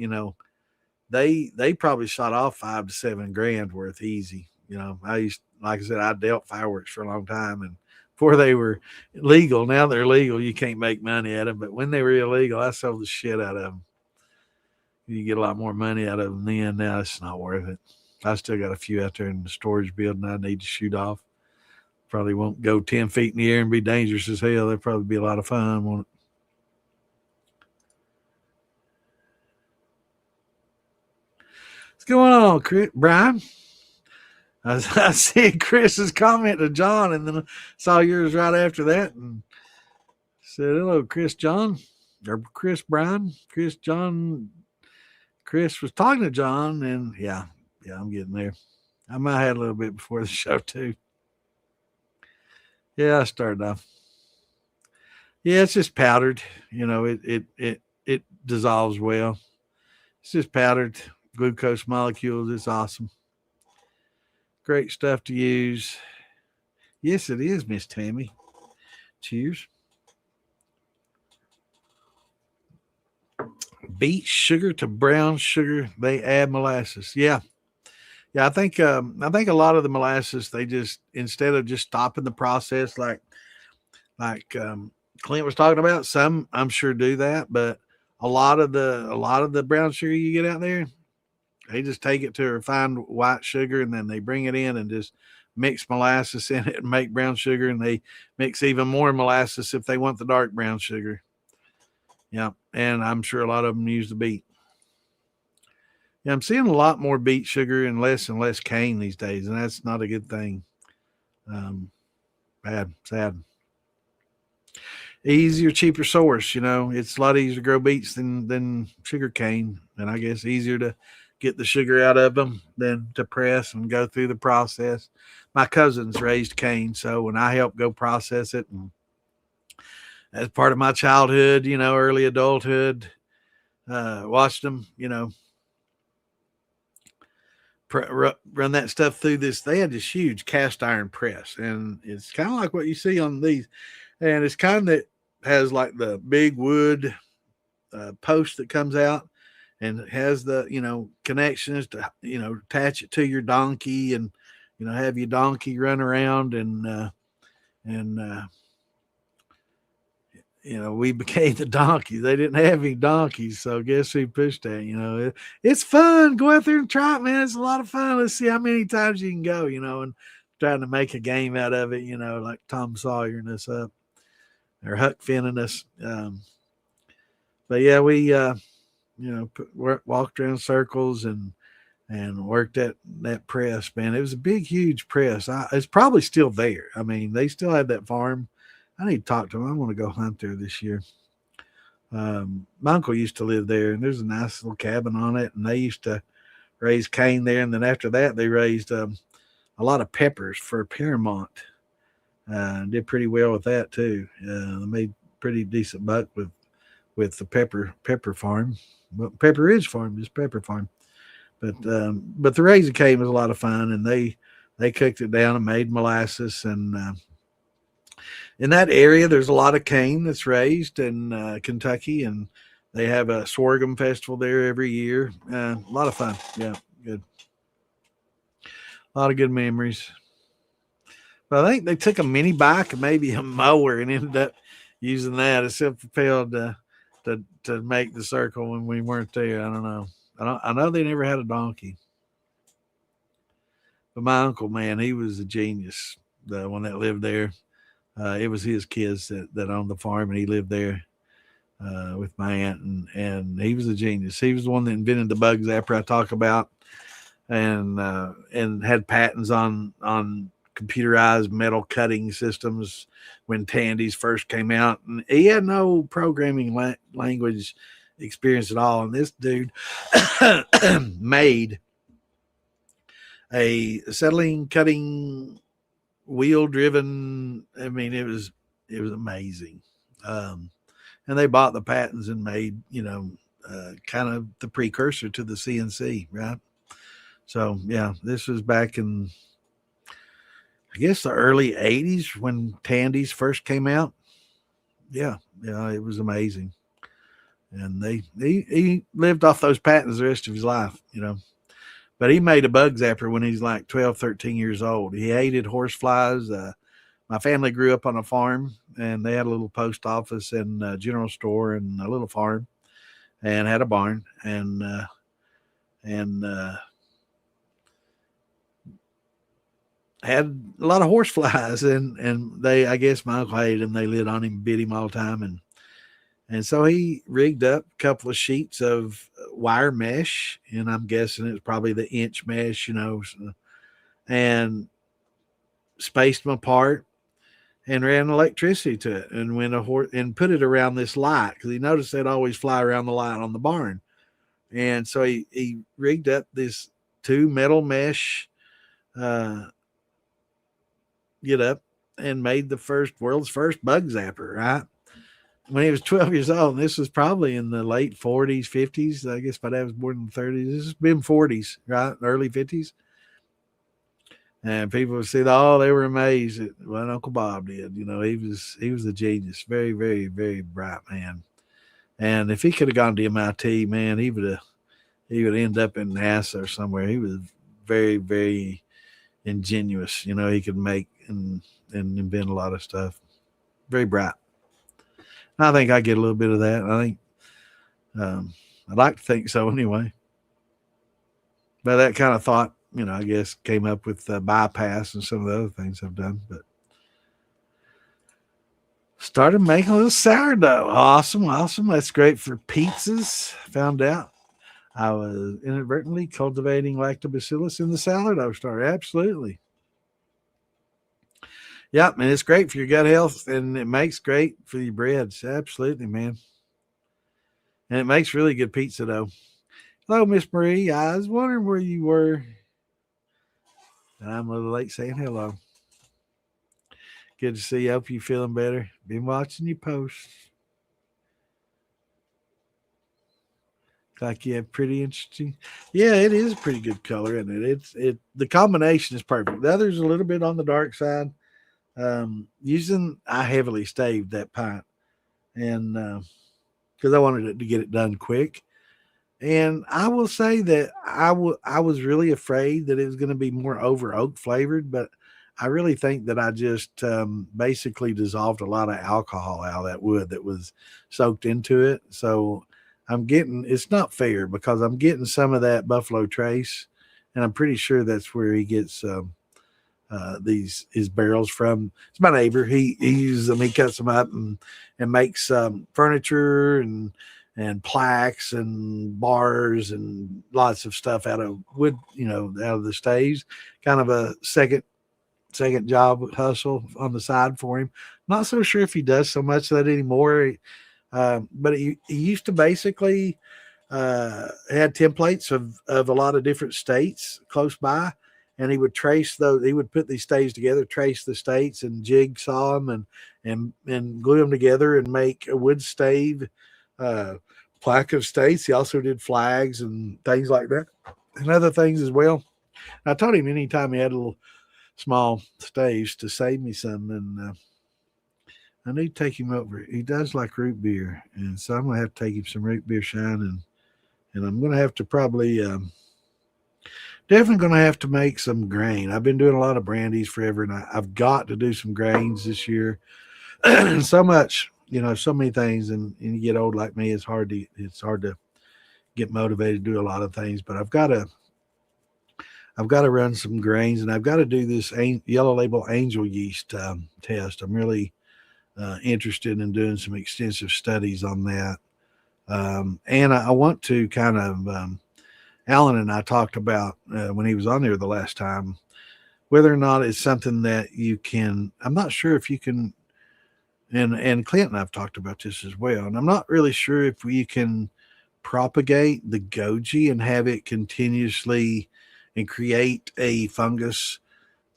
They probably shot off $5 to $7 grand worth easy. Like I said, I dealt fireworks for a long time, and before they were legal, now they're legal. You can't make money at them, but when they were illegal, I sold the shit out of them. You get a lot more money out of them then. Now it's not worth it. I still got a few out there in the storage building I need to shoot off. Probably won't go 10 feet in the air and be dangerous as hell. There'll probably be a lot of fun, won't it? What's going on, Chris? Brian? I see Chris's comment to John, and then I saw yours right after that, and said, hello, Chris John, or Chris Brian, Chris John. Chris was talking to John, and yeah, I'm getting there. I might have had a little bit before the show, too. Yeah, I started off. Yeah, it's just powdered. It dissolves well. It's just powdered glucose molecules. It's awesome. Great stuff to use. Yes, it is, Miss Tammy. Cheers. Beet sugar to brown sugar, they add molasses. Yeah. I think a lot of the molasses, they just, instead of just stopping the process like Clint was talking about, some I'm sure do that, but a lot of the brown sugar you get out there, they just take it to refined white sugar, and then they bring it in and just mix molasses in it and make brown sugar, and they mix even more molasses if they want the dark brown sugar. Yeah, and I'm sure a lot of them use the beet. Yeah, I'm seeing a lot more beet sugar and less cane these days, and that's not a good thing. Bad, sad. Easier, cheaper source. It's a lot easier to grow beets than sugar cane, and I guess easier to get the sugar out of them than to press and go through the process. My cousins raised cane, so when I helped go process it and as part of my childhood, early adulthood. Watched them, run that stuff through this. They had this huge cast iron press, and it's kind of like what you see on these, and it's kind of has like the big wood post that comes out, and it has the connections to attach it to your donkey, and have your donkey run around, and we became the donkeys. They didn't have any donkeys, so guess who pushed that? It's fun. Go out there and try it, man. It's a lot of fun. Let's see how many times you can go, and trying to make a game out of it, like Tom Sawyering us up or Huck Finning us. But yeah, we, walked around circles and worked that press, man. It was a big, huge press. It's probably still there. I mean, they still have that farm. I need to talk to him. I want to go hunt there this year. My uncle used to live there, and there's a nice little cabin on it, and they used to raise cane there. And then after that, they raised a lot of peppers for Paramount. Did pretty well with that too. They made pretty decent buck with the pepper farm. Well, Pepper Ridge Farm is Pepper Farm, but the raising cane was a lot of fun, and they cooked it down and made molasses. And in that area, there's a lot of cane that's raised in Kentucky, and they have a sorghum festival there every year. A lot of fun. Yeah, good. A lot of good memories. But I think they took a mini bike and maybe a mower and ended up using that as self-propelled to make the circle when we weren't there. I don't know. I know they never had a donkey. But my uncle, man, he was a genius. The one that lived there. It was his kids that owned the farm, and he lived there with my aunt, and he was a genius. He was the one that invented the bug zapper I talk about, and had patents on computerized metal cutting systems when Tandy's first came out. And he had no programming language experience at all. And this dude made a settling cutting wheel driven. I mean, it was amazing. And they bought the patents and made, kind of the precursor to the CNC, right? So yeah, this was back in, I guess, the early 80s when Tandy's first came out. Yeah, it was amazing. And he lived off those patents the rest of his life, But he made a bug zapper when he's like 12, 13 years old. He hated horse flies. My family grew up on a farm, and they had a little post office and a general store and a little farm, and had a barn, and had a lot of horse flies, and they, I guess my uncle hated them. They lit on him, bit him all the time, and so he rigged up a couple of sheets of wire mesh, and I'm guessing it's probably the inch mesh, and spaced them apart and ran electricity to it, and when a horse, and put it around this light, because he noticed they'd always fly around the light on the barn. And so he rigged up this 2 metal mesh get up and made the world's first bug zapper, right? When he was 12 years old. And this was probably in the late 40s, 50s. I guess my dad was born in the 30s. This has been 40s, right? Early 50s. And people would say, oh, they were amazed at what Uncle Bob did. He was a genius. Very, very, very bright man. And if he could have gone to MIT, man, he would end up in NASA or somewhere. He was very, very ingenious. He could make and invent a lot of stuff. Very bright. I think I get a little bit of that. I think I'd like to think so anyway. But that kind of thought, I guess came up with bypass and some of the other things I've done. But started making a little sourdough. Awesome. That's great for pizzas. Found out I was inadvertently cultivating lactobacillus in the sourdough starter. Absolutely. Yep, and it's great for your gut health, and it makes great for your breads. Absolutely, man. And it makes really good pizza, though. Hello, Miss Marie. I was wondering where you were. And I'm a little late saying hello. Good to see you. Hope you feeling better. Been watching your posts. Like you have pretty interesting. Yeah, it is a pretty good color, isn't it? The combination is perfect. The other's a little bit on the dark side. Using I heavily staved that pint, and because I wanted it to get it done quick. And I will say that I was really afraid that it was going to be more over oak flavored, but I really think that I just basically dissolved a lot of alcohol out of that wood that was soaked into it. So I'm getting it's not fair because I'm getting some of that Buffalo Trace, and I'm pretty sure that's where he gets these his barrels from. It's my neighbor. He uses them. He cuts them up and makes furniture and plaques and bars and lots of stuff out of wood. Out of the staves. Kind of a second job hustle on the side for him. Not so sure if he does so much of that anymore. But he used to basically had templates of a lot of different states close by, and he would trace those. He would put these staves together, trace the states, and jigsaw them and glue them together and make a wood stave plaque of states. He also did flags and things like that, and other things as well. I told him anytime he had a little small staves to save me some, and I need to take him over. He does like root beer, and so I'm gonna have to take him some root beer shine, and I'm gonna have to probably definitely gonna have to make some grain. I've been doing a lot of brandies forever, and I've got to do some grains this year. So much, so many things, and you get old like me, it's hard to get motivated to do a lot of things. But I've got to run some grains, and I've got to do this yellow label angel yeast test. I'm really interested in doing some extensive studies on that. And I want to kind of, Alan and I talked about when he was on there the last time, whether or not it's something that you can, I'm not sure if you can, and Clint and I've talked about this as well, and I'm not really sure if we can propagate the goji and have it continuously and create a fungus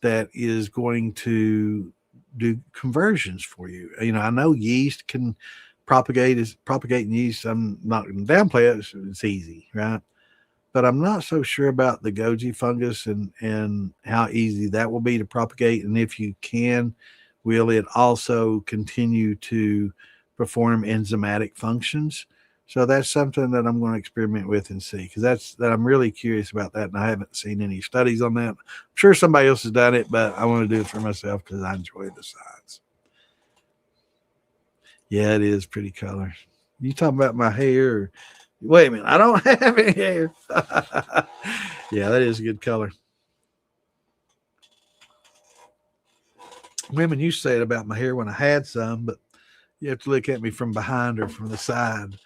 that is going to do conversions for you. I know yeast can propagating yeast. I'm not going to downplay it. It's easy, right? But I'm not so sure about the goji fungus and how easy that will be to propagate. And if you can, will it also continue to perform enzymatic functions? So that's something that I'm going to experiment with and see, because I'm really curious about that, and I haven't seen any studies on that. I'm sure somebody else has done it, but I want to do it for myself because I enjoy the science. Yeah, it is pretty color. You talking about my hair? Wait a minute, I don't have any hair. Yeah, that is a good color. Women used to say it about my hair when I had some, but you have to look at me from behind or from the side.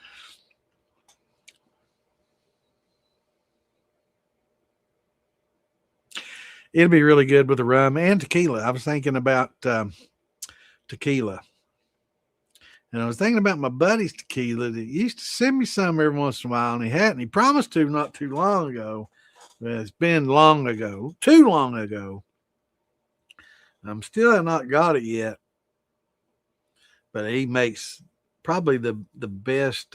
It'll be really good with the rum and tequila. I was thinking about tequila. And I was thinking about my buddy's tequila that used to send me some every once in a while, and he hadn't. He promised to not too long ago. But it's been long ago, too long ago. I'm still have not got it yet. But he makes probably the best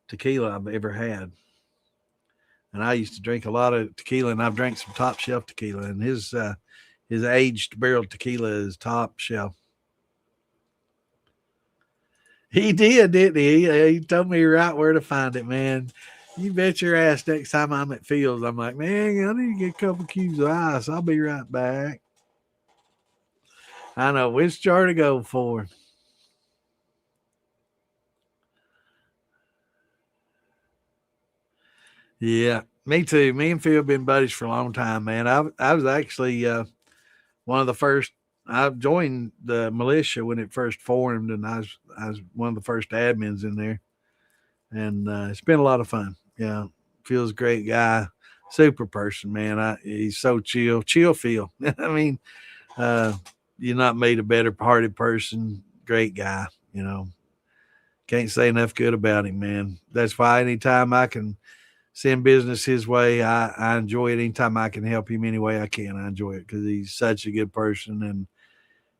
tequila I've ever had. And I used to drink a lot of tequila, and I've drank some top shelf tequila, and his aged barrel tequila is top shelf. He did, didn't he? He told me right where to find it, man. You bet your ass next time I'm at Fields, I'm like, man, I need to get a couple cubes of ice. I'll be right back. I know which jar to go for. Yeah, me too. Me and Phil have been buddies for a long time, man. I was actually one of the first. I joined the militia when it first formed, and I was one of the first admins in there, and it's been a lot of fun. Yeah, Phil's a great guy, super person, man. He's so chill Phil. I mean, uh, you're not made a better hearted person. Great guy, Can't say enough good about him, man. That's why anytime I can send business his way, I enjoy it. Anytime I can help him any way I can, I enjoy it because he's such a good person,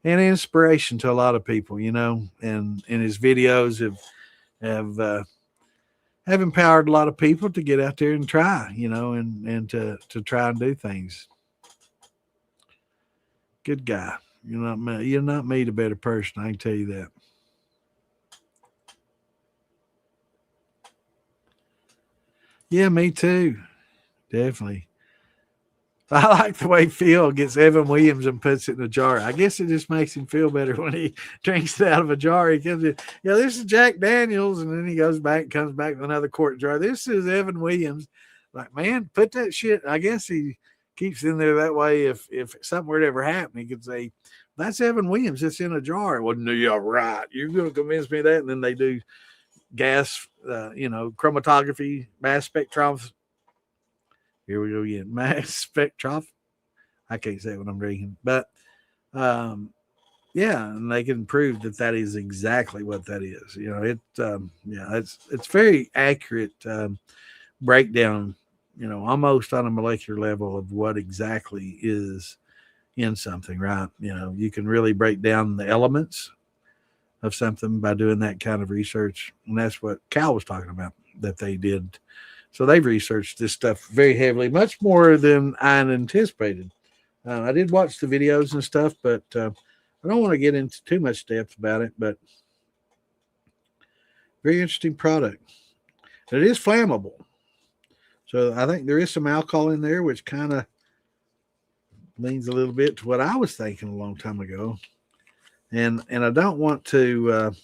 and inspiration to a lot of people, you know, and his videos have empowered a lot of people to get out there and try, you know, and to try and do things. Good guy. You're not made a better person. I can tell you that. Yeah, me too. Definitely. I like the way Phil gets Evan Williams and puts it in a jar. I guess it just makes him feel better when he drinks it out of a jar. He comes in, yeah, this is Jack Daniels, and then he goes back, comes back with another quart jar. This is Evan Williams. Like, man, put that shit. I guess he keeps in there that way. If something were to ever happen, he could say, "That's Evan Williams. It's in a jar." Well, no, you're right. You're going to convince me of that, and then they do gas, chromatography, mass spectrometry. Here we go again. Mass spectrometry. I can't say what I'm drinking, but yeah, and they can prove that that is exactly what that is. You know, it's very accurate breakdown. You know, almost on a molecular level of what exactly is in something, right? You know, you can really break down the elements of something by doing that kind of research, and that's what Cal was talking about that they did. So they've researched this stuff very heavily, much more than I anticipated. I did watch the videos and stuff, but I don't want to get into too much depth about it. But very interesting product. It is flammable, so I think there is some alcohol in there, which kind of leans a little bit to what I was thinking a long time ago. And I don't want to.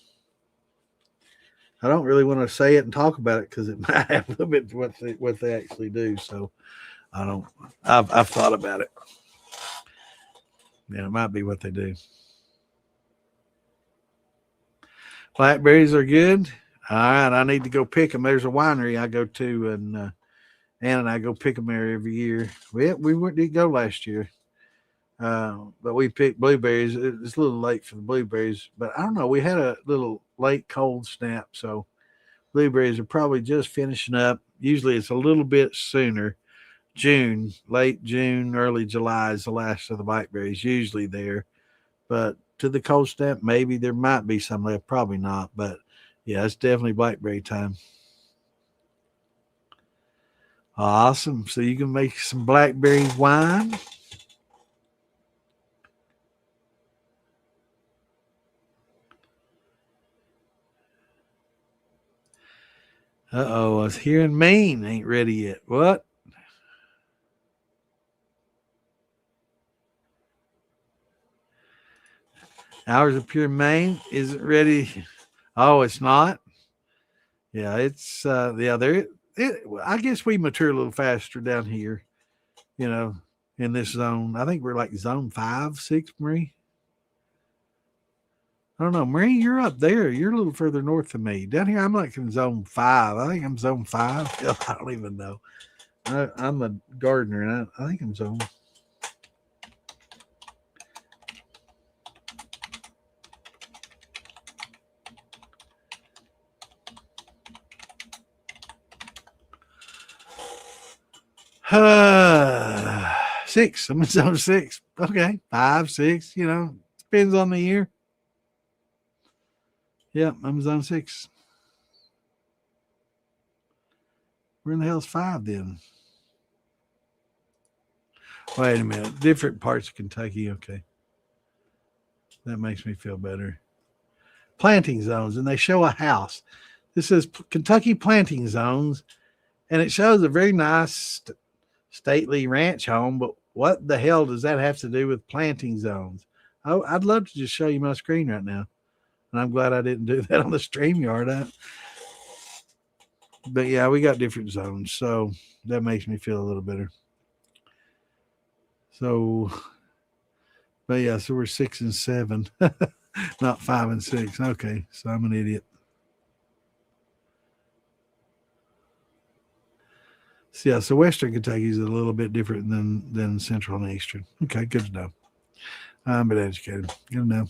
I don't really want to say it and talk about it because it might have a little bit to what they actually do. So I don't. I've thought about it. Yeah, it might be what they do. Blackberries are good. All right, I need to go pick them. There's a winery I go to, and Ann and I go pick them there every year. We didn't go last year, but we picked blueberries. It's a little late for the blueberries, but I don't know. We had a little late cold snap, so blueberries are probably just finishing up. Usually, it's a little bit sooner. June, late June, early July is the last of the blackberries. Usually there, but to the cold snap, maybe there might be some left. Probably not, but yeah, it's definitely blackberry time. Awesome. So you can make some blackberry wine. I was hearing Maine ain't ready yet. What? Hours of Pure Maine isn't ready. Oh, it's not. Yeah, it's there. I guess we mature a little faster down here. You know, in this zone. I think we're like zone 5, 6, Marie. I don't know, Marie. You're up there. You're a little further north than me. Down here, I'm like in zone 5. I think I'm zone 5. I don't even know. I'm a gardener, and I think I'm zone. Six. I'm in zone 6. Okay, 5, 6. You know, depends on the year. Yeah, I'm zone 6. Where in the hell's 5 then? Wait a minute. Different parts of Kentucky. Okay, that makes me feel better. Planting zones, and they show a house. This is Kentucky planting zones, and it shows a very nice stately ranch home. But what the hell does that have to do with planting zones? Oh, I'd love to just show you my screen right now, and I'm glad I didn't do that on the StreamYard. But yeah, we got different zones, so that makes me feel a little better. So, but yeah, so we're 6 and 7, not 5 and 6. Okay, so I'm an idiot. So yeah, so Western Kentucky is a little bit different than Central and Eastern. Okay, good to know. I'm been educated. Good to know.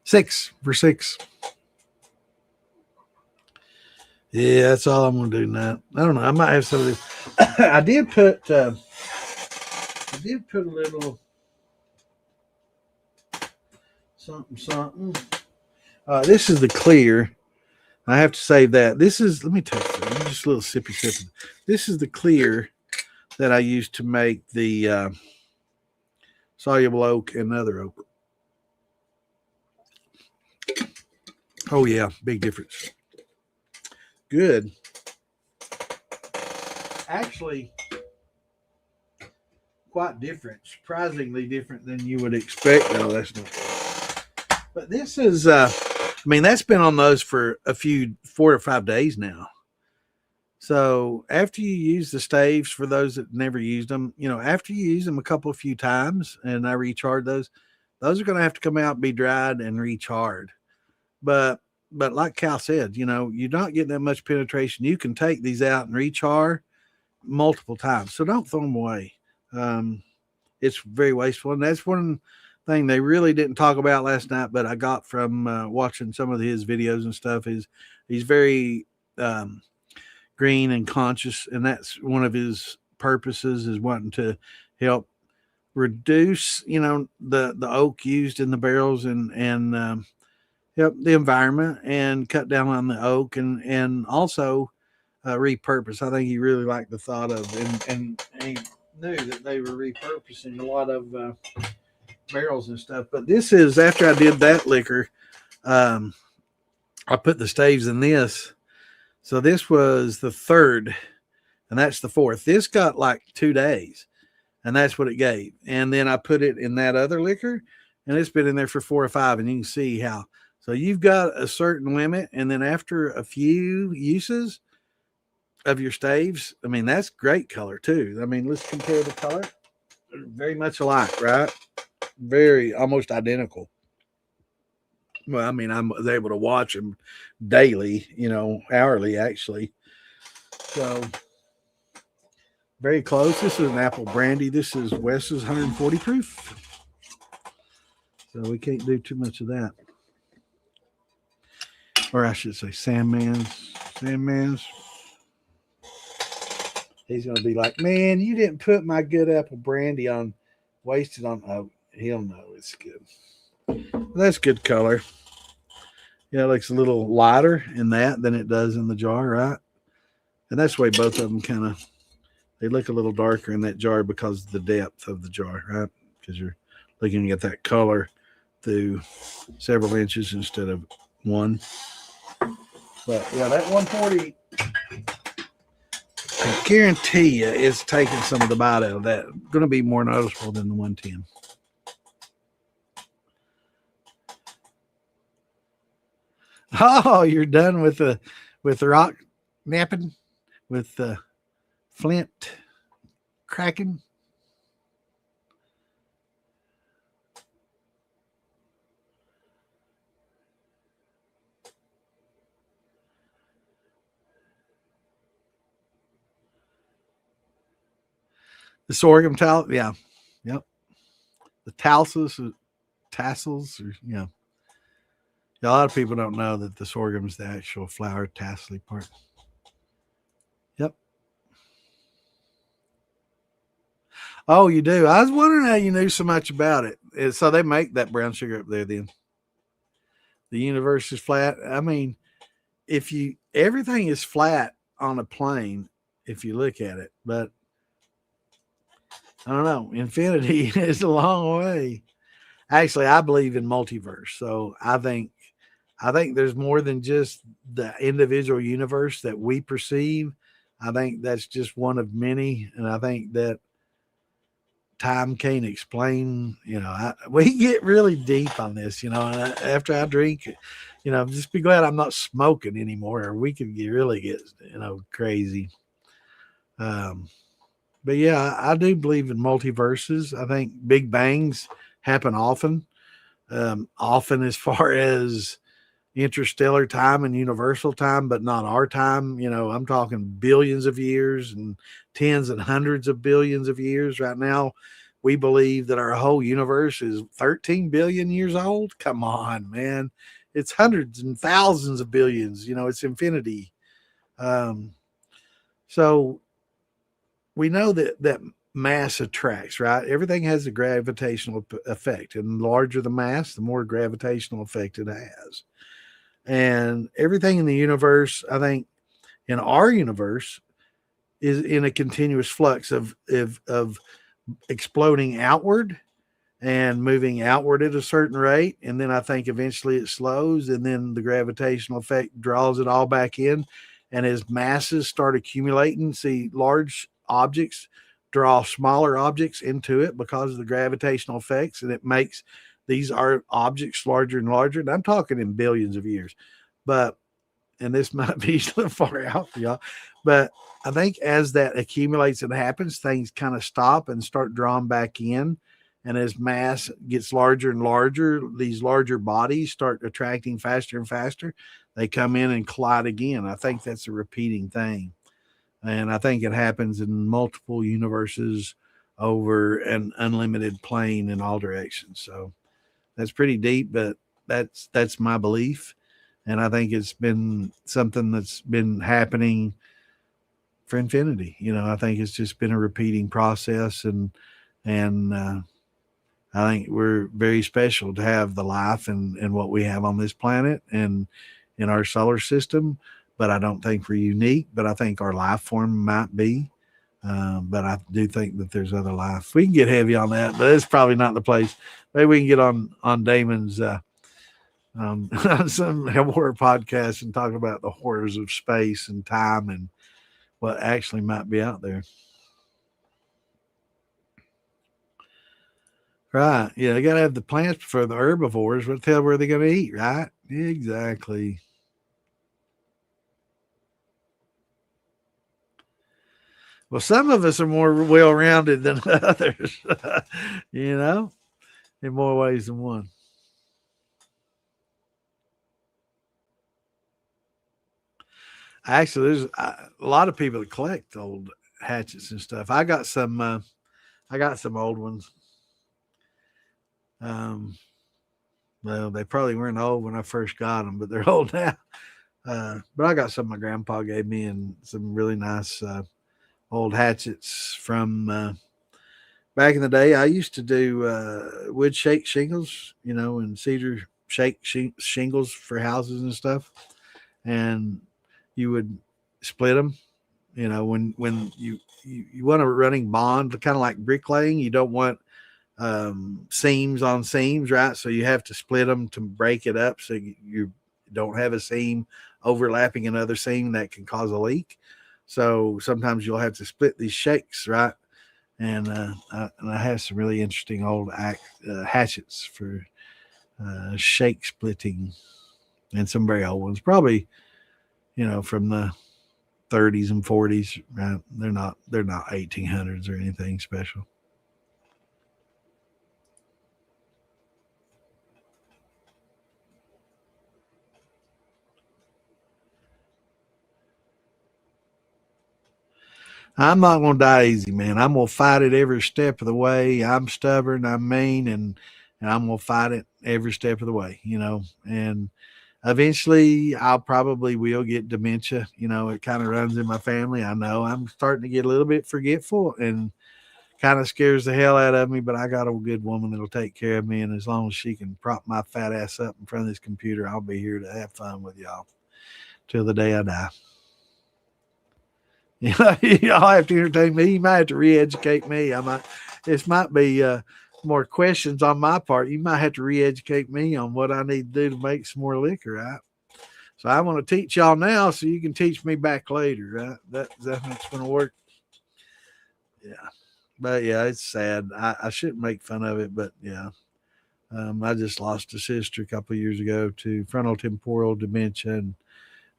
6 for 6. Yeah, that's all I'm gonna do now. I don't know. I might have some of this. I did put a little something. This is the clear. I have to save that. This is, let me take just a little sippy sip. This is the clear that I used to make the soluble oak and other oak. Oh, yeah, big difference. Good. Actually, quite different, surprisingly different than you would expect. No, that's not. But this is, I mean, that's been on those for a few 4 or 5 days now. So after you use the staves, for those that never used them, you know, after you use them a few times and I recharge those are going to have to come out, be dried and recharred. But like Cal said, you know, you're not getting that much penetration. You can take these out and rechar multiple times. So don't throw them away. It's very wasteful. And that's one thing they really didn't talk about last night, but I got from watching some of his videos and stuff is he's very green and conscious. And that's one of his purposes, is wanting to help reduce, you know, the oak used in the barrels and help the environment and cut down on the oak and also repurpose. I think he really liked the thought of and he knew that they were repurposing a lot of barrels and stuff. But this is after I did that liquor. I put the staves in this. So this was the third, and that's the fourth. This got like 2 days, and that's what it gave. And then I put it in that other liquor, and it's been in there for 4 or 5, and you can see how. So you've got a certain limit, and then after a few uses of your staves, I mean, that's great color too. I mean, let's compare the color. They're very much alike, right? Very, almost identical. Well, I mean, I was able to watch them daily, you know, hourly actually. So very close. This is an apple brandy. This is Wes's 140 proof. So we can't do too much of that. Or I should say Sandman's. He's going to be like, man, you didn't put my good apple brandy on, wasted on. Oh, he'll know it's good. That's good color. Yeah, it looks a little lighter in that than it does in the jar, right? And that's the way both of them kind of, they look a little darker in that jar because of the depth of the jar, right? Because you're looking at that color through several inches instead of one. But yeah, that 140, I guarantee you it's taking some of the bite out of that. Going to be more noticeable than the 110. Oh, you're done with the rock napping, with the flint cracking. The sorghum towel, yeah, yep. The tassels, or yeah. A lot of people don't know that the sorghum is the actual flower tassely part. Yep. Oh, you do. I was wondering how you knew so much about it. So they make that brown sugar up there. Then the universe is flat. I mean, if you everything is flat on a plane, if you look at it, but I don't know. Infinity is a long way. Actually, I believe in multiverse, so I think there's more than just the individual universe that we perceive. I think that's just one of many, and I think that time can't explain. You know, we get really deep on this. You know, and after I drink, you know, just be glad I'm not smoking anymore, or we could really get, you know, crazy. But yeah, I do believe in multiverses. I think big bangs happen often, often as far as interstellar time and universal time, but not our time. You know, I'm talking billions of years and tens and hundreds of billions of years. Right now, we believe that our whole universe is 13 billion years old. Come on, man. It's hundreds and thousands of billions. You know, it's infinity. So we know that mass attracts, right? Everything has a gravitational effect, and the larger the mass, the more gravitational effect it has. And everything in the universe, I think, in our universe, is in a continuous flux of exploding outward and moving outward at a certain rate. And then I think eventually it slows, and then the gravitational effect draws it all back in. And as masses start accumulating, see, large objects draw smaller objects into it because of the gravitational effects, and it makes these are objects larger and larger. And I'm talking in billions of years. But and this might be a little far out for y'all, but I think as that accumulates and happens, things kind of stop and start drawing back in. And as mass gets larger and larger, these larger bodies start attracting faster and faster. They come in and collide again. I think that's a repeating thing. And I think it happens in multiple universes over an unlimited plane in all directions. So that's pretty deep, but that's my belief. And I think it's been something that's been happening for infinity. I think it's just been a repeating process, and I think we're very special to have the life and what we have on this planet and in our solar system. But I don't think we're unique. But I think our life form might be. But I do think that there's other life. We can get heavy on that, but it's probably not the place. Maybe we can get on Damon's some horror podcasts and talk about the horrors of space and time and what actually might be out there. Right. Yeah, they gotta have the plants for the herbivores. What the hell were they gonna eat, right? Exactly. Well, some of us are more well rounded than others, you know, in more ways than one. Actually, there's a lot of people that collect old hatchets and stuff. I got some. I got some old ones. Um, well, they probably weren't old when I first got them, but they're old now. But I got some my grandpa gave me, and some really nice old hatchets from back in the day. I used to do wood shake shingles, and cedar shake shingles for houses and stuff. And you would split them. When you want a running bond, kind of like bricklaying. You don't want seams on seams, right? So you have to split them to break it up, so you don't have a seam overlapping another seam that can cause a leak. So sometimes you'll have to split these shakes, right? And I have some really interesting old hatchets for shake splitting, and some very old ones, probably from the 30s and 40s. Right? They're not 1800s or anything special. I'm not gonna die easy, man. I'm gonna fight it every step of the way. I'm stubborn, I'm mean, and I'm gonna fight it every step of the way, And eventually I'll probably will get dementia. It kind of runs in my family. I know I'm starting to get a little bit forgetful and kind of scares the hell out of me, but I got a good woman that'll take care of me. And as long as she can prop my fat ass up in front of this computer, I'll be here to have fun with y'all till the day I die. Y'all have to entertain me. You might have to re-educate me. This might be more questions on my part. You might have to re-educate me on what I need to do to make some more liquor, right? So I want to teach y'all now, so you can teach me back later, right? That's how it's going to work. Yeah, but yeah, it's sad. I shouldn't make fun of it, but yeah, I just lost a sister a couple of years ago to frontal temporal dementia,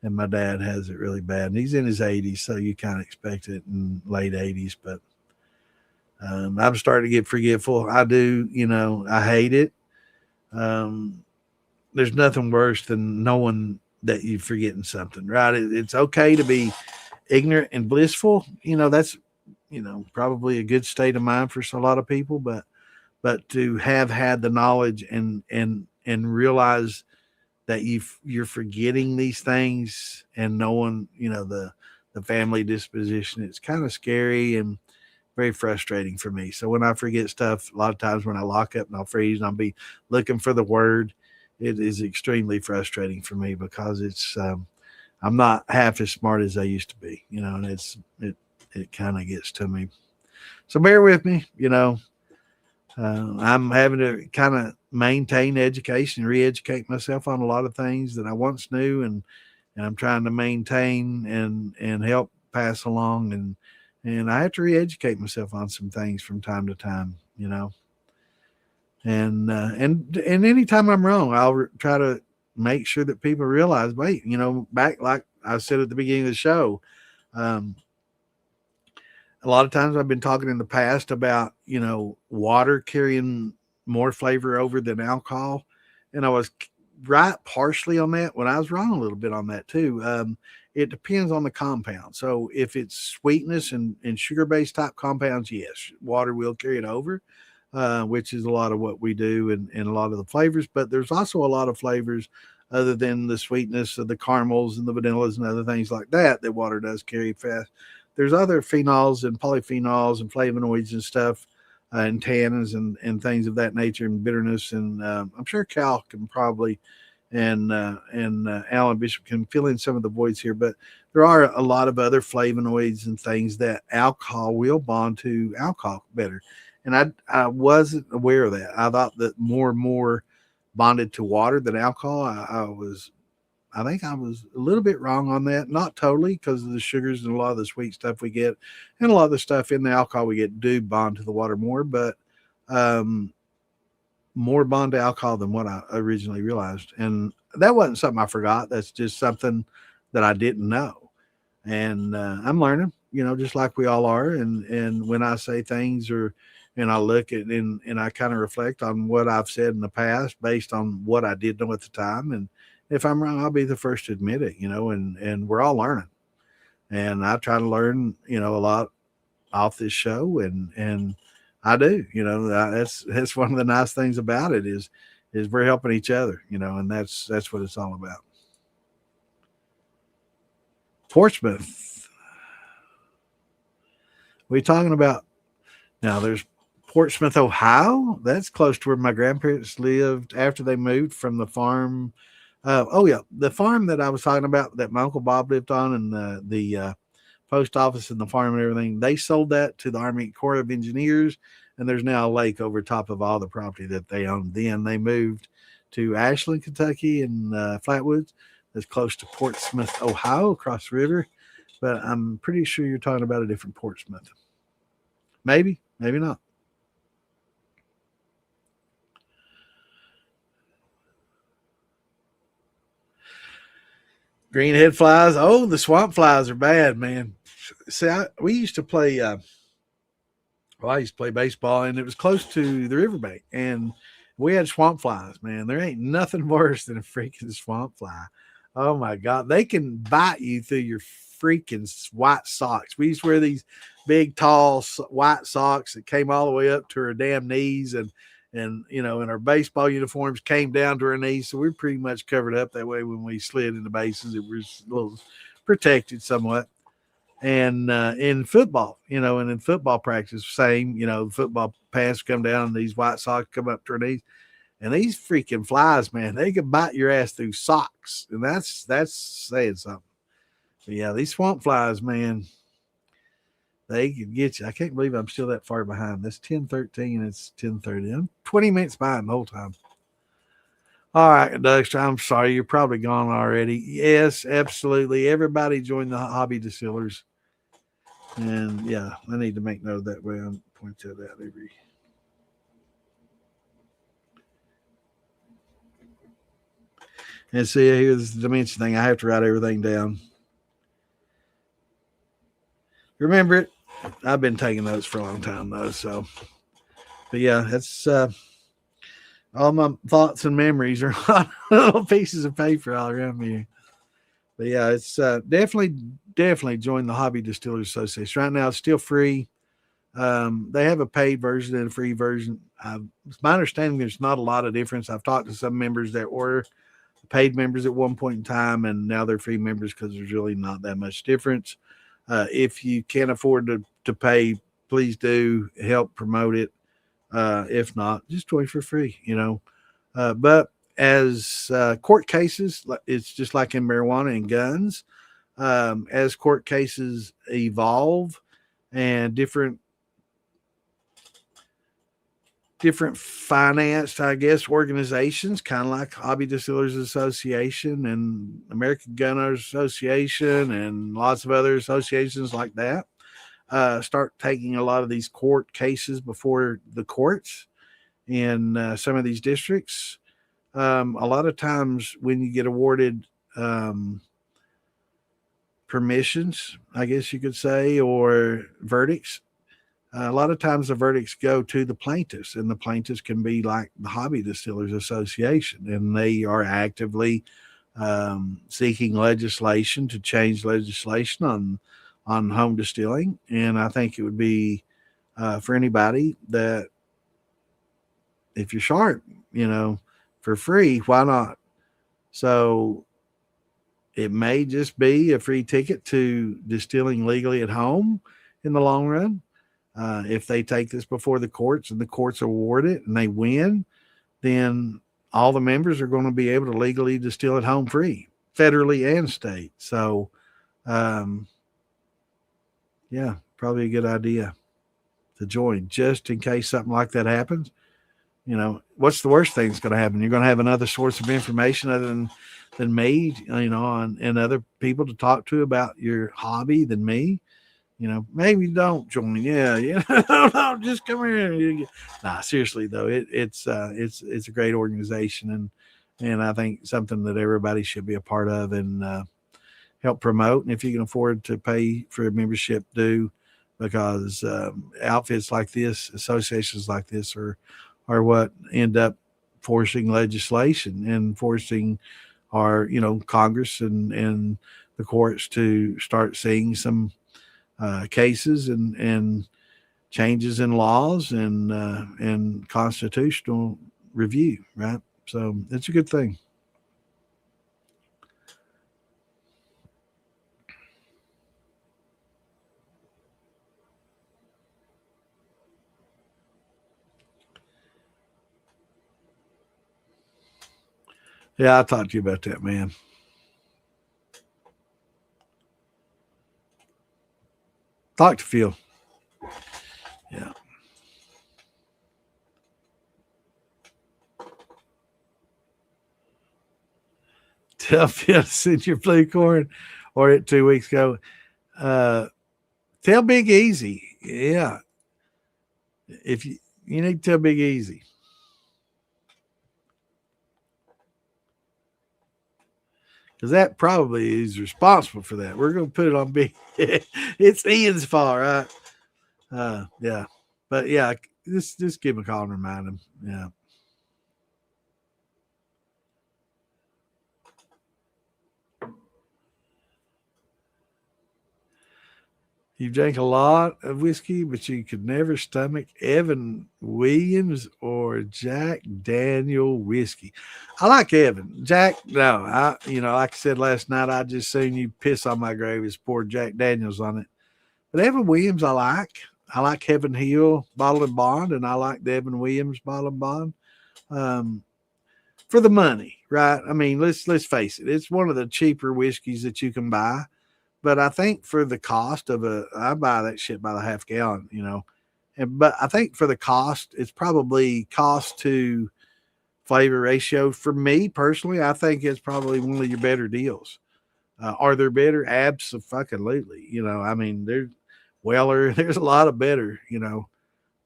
and my dad has it really bad. And he's in his 80s, so you kind of expect it in late 80s. But I'm starting to get forgetful. I do, I hate it. Um, there's nothing worse than knowing that you're forgetting something, right? It's okay to be ignorant and blissful. That's, probably a good state of mind for a lot of people. But to have had the knowledge and realize that you're forgetting these things and knowing, the family disposition, it's kind of scary and very frustrating for me. So when I forget stuff, a lot of times when I lock up and I'll freeze and I'll be looking for the word, it is extremely frustrating for me because I'm not half as smart as I used to be, and it kind of gets to me. So bear with me, I'm having to kind of maintain education, re-educate myself on a lot of things that I once knew, and I'm trying to maintain and help pass along, and I have to re-educate myself on some things from time to time, and anytime I'm wrong, I'll try to make sure that people realize, wait, back like I said at the beginning of the show, um, a lot of times I've been talking in the past about, water carrying more flavor over than alcohol. And I was right partially on that when I was wrong a little bit on that too. It depends on the compound. So if it's sweetness and sugar based type compounds, yes, water will carry it over, which is a lot of what we do and a lot of the flavors. But there's also a lot of flavors other than the sweetness of the caramels and the vanillas and other things like that water does carry fast. There's other phenols and polyphenols and flavonoids and stuff, and tannins and things of that nature and bitterness. And I'm sure Cal can probably and Alan Bishop can fill in some of the voids here, but there are a lot of other flavonoids and things that alcohol will bond to alcohol better. And I wasn't aware of that. I thought that more and more bonded to water than alcohol. I think I was a little bit wrong on that. Not totally, because of the sugars and a lot of the sweet stuff we get, and a lot of the stuff in the alcohol we get do bond to the water more, but more bond to alcohol than what I originally realized. And that wasn't something I forgot. That's just something that I didn't know. And I'm learning, just like we all are. And when I say things and I look at and I kind of reflect on what I've said in the past based on what I did know at the time. And if I'm wrong, I'll be the first to admit it, and we're all learning. And I try to learn, a lot off this show, and I do, that's one of the nice things about it is we're helping each other, and that's what it's all about. Portsmouth. We talking about now? There's Portsmouth, Ohio. That's close to where my grandparents lived after they moved from the farm. Oh yeah, the farm that I was talking about that my uncle Bob lived on, and the post office and the farm and everything. They sold that to the Army Corps of Engineers, and there's now a lake over top of all the property that they owned. Then they moved to Ashland, Kentucky, and Flatwoods. That's close to Portsmouth, Ohio, across the river. But I'm pretty sure you're talking about a different Portsmouth. Maybe, maybe not. Greenhead flies. Oh, the swamp flies are bad, man. See, we used to play. I used to play baseball, and it was close to the riverbank, and we had swamp flies. Man, there ain't nothing worse than a freaking swamp fly. Oh my god, they can bite you through your freaking white socks. We used to wear these big, tall white socks that came all the way up to our damn knees, and in our baseball uniforms came down to our knees, so we are pretty much covered up that way. When we slid in the bases, it was a little protected somewhat. And in football, and in football practice, same, football pants come down and these white socks come up to our knees. And these freaking flies, man, they can bite your ass through socks. And that's saying something. But yeah, these swamp flies, man, they can get you. I can't believe I'm still that far behind. That's 10:13. It's 10:30. I'm 20 minutes behind the whole time. All right, Dexter, I'm sorry. You're probably gone already. Yes, absolutely. Everybody join the hobby distillers. And yeah, I need to make note of that way. I'm point that out every. And see, here's the dimension thing. I have to write everything down. Remember it. I've been taking notes for a long time though. So, but yeah, that's all my thoughts and memories are on little pieces of paper all around me. But yeah, it's definitely join the Hobby Distillers Association. Right now, it's still free. They have a paid version and a free version. It's my understanding there's not a lot of difference. I've talked to some members that were paid members at one point in time, and now they're free members because there's really not that much difference. If you can't afford to pay please do help promote it. If not, just join for free, but as court cases, it's just like in marijuana and guns. As court cases evolve and different financed, I guess, organizations, kind of like Hobby Distillers Association and American Gun Owners Association and lots of other associations like that, start taking a lot of these court cases before the courts in some of these districts. A lot of times when you get awarded permissions, I guess you could say, or verdicts, a lot of times the verdicts go to the plaintiffs, and the plaintiffs can be like the Hobby Distillers Association, and they are actively seeking legislation to change legislation on home distilling. And I think it would be for anybody that, if you're sharp, for free, why not? So it may just be a free ticket to distilling legally at home in the long run. If they take this before the courts and the courts award it and they win, then all the members are going to be able to legally distill at home free, federally and state. So, yeah, probably a good idea to join just in case something like that happens. What's the worst thing that's going to happen? You're going to have another source of information other than me, and other people to talk to about your hobby than me. Maybe don't join. Yeah, no, just come here. Nah, seriously though, it's a great organization, and I think something that everybody should be a part of and help promote. And if you can afford to pay for a membership, do, because outfits like this, associations like this, are what end up forcing legislation and forcing our Congress and the courts to start seeing some cases and changes in laws and constitutional review, right? So it's a good thing. Yeah, I'll talk to you about that, man. Talk to Phil. Yeah. Tell Phil to send your blue corn or it 2 weeks ago. Tell Big Easy. Yeah. If you need to tell Big Easy. Because that probably is responsible for that. We're going to put it on Big. It's Ian's fault, right? Yeah. But yeah, just give him a call and remind him. Yeah. You drank a lot of whiskey, but you could never stomach Evan Williams or Jack Daniel whiskey. I like Evan. Jack, no. Like I said last night, I just seen you piss on my grave and pour Jack Daniels on it. But Evan Williams, I like. I like Heaven Hill Bottle and Bond, and I like the Evan Williams Bottle and Bond. For the money, right? I mean, let's face it. It's one of the cheaper whiskeys that you can buy. But I think for the cost of I buy that shit by the half gallon, but I think for the cost, it's probably cost to flavor ratio. For me personally, I think it's probably one of your better deals. Are there better? Absolutely. I mean, there's a lot of better,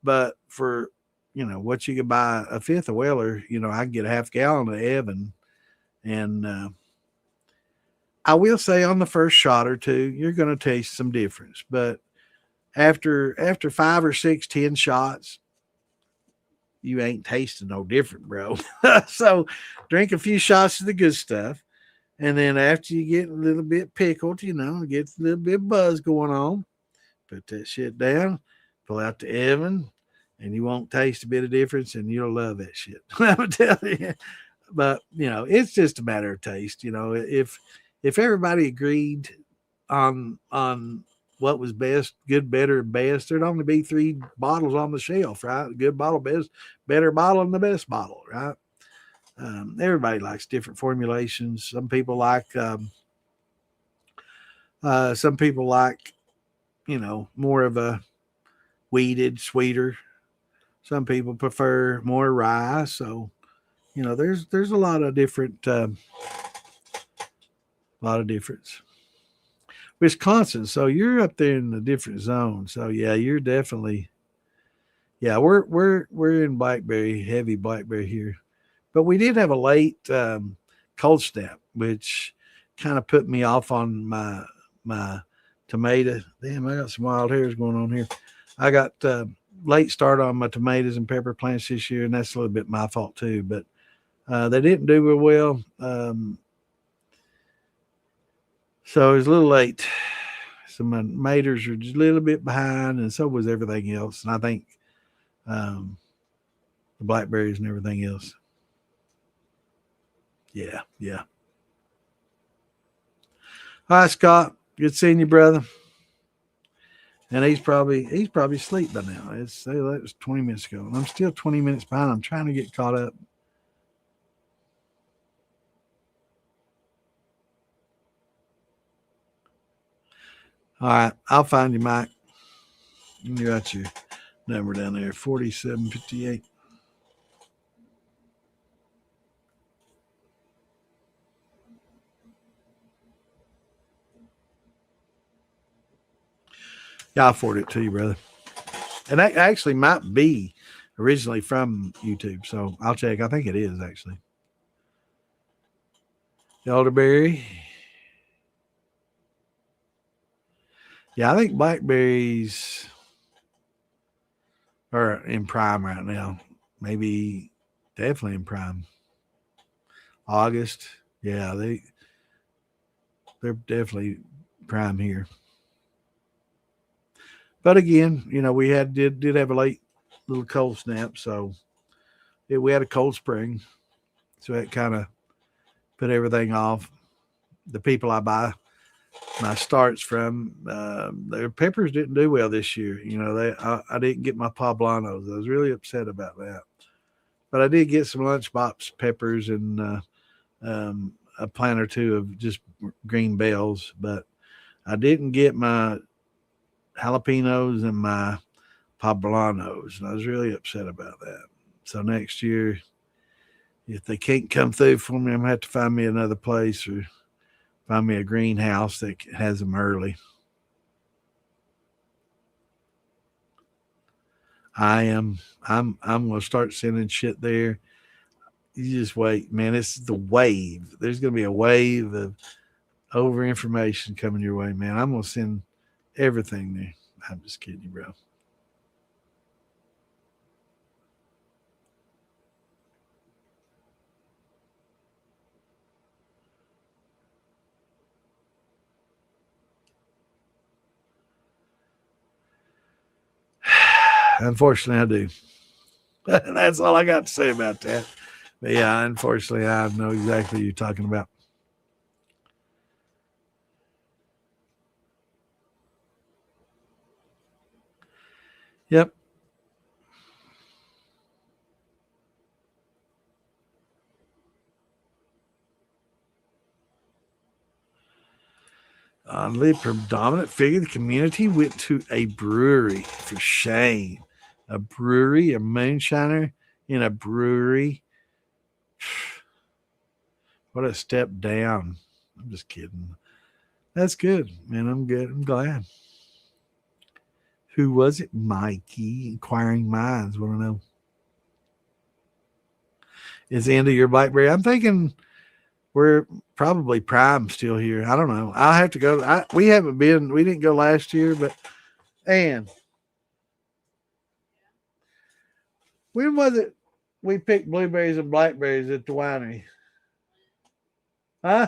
but for, what you could buy a fifth of Weller, I can get a half gallon of Evan. And, I will say on the first shot or two, you're going to taste some difference, but after 5 or 6, 10 shots, you ain't tasting no different, bro. So drink a few shots of the good stuff. And then after you get a little bit pickled, get a little bit of buzz going on, put that shit down, pull out the Evan, and you won't taste a bit of difference, and you'll love that shit. I'm telling you. But, it's just a matter of taste. If everybody agreed on what was best, good, better, and best. There'd only be 3 bottles on the shelf, right? Good bottle, best, better bottle, and the best bottle, right? Everybody likes different formulations. Some people like, more of a weeded, sweeter. Some people prefer more rye. So, there's a lot of difference. Wisconsin. So you're up there in a different zone. So yeah, you're definitely, yeah, we're in blackberry, heavy blackberry here. But we did have a late cold snap, which kind of put me off on my tomato. Damn, I got some wild hairs going on here. I got late start on my tomatoes and pepper plants this year, and that's a little bit my fault too. But they didn't do real well, so it was a little late. So my tomatoes are just a little bit behind, and so was everything else. And I think the blackberries and everything else. Yeah, yeah. All right, Scott. Good seeing you, brother. And he's probably asleep by now. That was 20 minutes ago, and I'm still 20 minutes behind. I'm trying to get caught up. All right, I'll find you, Mike. You got your number down there, 4758. Yeah, I'll forward it to you, brother. And that actually might be originally from YouTube, so I'll check. I think it is actually. Elderberry. Yeah, I think blackberries are in prime right now. Maybe definitely in prime. August. Yeah, they're definitely prime here. But again, we did have a late little cold snap, so we had a cold spring, so it kind of put everything off. The people I buy my starts from, their peppers didn't do well this year. I didn't get my poblanos. I was really upset about that, but I did get some lunchbox peppers and a plant or two of just green bells. But I didn't get my jalapenos and my poblanos, and I was really upset about that. So next year, if they can't come through for me, I'm gonna have to find me another place or find me a greenhouse that has them early. I'm gonna start sending shit there. You just wait, man. It's the wave. There's gonna be a wave of over information coming your way, man. I'm gonna send everything there. I'm just kidding you, bro. Unfortunately, I do. That's all I got to say about that. But yeah, unfortunately, I know exactly what you're talking about. Yep. The predominant figure of the community went to a brewery for shame. A brewery, a moonshiner in a brewery. What a step down. I'm just kidding. That's good, man. I'm good. I'm glad. Who was it? Mikey. Inquiring minds want to know. Is the end of your Blackberry? I'm thinking we're probably prime still here. I don't know. I'll have to go. We haven't been. We didn't go last year, but and when was it we picked blueberries and blackberries at the winery? Huh?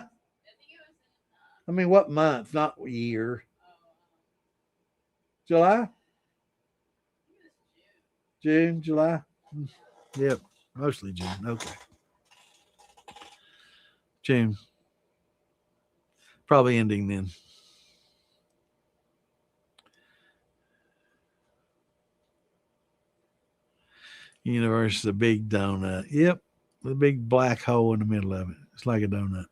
I mean, what month? Not year. July? June? July? Yep. Mostly June. Okay. June. Probably ending then. Universe is a big donut. Yep, the big black hole in the middle of it. It's like a donut.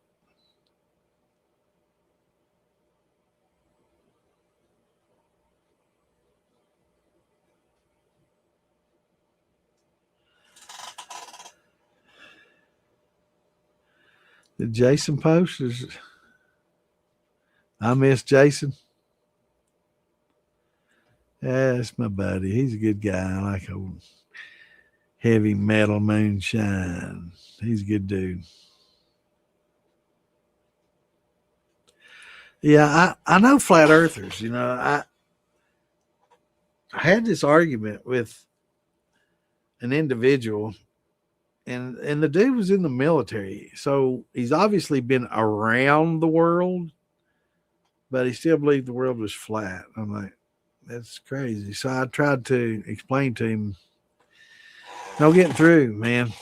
Did Jason post? I miss Jason. Yeah, that's my buddy. He's a good guy. I like old heavy metal moonshine. He's a good dude. Yeah, I know flat earthers. I had this argument with an individual, and the dude was in the military, so he's obviously been around the world, but he still believed the world was flat. I'm like, that's crazy. So I tried to explain to him, no getting through, man.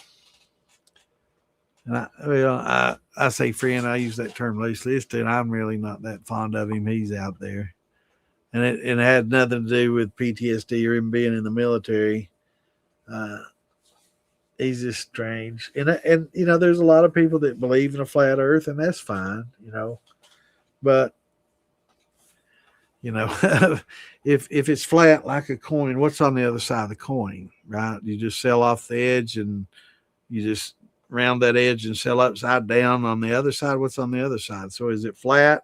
And I say friend, I use that term loosely. This dude, I'm really not that fond of him. He's out there. And it had nothing to do with PTSD or him being in the military. Uh, he's just strange. And there's a lot of people that believe in a flat earth, and that's fine. But you know, if it's flat like a coin, what's on the other side of the coin, right? You just sell off the edge and you just round that edge and sell upside down on the other side. What's on the other side? So is it flat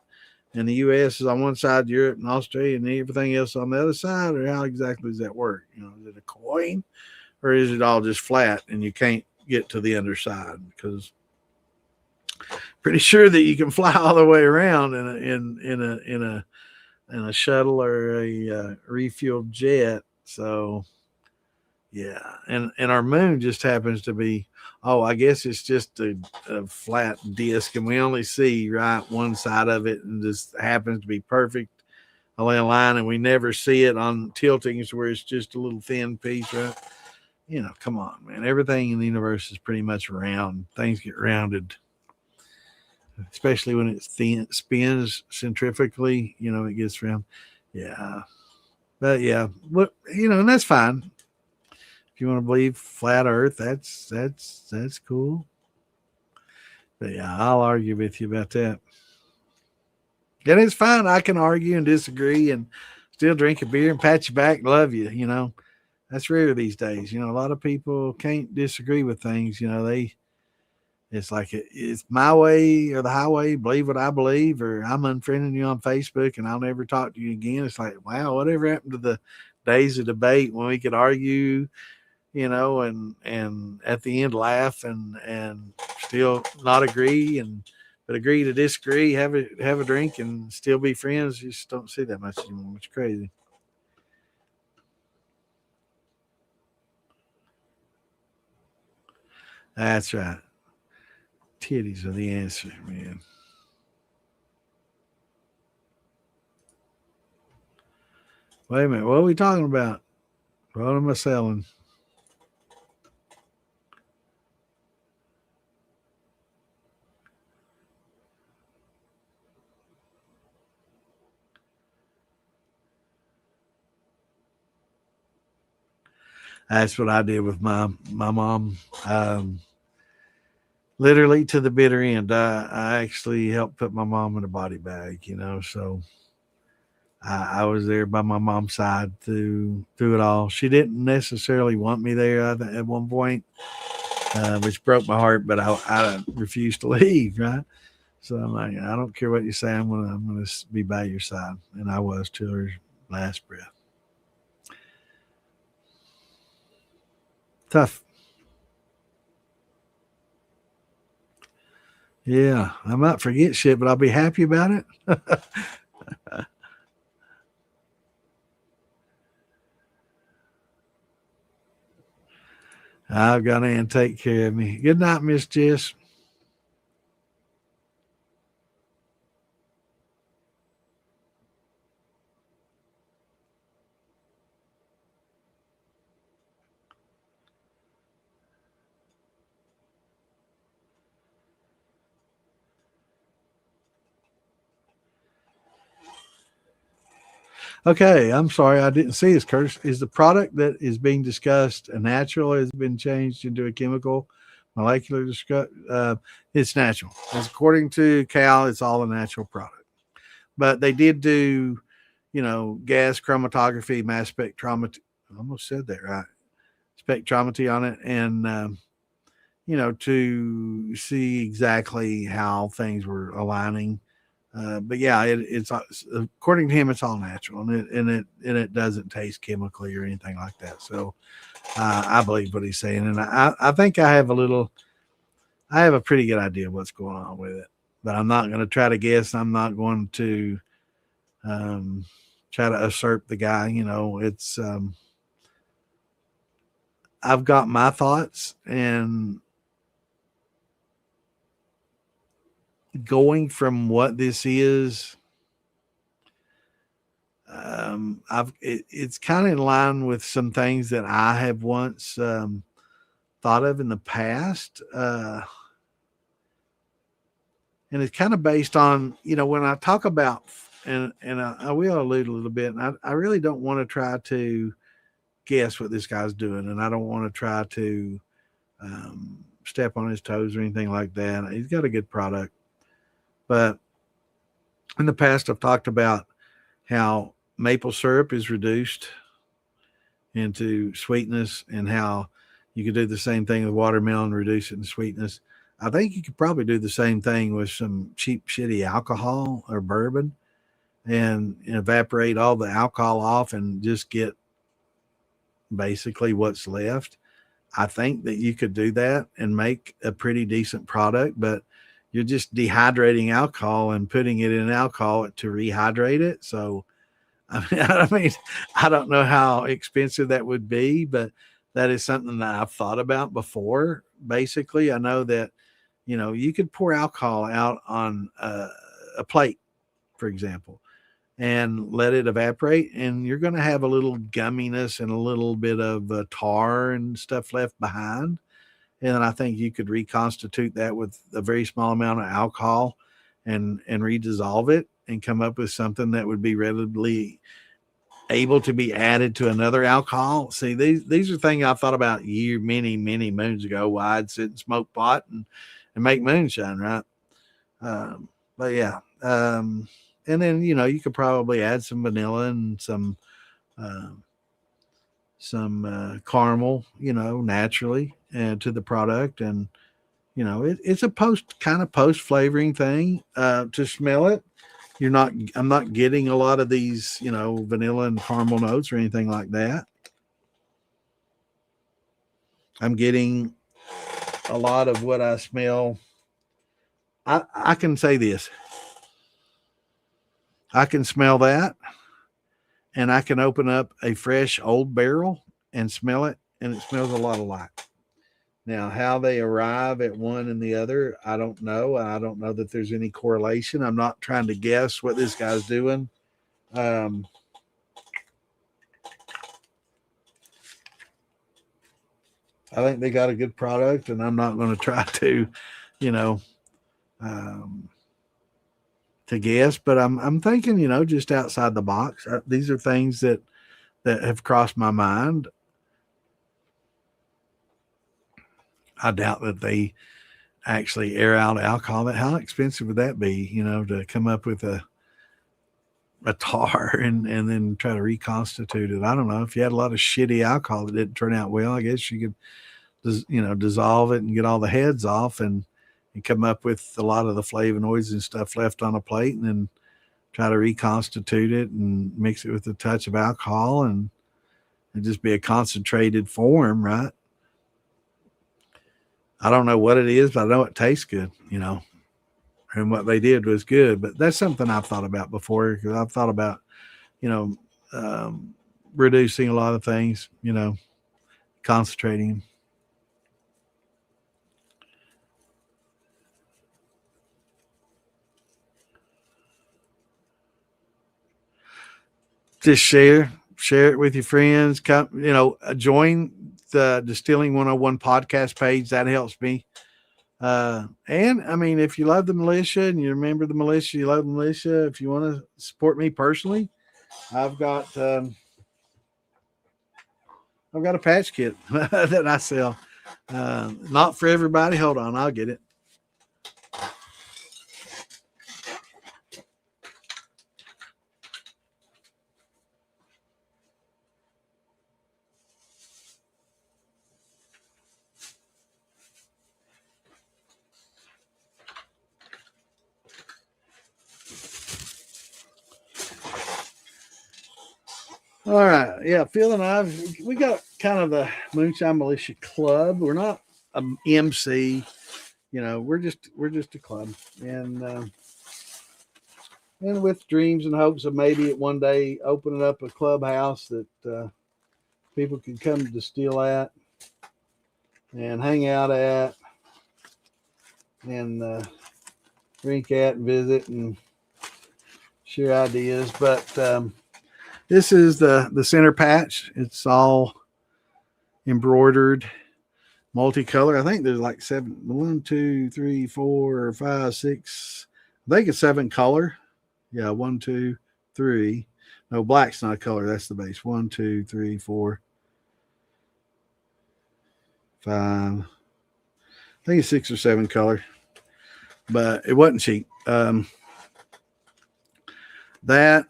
and the U.S. is on one side, Europe and Australia and everything else on the other side, or how exactly does that work? Is it a coin, or is it all just flat and you can't get to the underside? Because pretty sure that you can fly all the way around in a shuttle or a refueled jet. So yeah, and our moon just happens to be, I guess it's just a flat disc, and we only see right one side of it, and just happens to be perfect, only a line, and we never see it on tiltings where it's just a little thin piece, right? Come on, man. Everything in the universe is pretty much round. Things get rounded, especially when it spins centrifugally. It gets round. Yeah, but yeah, and that's fine. If you want to believe flat Earth, that's cool. But yeah, I'll argue with you about that. And it's fine. I can argue and disagree and still drink a beer and pat you back, love you. That's rare these days. A lot of people can't disagree with things. It's like it's my way or the highway. Believe what I believe, or I'm unfriending you on Facebook and I'll never talk to you again. It's like, wow, whatever happened to the days of debate when we could argue, and at the end laugh and still not agree, but agree to disagree, have a drink and still be friends. You just don't see that much anymore. It's crazy. That's right. Titties are the answer, man. Wait a minute. What are we talking about? What am I selling? That's what I did with my mom. Literally to the bitter end. I actually helped put my mom in a body bag. So I was there by my mom's side through it all. She didn't necessarily want me there at one point, which broke my heart. But I refused to leave. Right. So I'm like, I don't care what you say. I'm gonna be by your side, and I was till her last breath. Tough. Yeah, I might forget shit, but I'll be happy about it. I've got to take care of me. Good night, Miss Jess. Okay, I'm sorry, I didn't see this, Curtis. Is the product that is being discussed a natural or has been changed into a chemical, molecular? It's natural. As according to Cal, it's all a natural product. But they did do, gas chromatography, mass spectrometry. I almost said that right. Spectrometry on it, and to see exactly how things were aligning. But yeah, it's according to him, it's all natural, and it doesn't taste chemically or anything like that. So I believe what he's saying, and I think I have a pretty good idea of what's going on with it. But I'm not going to try to guess. I'm not going to um, try to usurp the guy. It's I've got my thoughts, and going from what this is, it's kind of in line with some things that I have once thought of in the past, and it's kind of based on when I talk about, and I will allude a little bit, and I really don't want to try to guess what this guy's doing, and I don't want to try to step on his toes or anything like that. He's got a good product, but in the past I've talked about how maple syrup is reduced into sweetness and how you could do the same thing with watermelon, reduce it in sweetness. I think you could probably do the same thing with some cheap, shitty alcohol or bourbon and evaporate all the alcohol off and just get basically what's left. I think that you could do that and make a pretty decent product, but you're just dehydrating alcohol and putting it in alcohol to rehydrate it. So, I don't know how expensive that would be, but that is something that I've thought about before. Basically, I know that, you could pour alcohol out on a plate, for example, and let it evaporate, and you're going to have a little gumminess and a little bit of tar and stuff left behind. And I think you could reconstitute that with a very small amount of alcohol and redissolve it and come up with something that would be readily able to be added to another alcohol. See, these are things I thought about many moons ago. Why I'd sit and smoke pot and make moonshine, right? But yeah, and then you could probably add some vanilla and uh, some caramel, naturally to the product, and it's a post flavoring thing to smell it. I'm not getting a lot of these, vanilla and caramel notes or anything like that. I'm getting a lot of what I smell. I can say this. I can smell that, and I can open up a fresh old barrel and smell it, and it smells a lot alike. Now, how they arrive at one and the other, I don't know. I don't know that there's any correlation. I'm not trying to guess what this guy's doing. Um, I think they got a good product, and I'm not going to try to, you know, um, to guess. But I'm thinking, just outside the box. These are things that have crossed my mind. I doubt that they actually air out alcohol. How expensive would that be? To come up with a tar and then try to reconstitute it. I don't know. If you had a lot of shitty alcohol that didn't turn out well, I guess you could dissolve it and get all the heads off and come up with a lot of the flavonoids and stuff left on a plate, and then try to reconstitute it and mix it with a touch of alcohol and just be a concentrated form, right? I don't know what it is, but I know it tastes good, and what they did was good. But that's something I've thought about before, because I've thought about, you know, um, reducing a lot of things, concentrating. Just share it with your friends. Come, join the Distilling 101 podcast page. That helps me. And I mean, if you love the militia and you remember the militia, you love the militia. If you want to support me personally, I've got a patch kit that I sell. Not for everybody. Hold on, I'll get it. All right. Yeah, Phil and I, we got kind of the Moonshine Militia Club. We're not an MC, we're just a club. And with dreams and hopes of maybe one day opening up a clubhouse that people can come to distill at and hang out at and drink at and visit and share ideas. But this is the center patch. It's all embroidered, multicolor. I think there's like 1, 2, 3, 4, 5, 6. I think it's 7 color. Yeah, 1, 2, 3. No, black's not a color. That's the base. 1, 2, 3, 4, 5. I think it's 6 or 7 color, but it wasn't cheap. That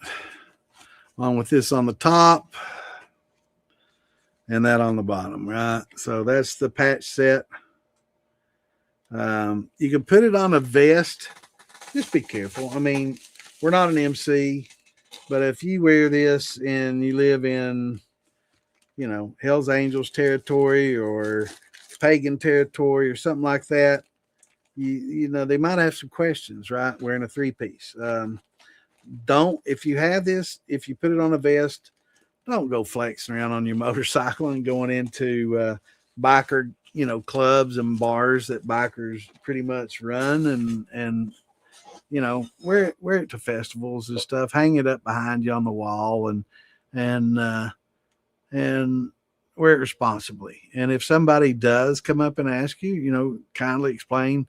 along with this on the top and that on the bottom, right? So that's the patch set. You can put it on a vest. Just be careful. I mean, we're not an MC, but if you wear this and you live in, Hell's Angels territory or pagan territory or something like that, they might have some questions, right? Wearing a 3-piece. If you have this, if you put it on a vest, don't go flexing around on your motorcycle and going into biker, clubs and bars that bikers pretty much run and wear it to festivals and stuff. Hang it up behind you on the wall and wear it responsibly. And if somebody does come up and ask you, kindly explain.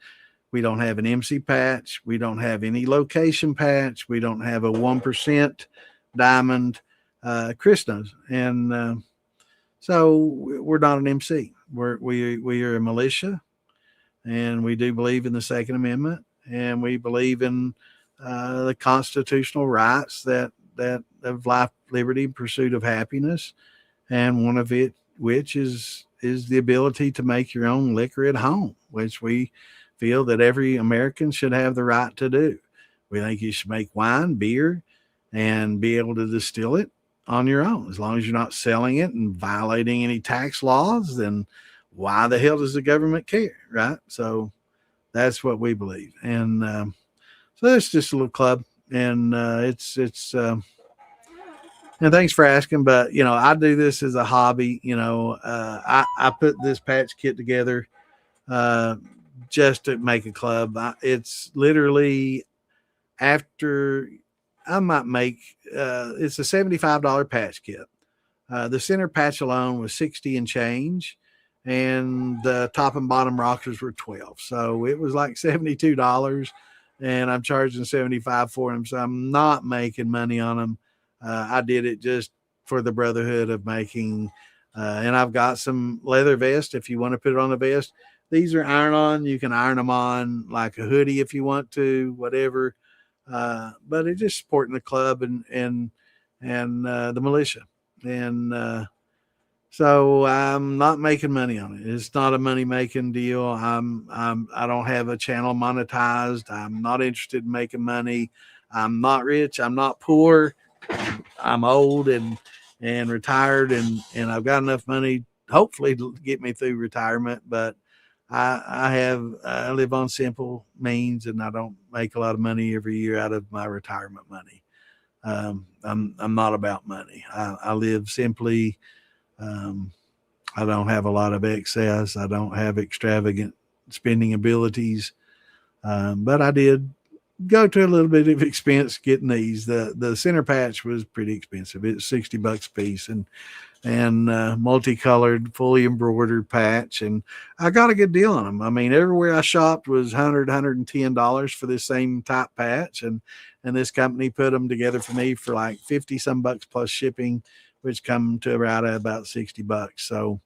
We don't have an MC patch. We don't have any location patch. We don't have a 1% diamond. Chris knows. And so we're not an MC. We are a militia, and we do believe in the Second Amendment, and we believe in the constitutional rights that of life, liberty, pursuit of happiness, and one of it, which is the ability to make your own liquor at home, which we feel that every American should have the right to do. We think you should make wine, beer, and be able to distill it on your own. As long as you're not selling it and violating any tax laws, then why the hell does the government care, right? So that's what we believe. And so that's just a little club. And it's and thanks for asking, but I do this as a hobby. I put this patch kit together just to make a club. It's literally after I might make it's a $75 patch kit. The center patch alone was 60 and change, and the top and bottom rockers were 12. So it was like $72, and I'm charging 75 for them. So I'm not making money on them. I did it just for the brotherhood of making, and I've got some leather vest. If you want to put it on a vest, these are iron on. You can iron them on like a hoodie if you want to, whatever. But it's just supporting the club and the militia. And so I'm not making money on it. It's not a money making deal. I don't have a channel monetized. I'm not interested in making money. I'm not rich. I'm not poor. I'm old and retired, and I've got enough money, hopefully, to get me through retirement. But I live on simple means, and I don't make a lot of money every year out of my retirement money. I'm not about money. I live simply. I don't have a lot of excess. I don't have extravagant spending abilities. But I did go to a little bit of expense getting these. The center patch was pretty expensive. It's $60 a piece, and and multicolored, fully embroidered patch. And I got a good deal on them. I mean, everywhere I shopped was $110 for this same type patch. And this company put them together for me for like 50 some bucks plus shipping, which come to about $60. So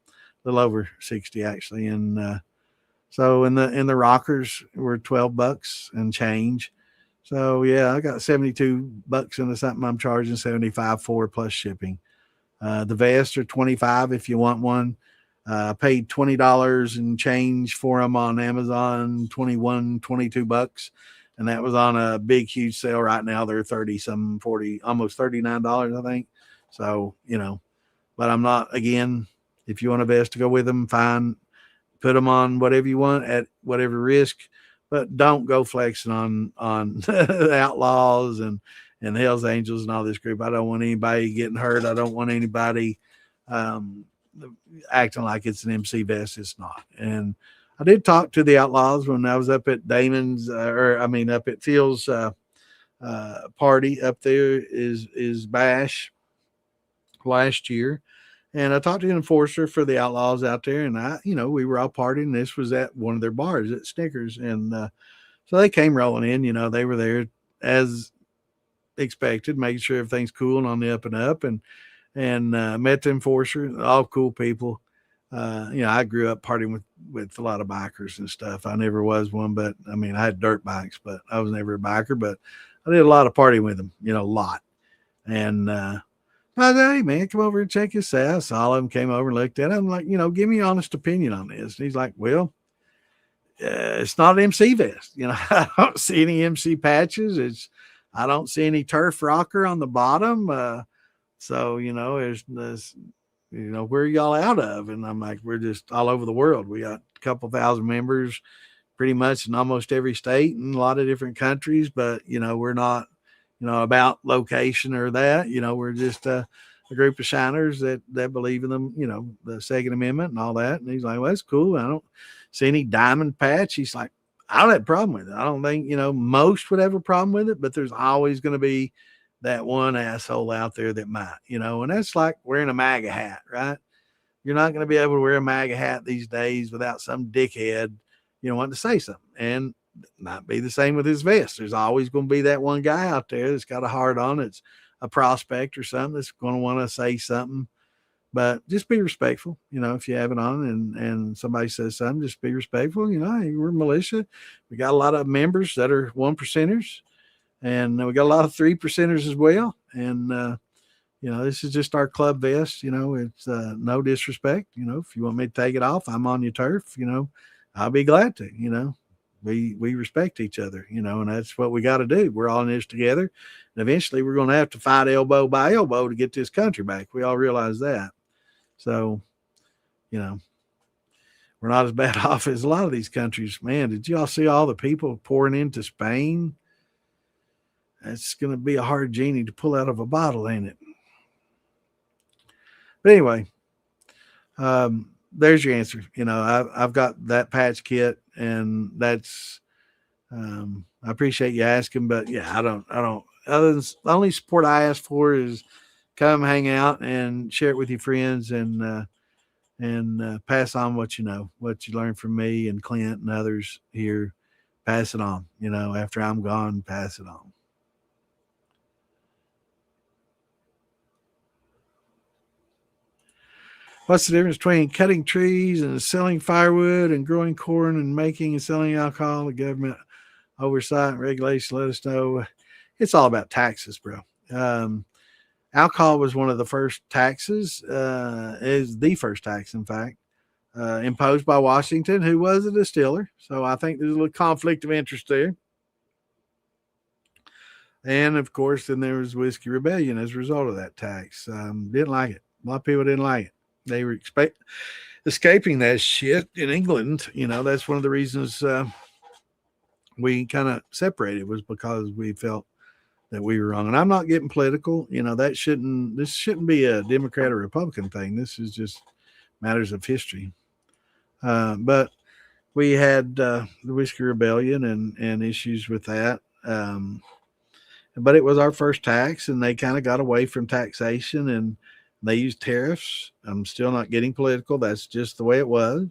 a little over 60 actually. And, so in the rockers were $12 and change. So yeah, I got $72 into something I'm charging 75 for plus shipping. The vests are 25 if you want one. I paid $20 and change for them on Amazon, 21, $22. And that was on a big, huge sale right now. They're 30 some 40, almost $39, I think. So, but I'm not, again, if you want a vest to go with them, fine. Put them on whatever you want at whatever risk, but don't go flexing on the Outlaws and Hell's Angels and all this group. I don't want anybody getting hurt. I don't want anybody um, acting like it's an MC vest. It's not. And I did talk to the Outlaws when I was up at Damon's, up at Phil's party up there is Bash last year. And I talked to the enforcer for the Outlaws out there, and we were all partying. This was at one of their bars at Snickers. And so they came rolling in, they were there as expected, making sure everything's cool and on the up and up, and met the enforcer, all cool people. I grew up partying with a lot of bikers and stuff. I never was one, but I mean, I had dirt bikes, but I was never a biker, but I did a lot of partying with them, a lot. And, I said, hey, man, come over and check this out. I saw him, came over and looked at it. I'm like, give me an honest opinion on this. And he's like, well, it's not an MC vest. I don't see any MC patches. I don't see any turf rocker on the bottom. So, there's where are y'all out of? And I'm like, we're just all over the world. We got a couple thousand members pretty much in almost every state and a lot of different countries, but, we're not, about location or that, we're just a group of shiners that believe in them, the Second Amendment and all that. And he's like, well, that's cool. I don't see any diamond patch. He's like, I don't have a problem with it. I don't think, most would have a problem with it, but there's always going to be that one asshole out there that might, and that's like wearing a MAGA hat, right? You're not going to be able to wear a MAGA hat these days without some dickhead, wanting to say something. And might be the same with his vest. There's always going to be that one guy out there that's got a heart on. It's a prospect or something that's going to want to say something, but just be respectful. If you have it on and somebody says something, just be respectful. Hey, we're militia. We got a lot of members that are 1%ers, and we got a lot of 3%ers as well. And, this is just our club vest. It's no disrespect. If you want me to take it off, I'm on your turf. I'll be glad to. We respect each other, and that's what we got to do. We're all in this together. And eventually we're going to have to fight elbow by elbow to get this country back. We all realize that. So, we're not as bad off as a lot of these countries. Man, did y'all see all the people pouring into Spain? That's going to be a hard genie to pull out of a bottle, ain't it? But anyway, there's your answer. I've got that patch kit, and that's, I appreciate you asking, but yeah, I don't, other than the only support I ask for is come hang out and share it with your friends and pass on what you learned from me and Clint and others here. Pass it on, after I'm gone, pass it on. What's the difference between cutting trees and selling firewood and growing corn and making and selling alcohol? The government oversight and regulation, let us know. It's all about taxes, bro. Alcohol was one of the first taxes, is the first tax, in fact, imposed by Washington, who was a distiller. So I think there's a little conflict of interest there. And of course, then there was Whiskey Rebellion as a result of that tax. Didn't like it. A lot of people didn't like it. They were escaping that shit in England. That's one of the reasons we kind of separated, was because we felt that we were wrong. And I'm not getting political. This shouldn't be a Democrat or Republican thing. This is just matters of history. But we had the Whiskey Rebellion and issues with that. But it was our first tax, and they kind of got away from taxation, and They used tariffs. I'm still not getting political. That's just the way it was.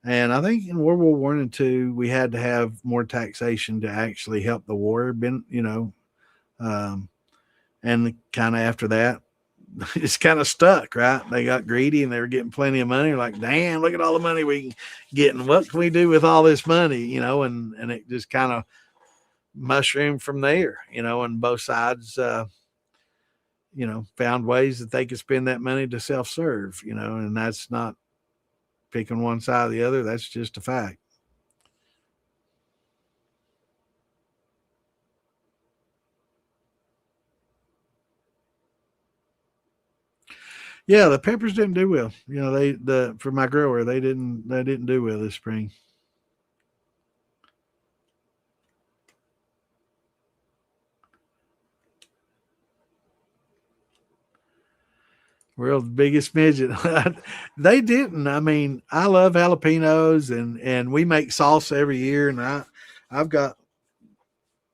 And I think in World War One and Two, we had to have more taxation to actually help the war. Um, and kind of after that, it's kind of stuck, right? They got greedy and they were getting plenty of money. They're like, damn, look at all the money we can get, and what can we do with all this money? And it just kind of mushroomed from there. And both sides, found ways that they could spend that money to self-serve. And that's not picking one side or the other. That's just a fact. Yeah, the peppers didn't do well. For my grower, they didn't do well this spring. World's biggest midget. They didn't. I mean, I love jalapenos, and we make salsa every year, and I've got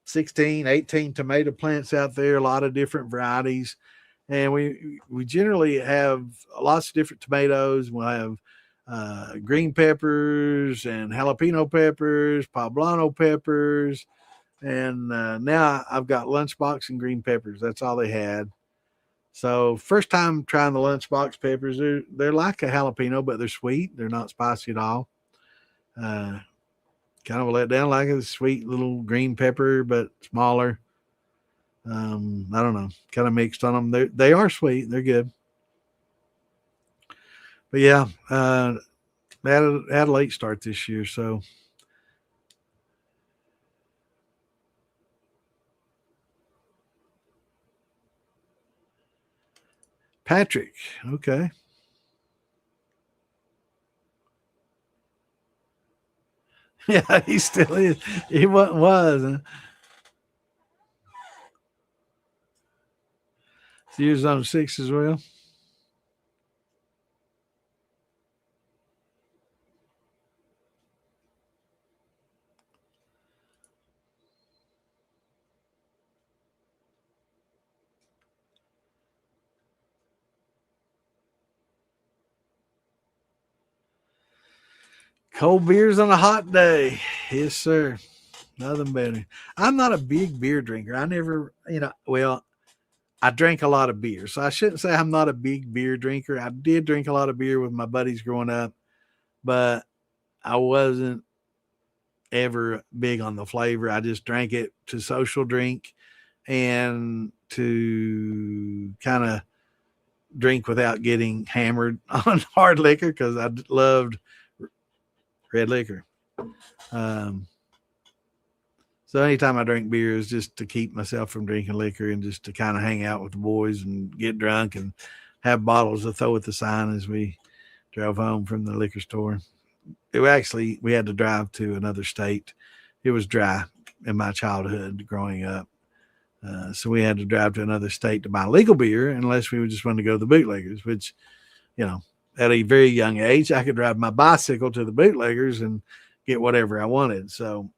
16, 18 tomato plants out there, a lot of different varieties. And we generally have lots of different tomatoes. We'll have green peppers and jalapeno peppers, poblano peppers, and now I've got lunchbox and green peppers. That's all they had. So first time trying the lunchbox peppers, they're like a jalapeno, but they're sweet. They're not spicy at all. Uh, Kind of a letdown, like a sweet little green pepper, but smaller. I don't know, kind of mixed on them. They are sweet. They're good. But yeah, had a late start this year, so Patrick. Okay. Yeah, he still is. He was. Huh? So he was on 6 as well. Cold beers on a hot day. Yes, sir. Nothing better. I'm not a big beer drinker. I never, well, I drank a lot of beer. So I shouldn't say I'm not a big beer drinker. I did drink a lot of beer with my buddies growing up, but I wasn't ever big on the flavor. I just drank it to social drink and to kind of drink without getting hammered on hard liquor because I loved red liquor. Um, so anytime I drink beer is just to keep myself from drinking liquor and just to kind of hang out with the boys and get drunk and have bottles to throw at the sign as we drove home from the liquor store. We had to drive to another state. It was dry in my childhood growing up. So we had to drive to another state to buy legal beer unless we just wanted to go to the bootleggers, which, you know, at a very young age, I could drive my bicycle to the bootleggers and get whatever I wanted. So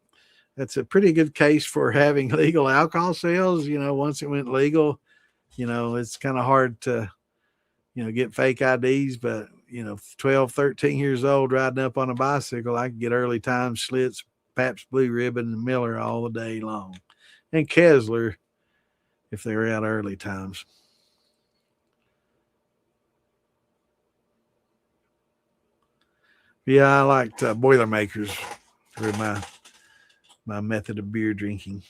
that's a pretty good case for having legal alcohol sales. Once it went legal, it's kind of hard to, get fake IDs, but 12, 13 years old riding up on a bicycle, I could get early time Schlitz, Pabst Blue Ribbon, and Miller all the day long. And Kessler if they were out early times. Yeah, I liked Boilermakers for my method of beer drinking.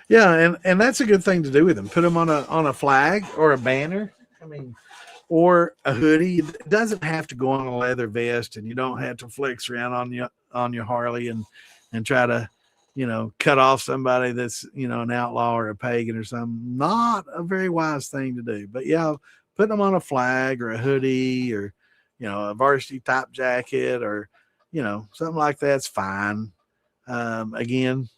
Yeah, and that's a good thing to do with them. Put them on a flag or a banner. I mean, or a hoodie. It doesn't have to go on a leather vest, and you don't have to flex around on your Harley and try to cut off somebody that's an outlaw or a pagan or something. Not a very wise thing to do. But yeah, putting them on a flag or a hoodie or a varsity top jacket or something like that's fine. Again,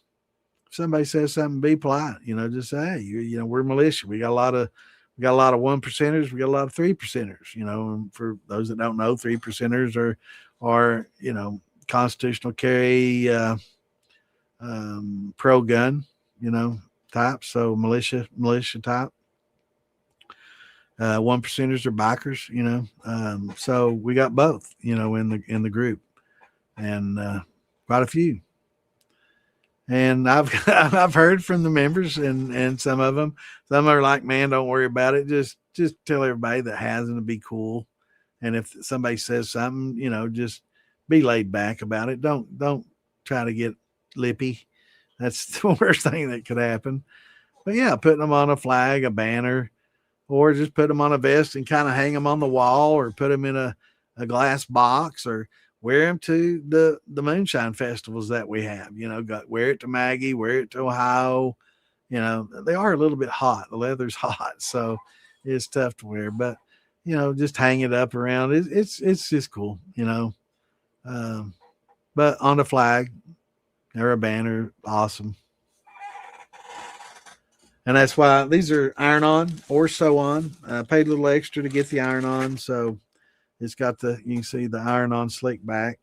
if somebody says something, be polite. Just say, hey, we're militia. We got a lot of 1%ers. We got a lot of 3%ers. And for those that don't know, 3%ers are constitutional carry pro gun, type. So militia type. 1%ers are bikers, so we got both, in the group, and quite a few. And I've I've heard from the members, and some of them, some are like, man, don't worry about it. Just tell everybody that has them to be cool. And if somebody says something, just be laid back about it. Don't try to get lippy. That's the worst thing that could happen. But yeah, putting them on a flag, a banner, or just put them on a vest and kind of hang them on the wall, or put them in a glass box, or wear them to the moonshine festivals that we have. Wear it to Maggie, wear it to Ohio. They are a little bit hot. The leather's hot, so it's tough to wear. But just hang it up around. It's just cool. Um, but on a flag or a banner, awesome. And that's why these are iron on or sew on. Paid a little extra to get the iron on, so it's got you can see the iron on slick back.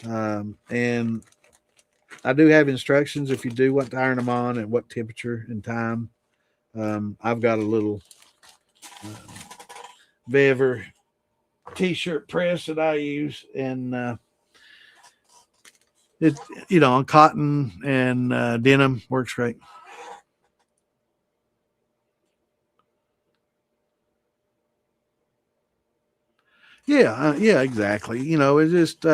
And I do have instructions if you do want to iron them on at what temperature and time. I've got a little Bever t-shirt press that I use, and it on cotton and denim works great. Yeah, exactly. It's just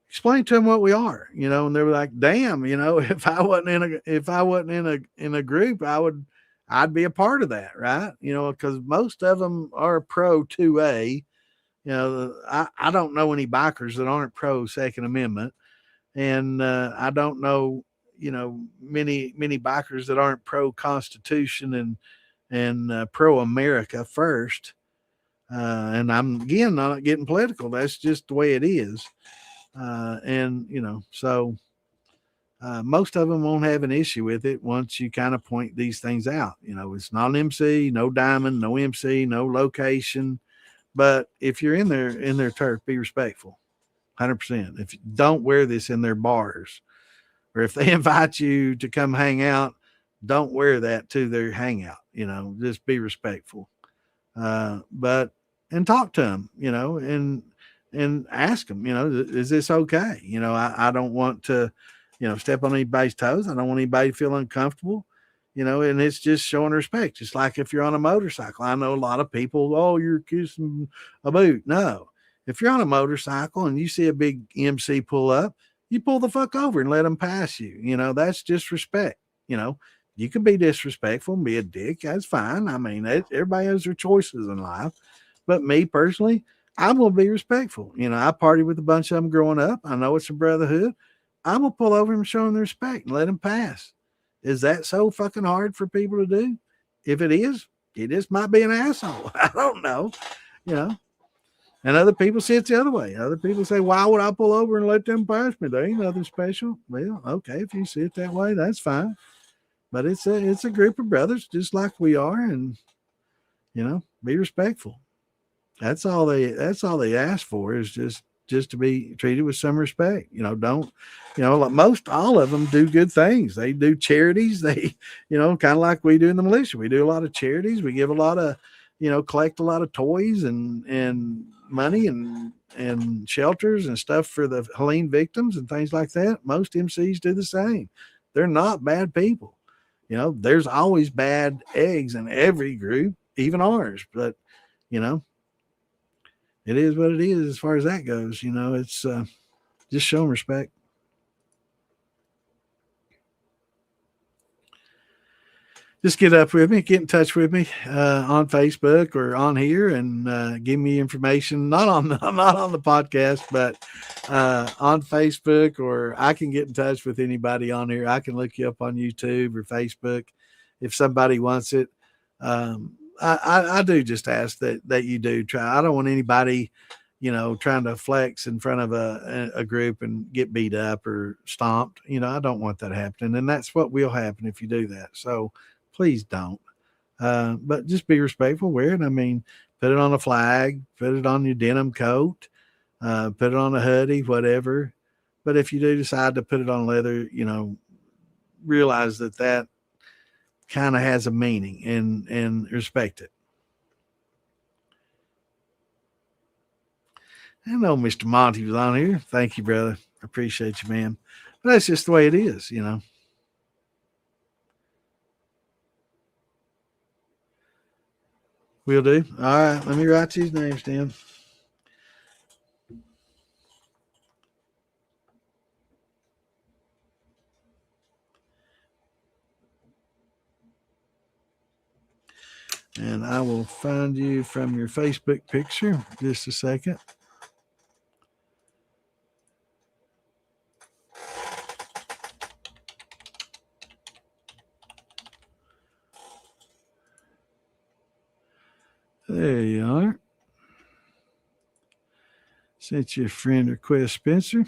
explain to them what we are, and they were like, "Damn, if I wasn't in a group, I'd be a part of that, right? Because most of them are pro 2A. I don't know any bikers that aren't pro Second Amendment, and I don't know, many bikers that aren't pro Constitution and pro America first. And I'm again not getting political. That's just the way it is. And so most of them won't have an issue with it once you kind of point these things out. It's not an MC, no diamond, no MC, no location. But if you're in their turf, be respectful. 100%. If you don't wear this in their bars, or if they invite you to come hang out, don't wear that to their hangout. Just be respectful. But and talk to them, and ask them, is this okay? I don't want to, step on anybody's toes. I don't want anybody to feel uncomfortable, and it's just showing respect. Just like if you're on a motorcycle, I know a lot of people, oh, you're kissing a boot. No, if you're on a motorcycle and you see a big MC pull up, you pull the fuck over and let them pass you. That's just respect. You can be disrespectful and be a dick. That's fine. I mean, everybody has their choices in life. But me personally, I'm going to be respectful. I partied with a bunch of them growing up. I know it's a brotherhood. I'm going to pull over and show them the respect and let them pass. Is that so fucking hard for people to do? If it is, he just might be an asshole. I don't know. And other people see it the other way. Other people say, why would I pull over and let them pass me? There ain't nothing special. Well, okay, if you see it that way, that's fine. But it's a group of brothers just like we are, and be respectful. That's all they ask for, is just to be treated with some respect. Don't, like most all of them do good things. They do charities. They, kind of like we do in the militia. We do a lot of charities. We give a lot of, collect a lot of toys and money and shelters and stuff for the Helene victims and things like that. Most MCs do the same. They're not bad people. There's always bad eggs in every group, even ours. But, it is what it is as far as that goes. It's just showing respect. Just get up with me, get in touch with me on Facebook or on here, and give me information. Not on the podcast, but on Facebook, or I can get in touch with anybody on here. I can look you up on YouTube or Facebook if somebody wants it. I do just ask that you do try. I don't want anybody, trying to flex in front of a group and get beat up or stomped. I don't want that happening, and that's what will happen if you do that. So please don't. But just be respectful. Wear it. I mean, put it on a flag, put it on your denim coat, put it on a hoodie, whatever. But if you do decide to put it on leather, realize that kind of has a meaning, and respect it. I know Mr. Monty was on here. Thank you, brother. I appreciate you, man. But that's just the way it is. We'll do. All right. Let me write these names down. And I will find you from your Facebook picture. Just a second. There you are. Sent you a friend request, Spencer.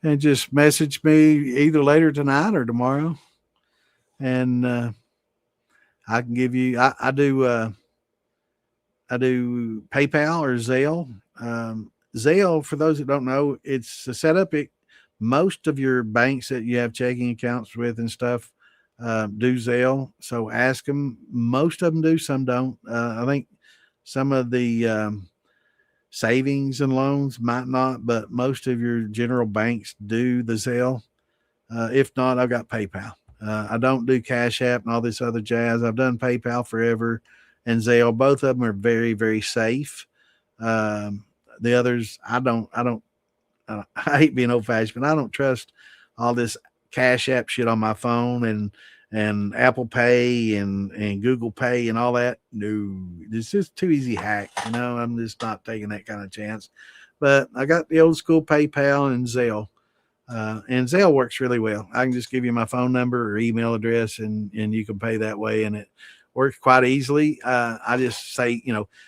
And just message me either later tonight or tomorrow. And I can give you, I do PayPal or Zelle. Zelle, for those that don't know, it's a setup. Most of your banks that you have checking accounts with and stuff do Zelle. So ask them. Most of them do, some don't. I think some of the savings and loans might not, but most of your general banks do the Zelle. If not, I've got PayPal. I don't do Cash App and all this other jazz. I've done PayPal forever and Zelle. Both of them are very, very safe. The others, I don't. I hate being old fashioned, but I don't trust all this Cash App shit on my phone and Apple Pay and Google Pay and all that. No, it's just too easy hack. I'm just not taking that kind of chance. But I got the old school PayPal and Zelle. And Zelle works really well. I can just give you my phone number or email address and you can pay that way. And it works quite easily. I just say,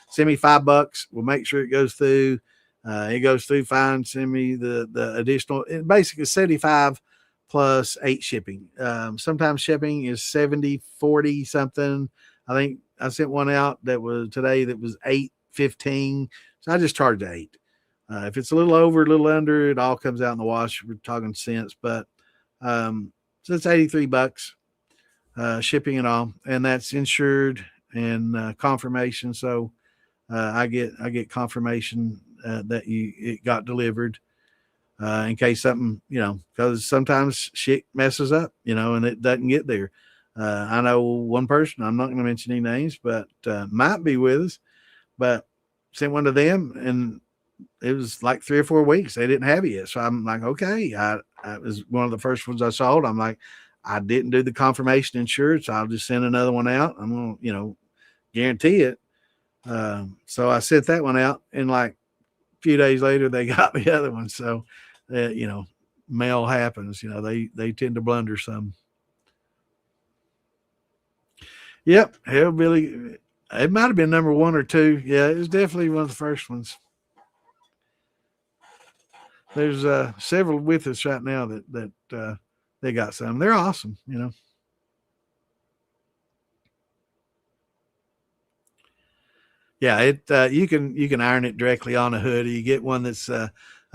send me $5. We'll make sure it goes through. It goes through fine. Send me the additional, basically 75 plus 8 shipping. Sometimes shipping is 70, 40 something. I think I sent one out that was today that was 8.15. So I just charged 8. If it's a little over, a little under, it all comes out in the wash. We're talking cents, but so it's $83, shipping and all, and that's insured and confirmation. So I get confirmation that it got delivered in case something, because sometimes shit messes up, and it doesn't get there. I know one person, I'm not going to mention any names, but might be with us, but sent one to them and it was like 3 or 4 weeks. They didn't have it yet. So I'm like, okay. I was one of the first ones I sold. I'm like, I didn't do the confirmation insurance. I'll just send another one out. I'm going to, guarantee it. So I sent that one out and like a few days later, they got the other one. So, mail happens, they tend to blunder some. Yep. Hillbilly. It might've been number 1 or 2. Yeah. It was definitely one of the first ones. There's several with us right now that they got some. They're awesome. Yeah, you can iron it directly on a hoodie. You get one that's a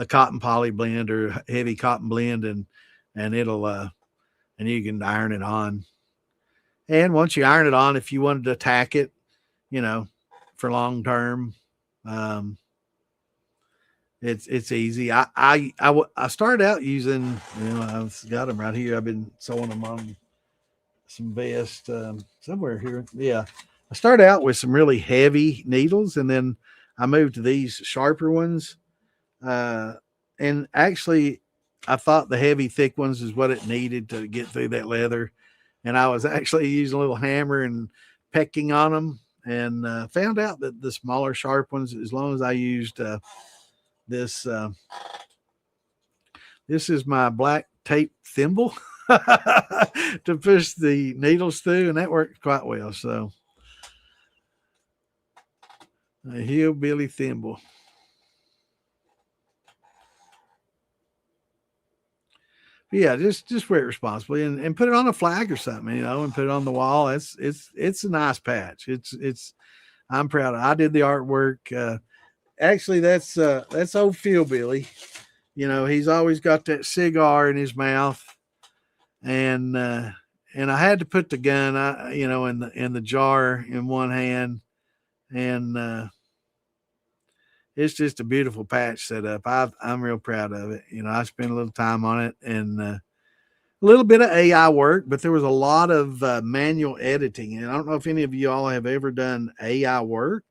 cotton poly blend or heavy cotton blend, and it'll and you can iron it on. And once you iron it on, if you wanted to tack it, for long term, um, it's easy. I started out using, I've got them right here. I've been sewing them on some vest somewhere here. Yeah, I started out with some really heavy needles, and then I moved to these sharper ones. And actually, I thought the heavy, thick ones is what it needed to get through that leather. And I was actually using a little hammer and pecking on them, and found out that the smaller, sharp ones, as long as I used this, this is my black tape thimble to push the needles through, and that worked quite well. So, a hillbilly thimble. Yeah, just wear it responsibly and put it on a flag or something, and put it on the wall. It's a nice patch. I'm proud of it. I did the artwork. Actually, that's old Phil Billy. he's always got that cigar in his mouth, and I had to put the gun, in the jar in one hand, and it's just a beautiful patch setup. I'm real proud of it. I spent a little time on it, and a little bit of AI work, but there was a lot of manual editing. And I don't know if any of you all have ever done AI work,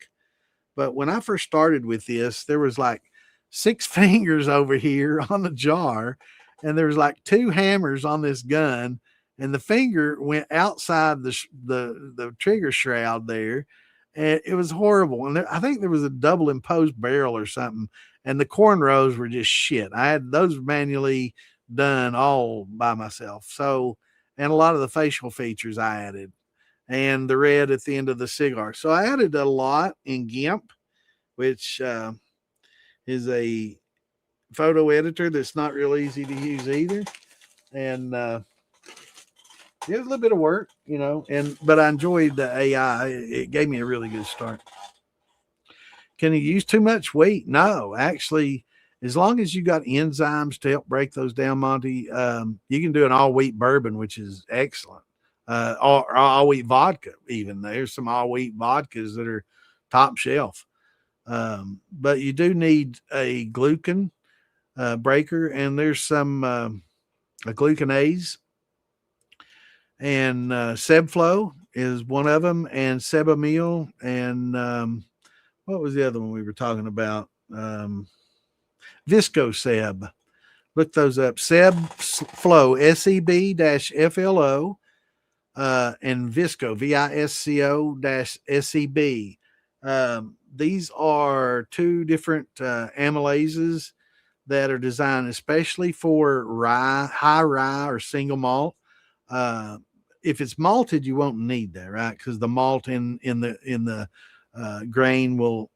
but when I first started with this, there was like 6 fingers over here on the jar, and there was like 2 hammers on this gun, and the finger went outside the trigger shroud there, and it was horrible. And I think there was a double imposed barrel or something, and the cornrows were just shit. I had those manually done all by myself. So, and a lot of the facial features I added, and the red at the end of the cigar. So I added a lot in GIMP, which is a photo editor that's not real easy to use either. And it was a little bit of work, but I enjoyed the AI. It gave me a really good start. Can you use too much wheat? No, actually, as long as you got enzymes to help break those down, Monty, you can do an all wheat bourbon, which is excellent. Or all wheat vodka, even. There's some all wheat vodkas that are top shelf. But you do need a glucan breaker, and there's some a glucanase, and Sebflow is one of them, and Sebamil, and what was the other one we were talking about? Viscoseb. Look those up. Sebflow, SEB-FLO, and Visco, VISCO-SEB. These are 2 different amylases that are designed especially for rye, high rye, or single malt. If it's malted, you won't need that, right? Because the malt in the grain will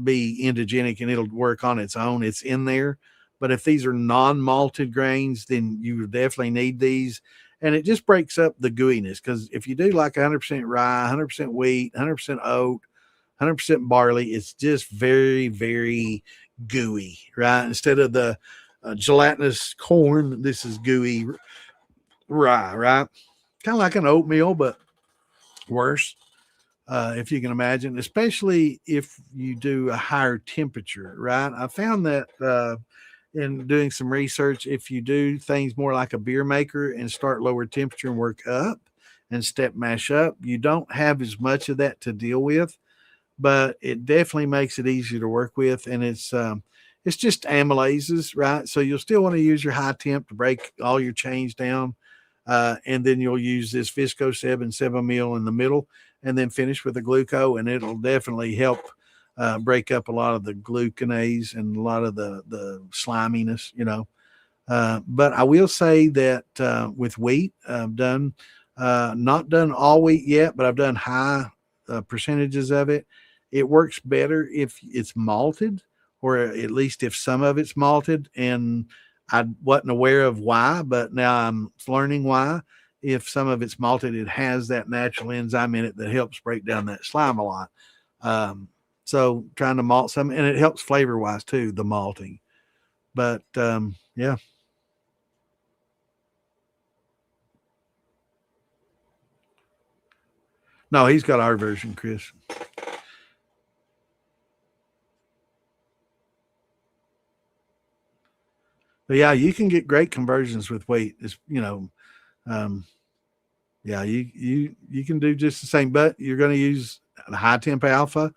be indigenic and it'll work on its own. It's in there. But if these are non-malted grains, then you definitely need these. And it just breaks up the gooiness, because if you do like 100% rye, 100% wheat, 100% oat, 100% barley, it's just very, very gooey, right? Instead of the gelatinous corn, this is gooey rye, right? Kind of like an oatmeal, but worse, if you can imagine, especially if you do a higher temperature, right? I found that in doing some research, if you do things more like a beer maker and start lower temperature and work up and step mash up, you don't have as much of that to deal with, but it definitely makes it easier to work with. And it's just amylases, right? So you'll still want to use your high temp to break all your chains down. And then you'll use this Viscoseb and Sebamil in the middle, and then finish with a gluco, and it'll definitely help break up a lot of the glucanase and a lot of the sliminess, But I will say that with wheat, I've done not done all wheat yet, but I've done high percentages of it. It works better if it's malted, or at least if some of it's malted. And I wasn't aware of why, but now I'm learning why. If some of it's malted, it has that natural enzyme in it that helps break down that slime a lot. So trying to malt some, and it helps flavor wise too, the malting. But yeah. No, he's got our version, Chris. But yeah, you can get great conversions with wheat. It's um, yeah, you can do just the same, but you're going to use a high temp alpha.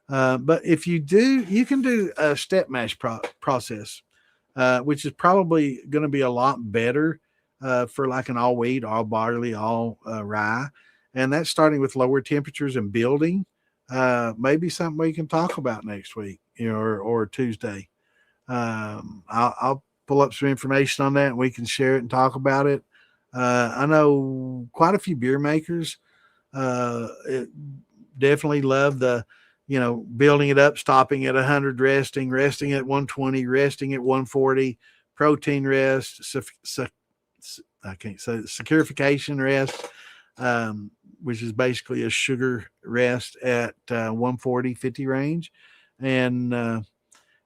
But if you do, you can do a step mash process, which is probably going to be a lot better for like an all wheat, all barley, all rye, and that's starting with lower temperatures and building. Maybe something we can talk about next week, or Tuesday. I'll pull up some information on that, and we can share it and talk about it. I know quite a few beer makers definitely love the, building it up, stopping at 100, resting at 120, resting at 140, protein rest, I can't say saccharification rest, which is basically a sugar rest at 140, 50 range. And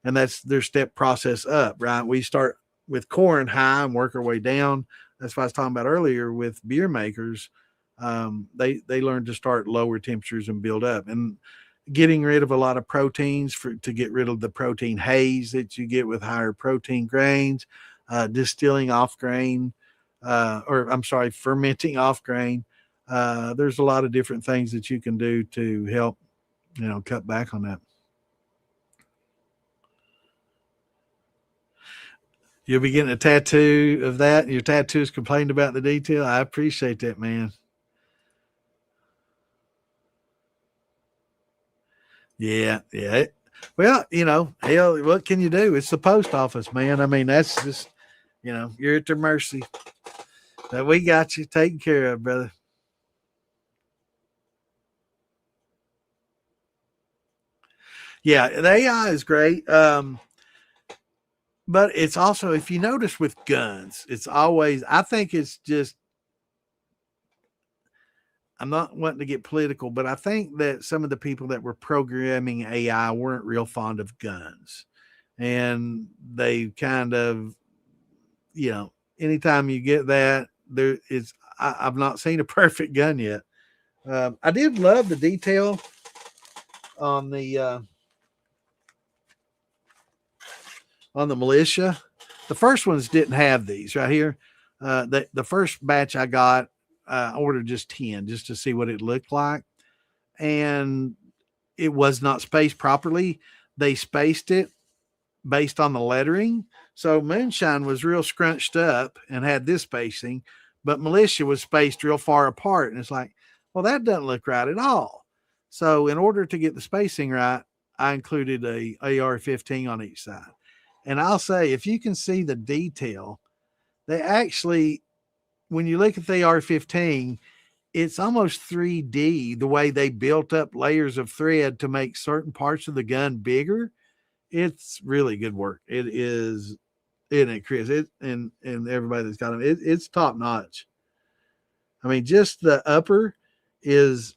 and that's their step process up, right? We start with corn high and work our way down. That's what I was talking about earlier with beer makers. They learn to start lower temperatures and build up, and getting rid of a lot of proteins to get rid of the protein haze that you get with higher protein grains, distilling off grain, or I'm sorry, fermenting off grain. There's a lot of different things that you can do to help, cut back on that. You'll be getting a tattoo of that. Your tattoo's complained about the detail. I appreciate that, man. Yeah, yeah. Well, hell, what can you do? It's the post office, man. I mean, that's just, you're at their mercy. But we got you taken care of, brother. Yeah, the AI is great. But it's also, if you notice with guns, it's always, I think it's just, I'm not wanting to get political, but I think that some of the people that were programming AI weren't real fond of guns. And they kind of, anytime you get that, there is, I've not seen a perfect gun yet. I did love the detail on the militia. The first ones didn't have these right here. The first batch I got, I ordered just 10 just to see what it looked like, and it was not spaced properly. They spaced it based on the lettering. So moonshine was real scrunched up and had this spacing, but militia was spaced real far apart. And it's like, well, that doesn't look right at all. So in order to get the spacing right, I included a AR-15 on each side. And I'll say, if you can see the detail, they actually, when you look at the AR-15, it's almost 3D the way they built up layers of thread to make certain parts of the gun bigger. It's really good work. It is, isn't it, Chris? And everybody that's got them, it's top notch. I mean, just the upper is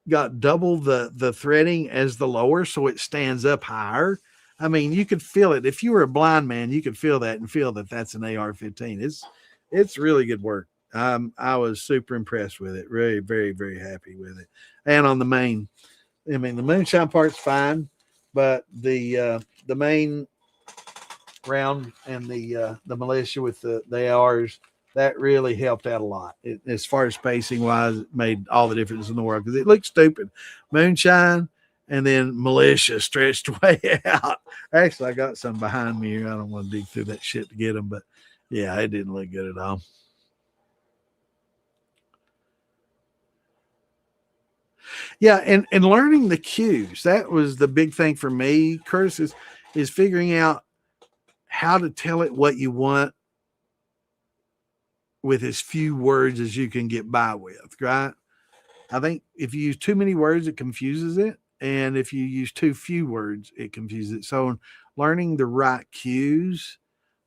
got double the threading as the lower, so it stands up higher. I mean, you could feel it. If you were a blind man, you could feel that and feel that that's an AR-15. It's really good work. I was super impressed with it. Really, very, very happy with it. And on the main, I mean, the moonshine part's fine, but the main round and the militia with the ARs, that really helped out a lot. As far as spacing wise, it made all the difference in the world because it looked stupid. Moonshine and then militia stretched way out. Actually, I got some behind me here. I don't want to dig through that shit to get them, but yeah, it didn't look good at all. Yeah, and learning the cues, that was the big thing for me, Curtis, is figuring out how to tell it what you want with as few words as you can get by with, right? I think if you use too many words, it confuses it. And if you use too few words, it confuses it. So learning the right cues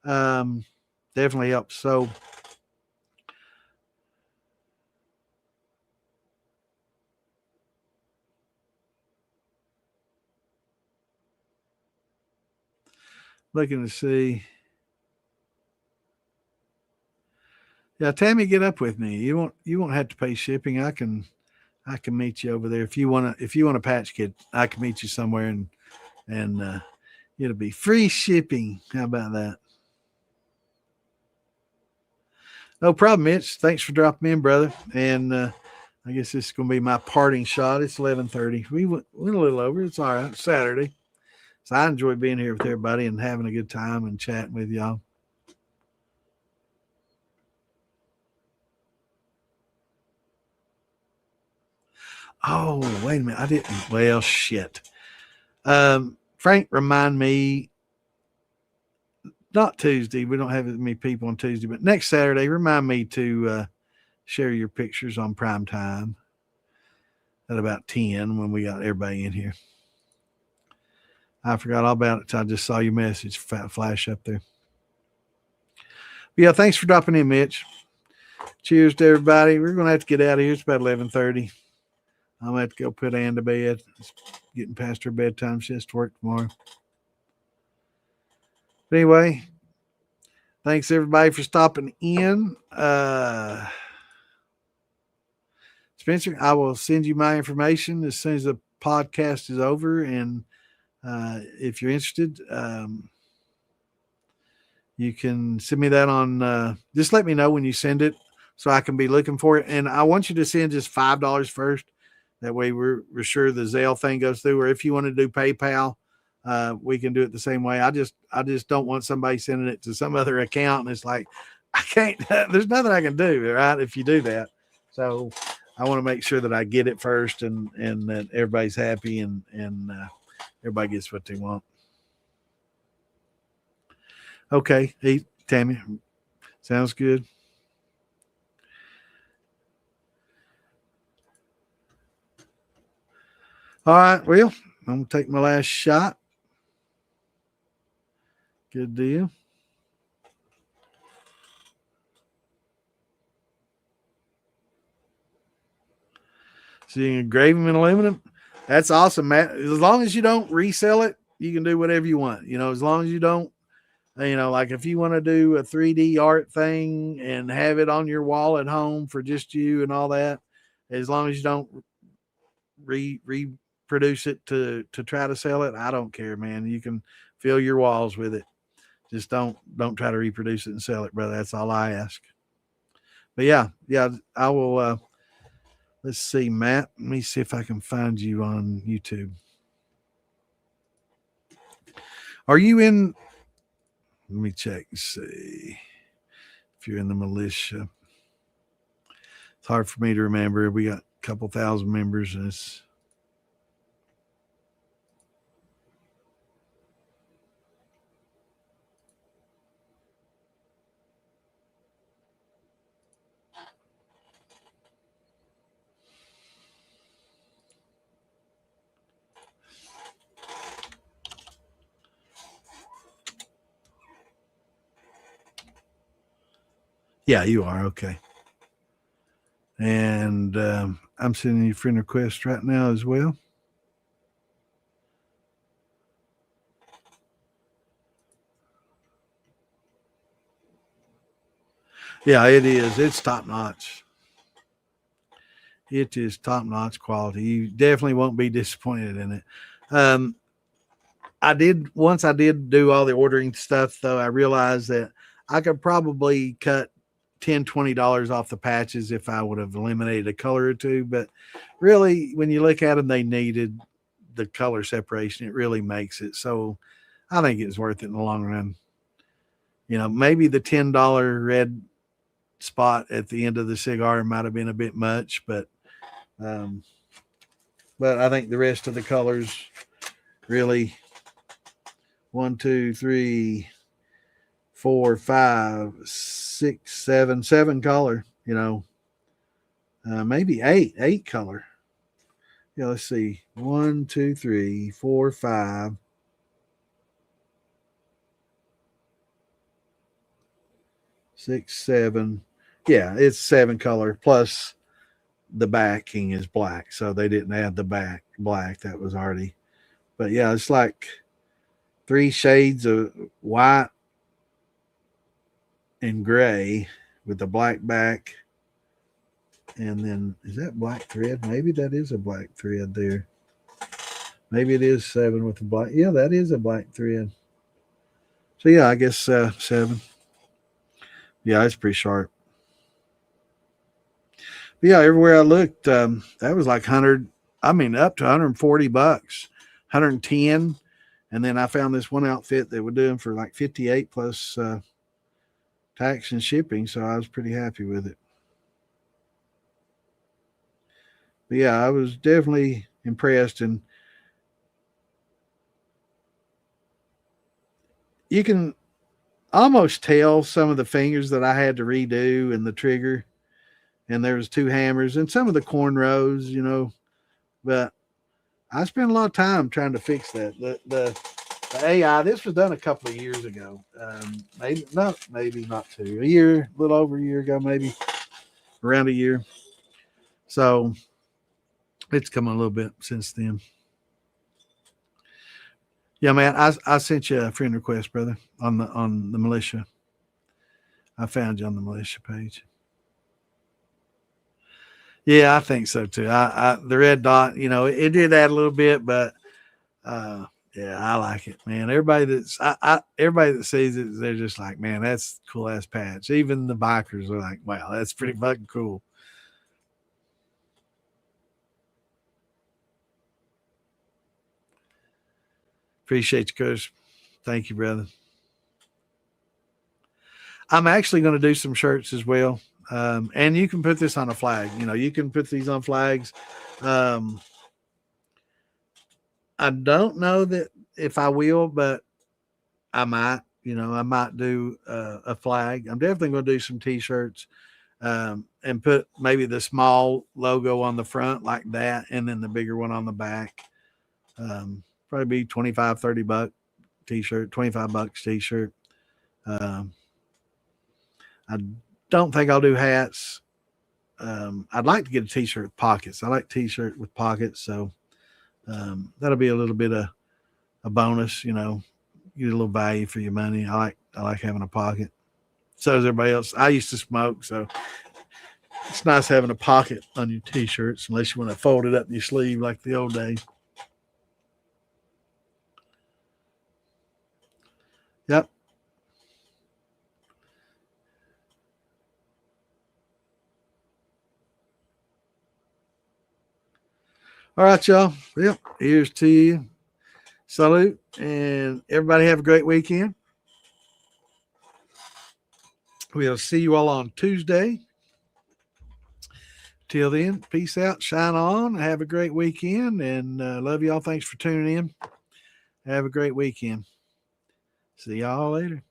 definitely helps. So looking to see. Yeah, Tammy, get up with me. You won't have to pay shipping. I can meet you over there if you want a patch kit. I can meet you somewhere and it'll be free shipping. How about that? No problem, Mitch. Thanks for dropping in, brother. And I guess this is going to be my parting shot. It's 11:30. We went a little over. It's all right. It's Saturday. So I enjoy being here with everybody and having a good time and chatting with y'all. Oh, wait a minute. I didn't. Well, shit. Frank, remind me, not Tuesday. We don't have as many people on Tuesday, but next Saturday, remind me to share your pictures on prime time at about 10 when we got everybody in here. I forgot all about it. I just saw your message flash up there. But yeah, thanks for dropping in, Mitch. Cheers to everybody. We're going to have to get out of here. It's about 11:30. I'm going to have to go put Ann to bed. It's getting past her bedtime. She has to work tomorrow. But anyway, thanks everybody for stopping in. Spencer, I will send you my information as soon as the podcast is over. And if you're interested, you can send me that on, just let me know when you send it so I can be looking for it. And I want you to send just $5 first. That way we're sure the Zelle thing goes through. Or if you want to do PayPal, we can do it the same way. I just don't want somebody sending it to some other account. And it's like, I can't, there's nothing I can do, right? If you do that. So I want to make sure that I get it first and that everybody's happy and everybody gets what they want. Okay. Hey, Tammy, sounds good. All right. Well, I'm going to take my last shot. Good deal. So you can engrave them in aluminum. That's awesome, Matt. As long as you don't resell it, you can do whatever you want. As long as you don't, like if you want to do a 3D art thing and have it on your wall at home for just you and all that, as long as you don't reproduce it to try to sell it, I don't care, man. You can fill your walls with it. Just don't try to reproduce it and sell it, brother. That's all I ask. But yeah, I will. Let's see, Matt. Let me see if I can find you on YouTube. Are you in? Let me check and see if you're in the militia. It's hard for me to remember. We got a couple thousand members, and it's. Yeah, you are. Okay. And I'm sending you a friend request right now as well. Yeah, it is. It's top notch. It is top notch quality. You definitely won't be disappointed in it. Um, once I did do all the ordering stuff, though, I realized that I could probably cut $10-20 off the patches if I would have eliminated a color or two. But really, when you look at them, they needed the color separation. It really makes it. So I think it's worth it in the long run. Maybe the $10 red spot at the end of the cigar might have been a bit much, but I think the rest of the colors really 1, 2, 3, 4, 5, 6, 7 color, maybe eight color. Yeah, let's see. 1, 2, 3, 4, 5, 6, 7. Yeah, it's 7 color plus the backing is black, so they didn't add the back black. That was already. But yeah, it's like 3 shades of white and gray with the black back. And then is that black thread? Maybe that is a black thread there. Maybe it is 7 with the black. Yeah, that is a black thread. So yeah, I guess 7. Yeah, it's pretty sharp. But yeah, everywhere I looked, that was like 100. I mean, up to $140, 110. And then I found this one outfit that would do them for like 58 plus tax and shipping. So I was pretty happy with it. But yeah, I was definitely impressed. And you can almost tell some of the fingers that I had to redo and the trigger. And there was 2 hammers and some of the cornrows, but I spent a lot of time trying to fix that. The AI, this was done a couple of years ago. Maybe not 2, a year, a little over a year ago, maybe around a year. So it's come a little bit since then. Yeah, man. I sent you a friend request, brother, on the militia. I found you on the militia page. Yeah, I think so too. I the red dot, it did add a little bit, but uh, yeah, I like it, man. Everybody that sees it, they're just like, man, that's cool ass patch. Even the bikers are like, wow, that's pretty fucking cool. Appreciate you, Coach. Thank you, brother. I'm actually going to do some shirts as well. And you can put this on a flag. You can put these on flags. Um, I don't know that if I will, but I might. I might do a flag. I'm definitely going to do some T-shirts and put maybe the small logo on the front like that, and then the bigger one on the back. Probably be 25, $30 T-shirt, $25 T-shirt. Um, I don't think I'll do hats. I'd like to get a T-shirt with pockets. I like T-shirt with pockets, so that'll be a little bit of a bonus. Get a little value for your money. I like having a pocket. So does everybody else. I used to smoke, so it's nice having a pocket on your T-shirts, unless you want to fold it up in your sleeve like the old days. Yep. All right, y'all. Yep. Here's to you. Salute. And everybody have a great weekend. We'll see you all on Tuesday. Till then, peace out, shine on, have a great weekend, and love y'all. Thanks for tuning in. Have a great weekend. See y'all later.